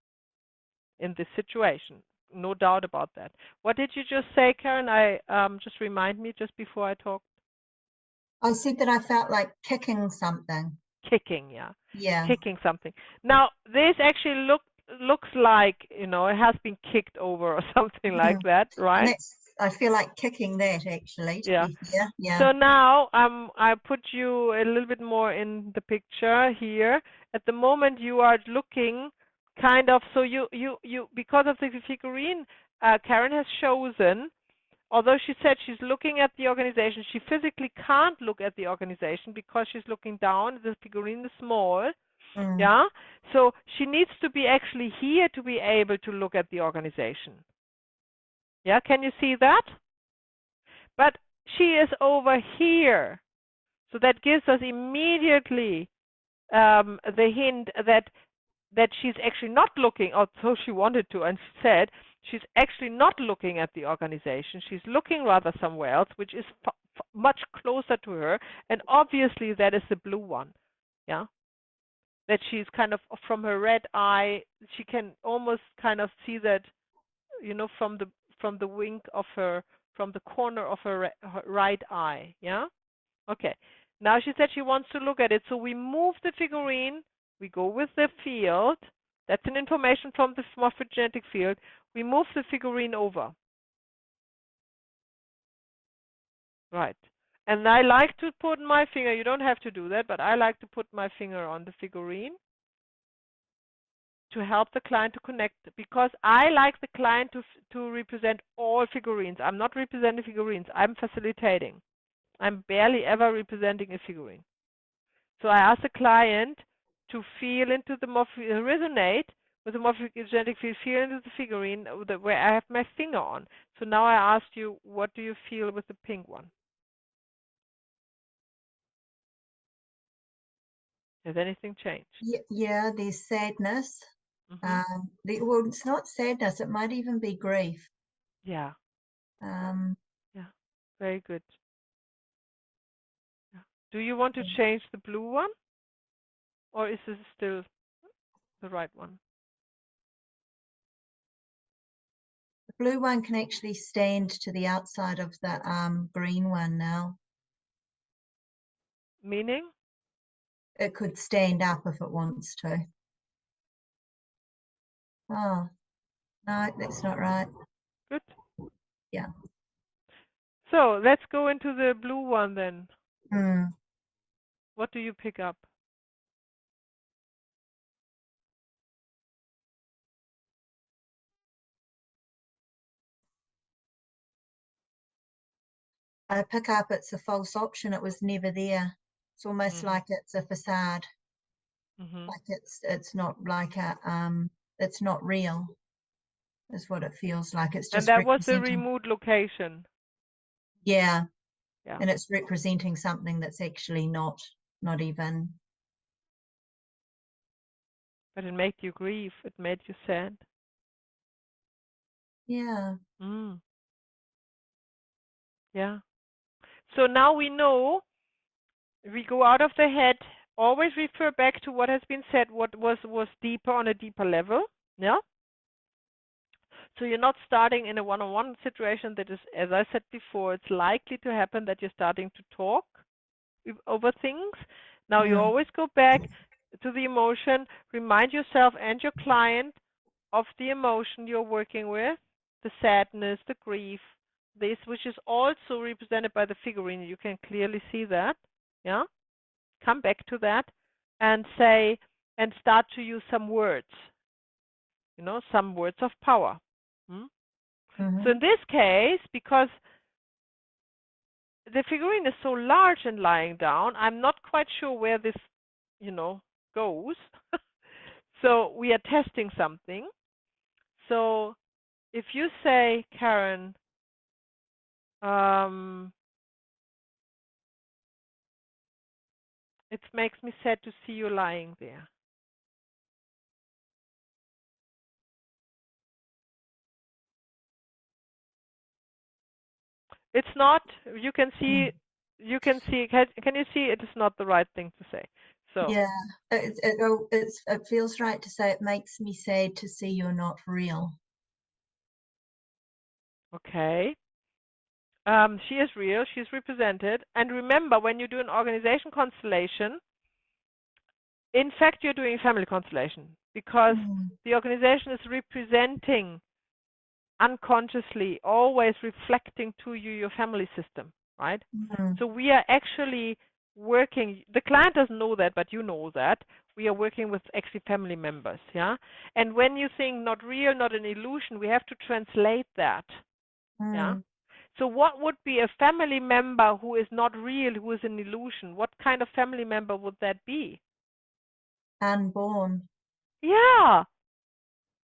in this situation, no doubt about that. What did you just say, Karen? Just remind me just before I talked. I said that I felt like kicking something. Kicking, yeah. Yeah. Kicking something. Now, this actually looks like, it has been kicked over or something like that, right? And I feel like kicking that actually, to be fair. Yeah. So now I put you a little bit more in the picture here. At the moment you are looking kind of, so you because of the figurine Karen has chosen, although she said she's looking at the organization, she physically can't look at the organization because she's looking down. The figurine is small. Yeah. So she needs to be actually here to be able to look at the organization. Yeah, can you see that? But she is over here. So that gives us immediately the hint that she's actually not looking, although she wanted to, and she said she's actually not looking at the organization. She's looking rather somewhere else, which is much closer to her. And obviously that is the blue one. Yeah. That she's kind of, from her red eye, she can almost kind of see that, from the wink of her, from the corner of her right eye. Yeah. Okay. Now she said she wants to look at it. So we move the figurine. We go with the field. That's an information from the morphogenetic field. We move the figurine over. Right. And I like to put my finger, you don't have to do that, but I like to put my finger on the figurine to help the client to connect, because I like the client to represent all figurines. I'm not representing figurines. I'm facilitating. I'm barely ever representing a figurine. So I ask the client to feel into the resonate with the morphogenetic field, feel into the figurine where I have my finger on. So now I ask you, what do you feel with the pink one? Has anything changed? Yeah, there's sadness. Well, it's not sadness, it might even be grief. Yeah. Um, Yeah. Very good. Yeah. Do you want to change the blue one? Or is this still the right one? the blue one can actually stand to the outside of the green one now. Meaning? It could stand up if it wants to. Oh, no, that's not right. Good. Yeah. So let's go into the blue one then. Mm. What do you pick up? I pick up it's a false option. It was never there. It's almost like it's a facade. Like it's not like it's not real, is what it feels like. It's And just that was the representing. remote location. Yeah. Yeah. And it's representing something that's actually not even. But it made you grieve. It made you sad. Yeah. Yeah. So now we know, we go out of the head, always refer back to what has been said, what was deeper, on a deeper level. Yeah. So you're not starting in a one-on-one situation that is, as I said before, it's likely to happen that you're starting to talk over things. Now you always go back to the emotion, remind yourself and your client of the emotion you're working with, the sadness, the grief, this, which is also represented by the figurine. You can clearly see that. Yeah. Come back to that and say, and start to use some words, some words of power. So in this case, because the figurine is so large and lying down, I'm not quite sure where this, goes. So we are testing something. So if you say, Karen, it makes me sad to see you lying there. It's not. You can see. Can you see? It is not the right thing to say. So yeah, it feels right to say it makes me sad to see you're not real. Okay. She is real. She's represented. And remember, when you do an organization constellation, in fact, you're doing family constellation because the organization is representing unconsciously, always reflecting to you your family system, right? So we are actually working, the client doesn't know that, but you know that. We are working with actually family members, yeah? And when you think not real, not an illusion, we have to translate that, yeah? So what would be a family member who is not real, who is an illusion? What kind of family member would that be? Unborn. Yeah,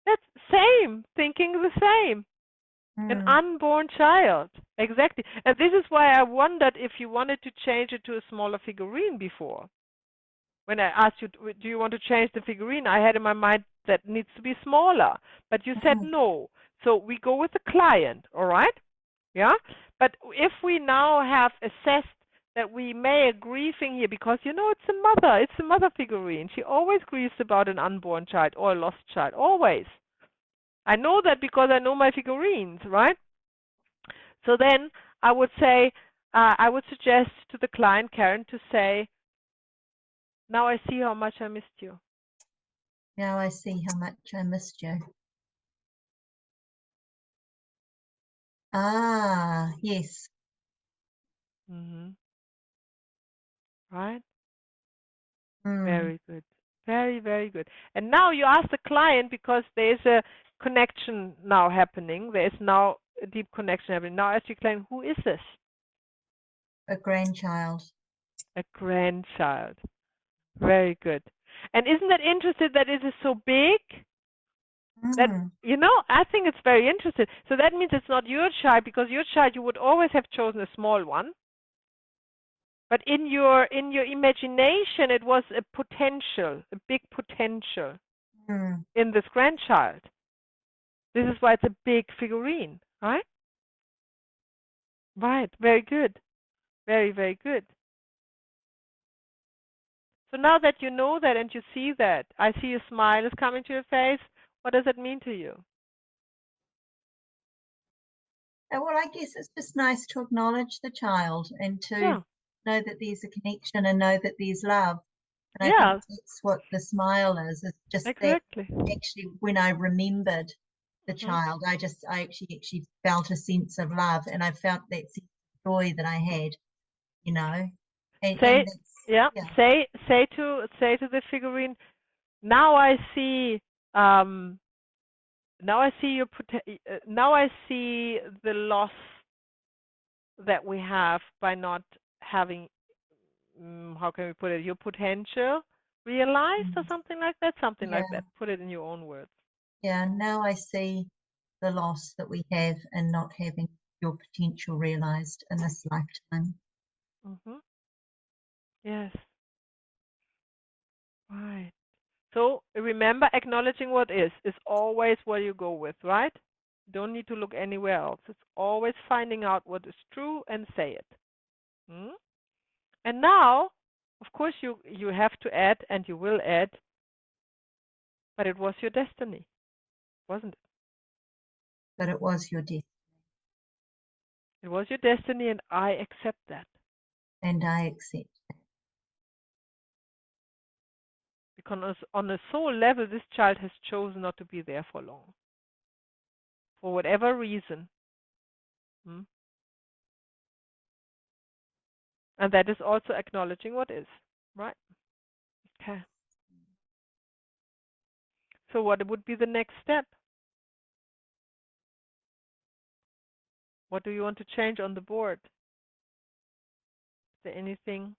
that's same, thinking the same. An unborn child, exactly. And this is why I wondered if you wanted to change it to a smaller figurine before. When I asked you, do you want to change the figurine? I had in my mind that needs to be smaller, but you said no. So we go with the client, all right? Yeah. But if we now have assessed that we may a grieving here, because it's a mother figurine. She always grieves about an unborn child or a lost child, always. I know that because I know my figurines, right? So then I would say, I would suggest to the client, Karen, to say, now I see how much I missed you. Now I see how much I missed you. Ah, yes. Right? Mm. Very good. Very, very good. And now you ask the client, because there is a connection now happening. There is now a deep connection happening. Now ask your client, who is this? A grandchild. A grandchild. Very good. And isn't that interesting that it is so big? That, Mm. I think it's very interesting. So that means it's not your child, because your child you would always have chosen a small one. But in your imagination, it was a potential, a big potential Mm. in this grandchild. This is why it's a big figurine, right? Right. Very good. Very, very good. So now that you know that and you see that, I see a smile is coming to your face. What does it mean to you? Well, I guess it's just nice to acknowledge the child and to Yeah. know that there's a connection and know that there's love. And I Yeah. think that's what the smile is. It's just that Exactly. actually when I remembered the Mhm. child, I actually felt a sense of love, and I felt that sense of joy that I had, and Say, that's, yeah. yeah, Say to the figurine. Now I see. Now I see now I see the loss that we have by not having. How can we put it? Your potential realized, or something like that. Something yeah, like that. Put it in your own words. yeah. Now I see the loss that we have in not having your potential realized in this lifetime. Mm-hmm. Yes. Right. So remember, acknowledging what is always where you go with, right? Don't need to look anywhere else. It's always finding out what is true and say it. Hmm? And now, of course, you have to add, and you will add, but it was your destiny, wasn't it? But it was your death, It was your destiny, and I accept that. and I accept. Because on a soul level, this child has chosen not to be there for long, for whatever reason. Hmm? And that is also acknowledging what is, right? Okay. So what would be the next step? What do you want to change on the board? Is there anything?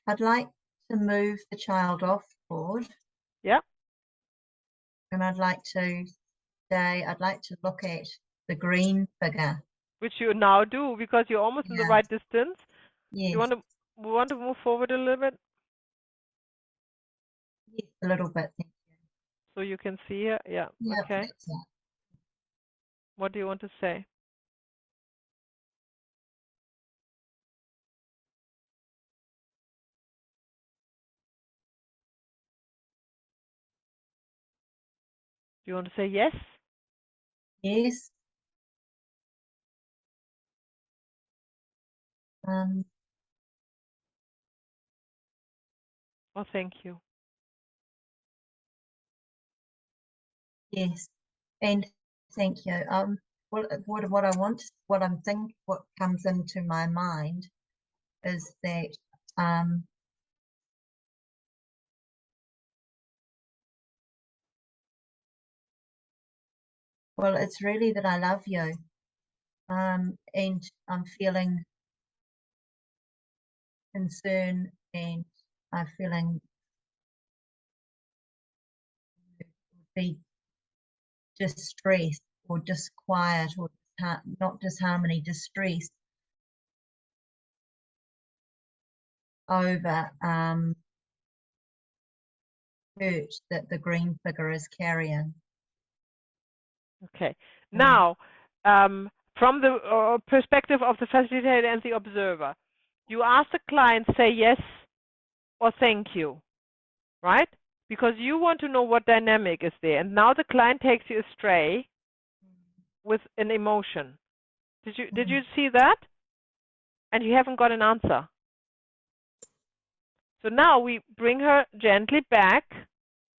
I'd like to move the child off board, Yeah, and I'd like to look at the green figure. which you now do because you're almost in the Yeah, right distance. You yes, want to we want to move forward a little bit yes, a little bit. Thank you. so you can see here. Yeah, Yep, okay. that's it. What do you want to say? Do you want to say yes? Yes. Um, Or thank you? yes. And thank you. What comes into my mind is that well, it's really that I love you. And I'm feeling concern, and I'm feeling be distress or disquiet or not disharmony, distress over hurt that the green figure is carrying. Okay. Mm. Now, from the perspective of the facilitator and the observer, you ask the client, say yes or thank you, right? Because you want to know what dynamic is there. And now the client takes you astray with an emotion. Did you see that? And you haven't got an answer. So now we bring her gently back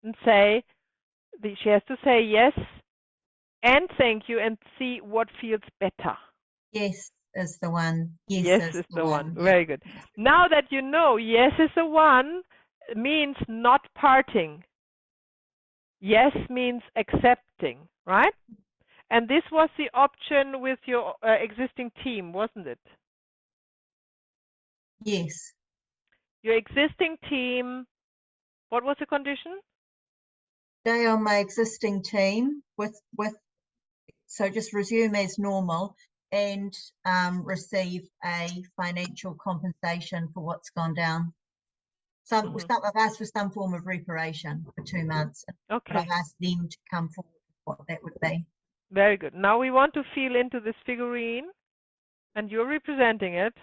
and say, she has to say yes and thank you and see what feels better. Yes is the one. Yes Yes is the one. Yeah. Very good. Now that you know yes is the one, means not parting. Yes means accepting, right? And this was the option with your existing team, wasn't it? Yes. Your existing team, what was the condition? stay on my existing team so just resume as normal and receive a financial compensation for what's gone down. I've asked for some form of reparation for 2 months, but Okay. I've asked them to come forward with what that would be. Very good. Now we want to feel into this figurine, and you're representing it.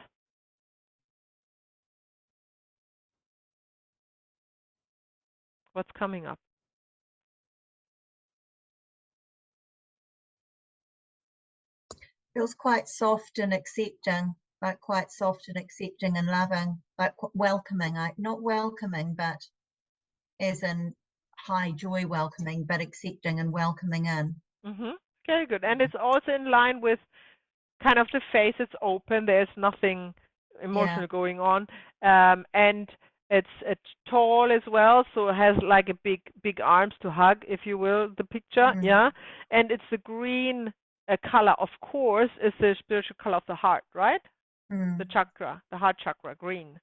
What's coming up? Feels quite soft and accepting, like quite soft and accepting and loving, like welcoming, like not welcoming, but as in high joy welcoming, but accepting and welcoming in. Very good. And it's also in line with kind of the face. It's open. There's nothing emotional going on. And it's tall as well, so it has like a big arms to hug, if you will, the picture. Yeah. And it's the green color, of course, is the spiritual color of the heart, right? The chakra, the heart chakra, green.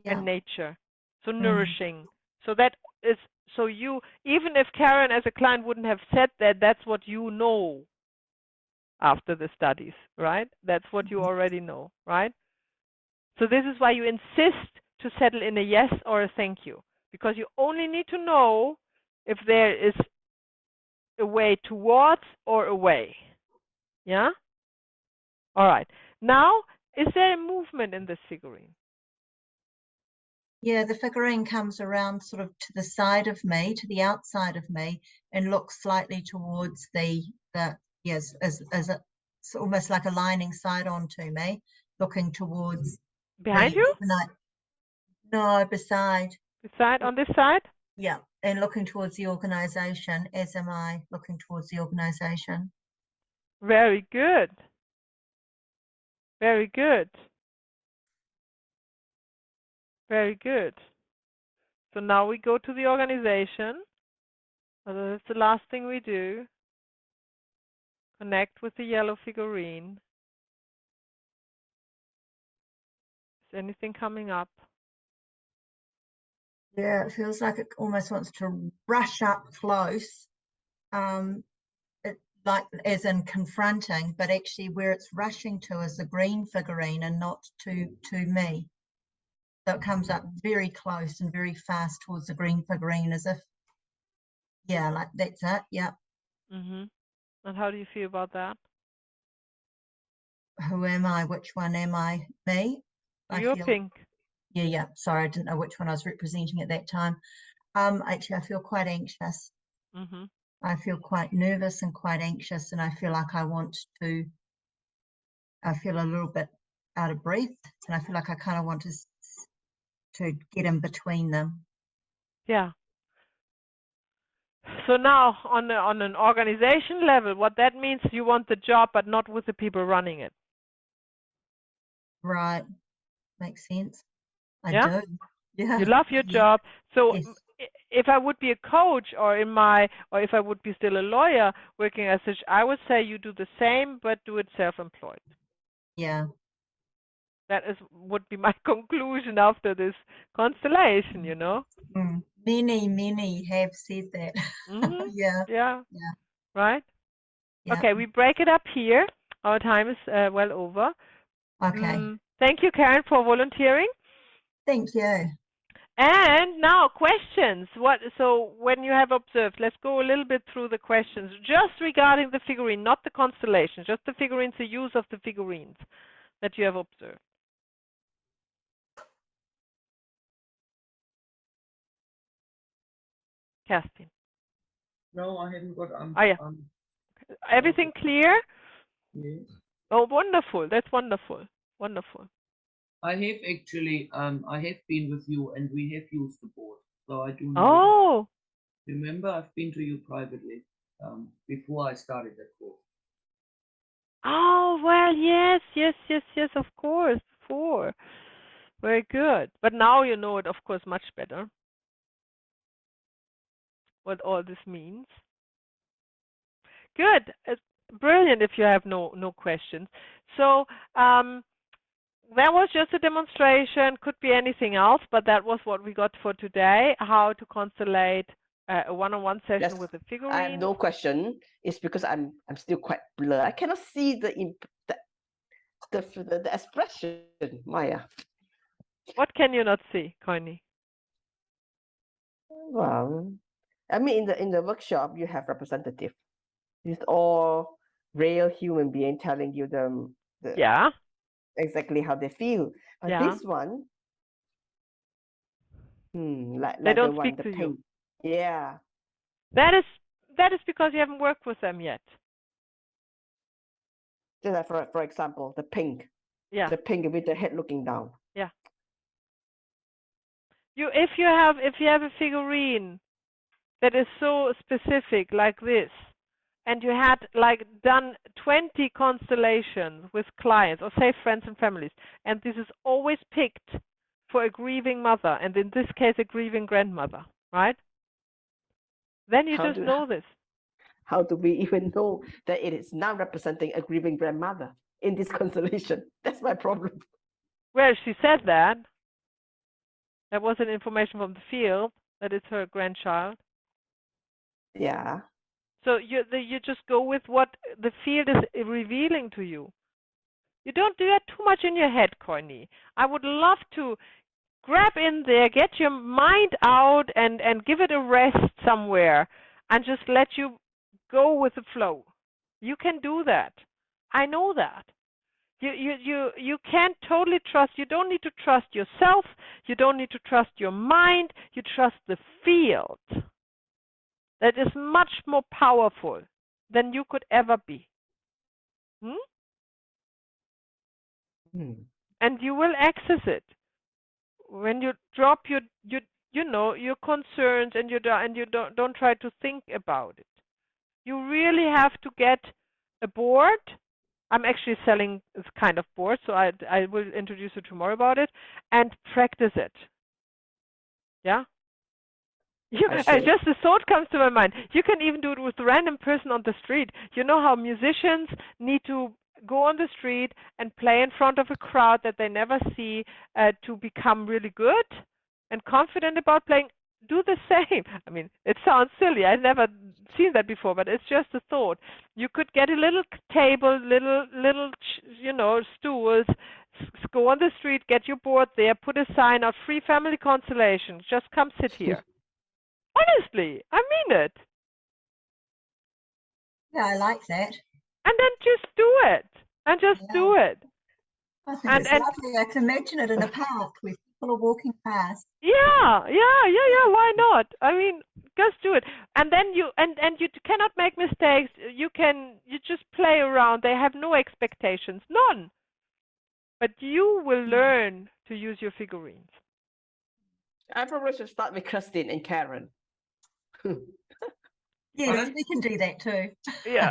And nature. So nourishing. So that is, so you, even if Karen as a client wouldn't have said that, that's what you know after the studies, right? That's what you already know, right? So this is why you insist to settle in a yes or a thank you, because you only need to know if there is a way towards or away. Yeah? All right. Now, is there a movement in this figurine? Yeah, the figurine comes around sort of to the side of me, to the outside of me, and looks slightly towards the yes, as it's almost like a lining side on to me, looking towards behind you? No, beside. Beside, on this side? Yeah, and looking towards the organization, as am I looking towards the organization. Very good. Very good. Very good. So now we go to the organization. That's the last thing we do. Connect with the yellow figurine. Is anything coming up? Yeah, it feels like it almost wants to rush up close, like as in confronting, but actually where it's rushing to is the green figurine and not to me. So it comes up very close and very fast towards the green figurine, as if, yeah, like that's it. Yeah. And how do you feel about that? Who am I? Which one am I? Me? You're pink. Yeah. Sorry, I didn't know which one I was representing at that time. Actually, I feel quite anxious. I feel quite nervous and quite anxious, and I feel like I feel a little bit out of breath, and I feel like I kind of want to get in between them. Yeah. So now, on an organization level, what that means, you want the job, but not with the people running it. Right. Makes sense. I do. Yeah. You love your job. So if I would be a coach, or if I would be still a lawyer working as such, I would say you do the same, but do it self-employed. Yeah. That would be my conclusion after this constellation, you know. Many have said that. Yeah. Right. Yeah. Okay, we break it up here. Our time is well over. Okay. Thank you, Karen, for volunteering. Thank you. And now questions. So when you have observed, let's go a little bit through the questions just regarding the figurine, not the constellation, just the figurines, the use of the figurines that you have observed. Kerstin. No, I haven't got. Everything clear? Yes. Oh, wonderful. That's wonderful. Wonderful. I have actually, I have been with you and we have used the board. So I do know. Oh. Remember, I've been to you privately before I started that course. Oh, well, yes, of course, before. Very good. But now you know it, of course, much better, what all this means. Good. Brilliant if you have no questions. So that was just a demonstration, could be anything else, but that was what we got for today, how to constellate a one-on-one session Yes, with a I have figurine? no question. It's because I'm still quite blurred. I cannot see the expression, Maya. What can you not see, Coiny? Well, I mean, in the workshop, you have representative. It's all real human being telling you the Yeah, exactly how they feel. But yeah. this one, like They the don't one, speak the to you. pink. Yeah. That is because you haven't worked with them yet. Just like for example, the pink. Yeah, The pink with the head looking down. yeah. If you have a figurine that is so specific like this, and you had like done 20 constellations with clients or say friends and families, and this is always picked for a grieving mother, and in this case a grieving grandmother, right? Then you just know this. How do we even know that it is now representing a grieving grandmother in this constellation? That's my problem. Well, she said that. That was an information from the field that it's her grandchild. Yeah. So you just go with what the field is revealing to you. You don't do that too much in your head, Coiny. I would love to grab in there, get your mind out, and give it a rest somewhere, and just let you go with the flow. You can do that. I know that. You can't totally trust. You don't need to trust yourself. You don't need to trust your mind. You trust the field. That is much more powerful than you could ever be. And you will access it when you drop your concerns, and you don't try to think about it. You really have to get a board. I'm actually selling this kind of board, so I will introduce you tomorrow about it, and practice it. Yeah. Just the thought comes to my mind. You can even do it with a random person on the street. You know how musicians need to go on the street and play in front of a crowd that they never see to become really good and confident about playing? Do the same. I mean, it sounds silly. I've never seen that before, but it's just a thought. You could get a little table, little stools, go on the street, get your board there, put a sign out, free family constellation. Just come sit here. Honestly, I mean it. Yeah, I like that. And then just do it. And just do it. I think it's lovely. I can imagine it in a park with people are walking past. Yeah. Why not? I mean, just do it. And then you cannot make mistakes. You just play around. They have no expectations, none. But you will learn to use your figurines. I probably should start with Christine and Karen. Yes, we can do that too. Yeah.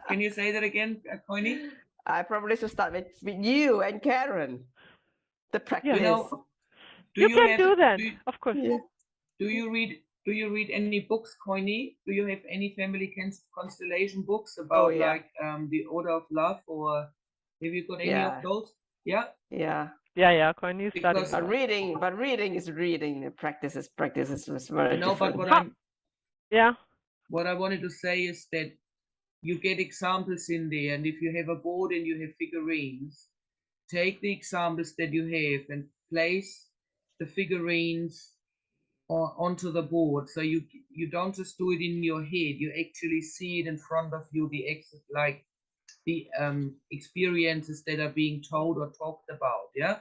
Can you say that again, Coiny? I probably should start with you and Karen. The practice. You can do that, of course. Yeah. Do you read any books, Coiny? Do you have any family constellation books about like the Order of Love, or have you got any of those? Yeah. Yeah, Coiny studying. But reading is reading. The practice is very different. But what I wanted to say is that you get examples in there, and if you have a board and you have figurines, take the examples that you have and place the figurines onto the board. So you don't just do it in your head. You actually see it in front of you, the experiences that are being told or talked about. Yeah.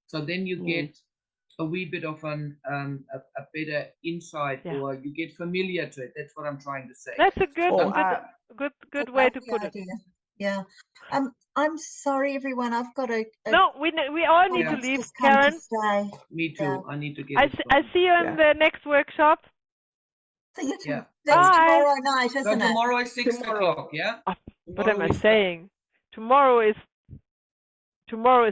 So then you get a wee bit of a better insight, or you get familiar to it. That's what I'm trying to say. That's a good way to put it. Yeah. I'm sorry, everyone. I've got to. No, we all need to leave, Karen. Me too. Yeah. I need to get. I see you in the next workshop. See you tomorrow. That's tomorrow night, isn't it? Tomorrow is 6 o'clock. Yeah. What am I saying? Tomorrow is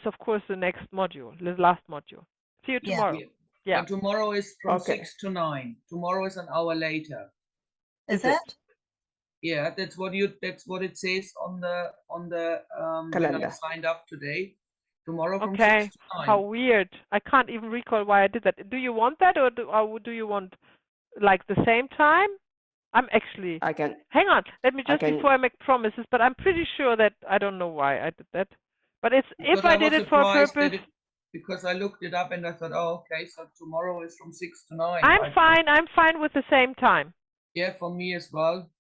of course the next module, the last module. See you tomorrow. Yeah. But tomorrow is from 6 to 9. Tomorrow is an hour later. Is it? Yeah, that's what it says on the calendar. When I signed up today. Tomorrow from 6 to 9. How weird. I can't even recall why I did that. Do you want that, or do you want like the same time? I'm actually, I can. hang on, let me just, can- before I make promises, but I'm pretty sure that, I don't know why I did that. But it's, if Because I was did it for a surprised that purpose, because I looked it up and I thought, oh, okay, so tomorrow is from 6 to 9. I'm fine with the same time. Yeah, for me as well.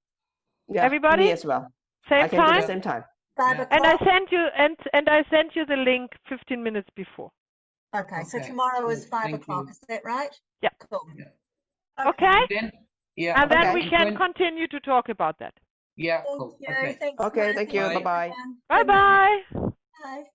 Yeah, Everybody? me as well. Same I can do time? the same time. 5 Yeah. And I o'clock? sent you, and I sent you the link 15 minutes before. Okay, so Okay, tomorrow is cool, 5 thank o'clock, you. is that right? Yeah. Cool. Yeah. Okay? And then, yeah. And then Okay. we and can when- continue to talk about that. Yeah, Thank cool. you. Okay. Thanks, Okay, Mark. thank you. Bye. Bye-bye. Bye-bye. Bye.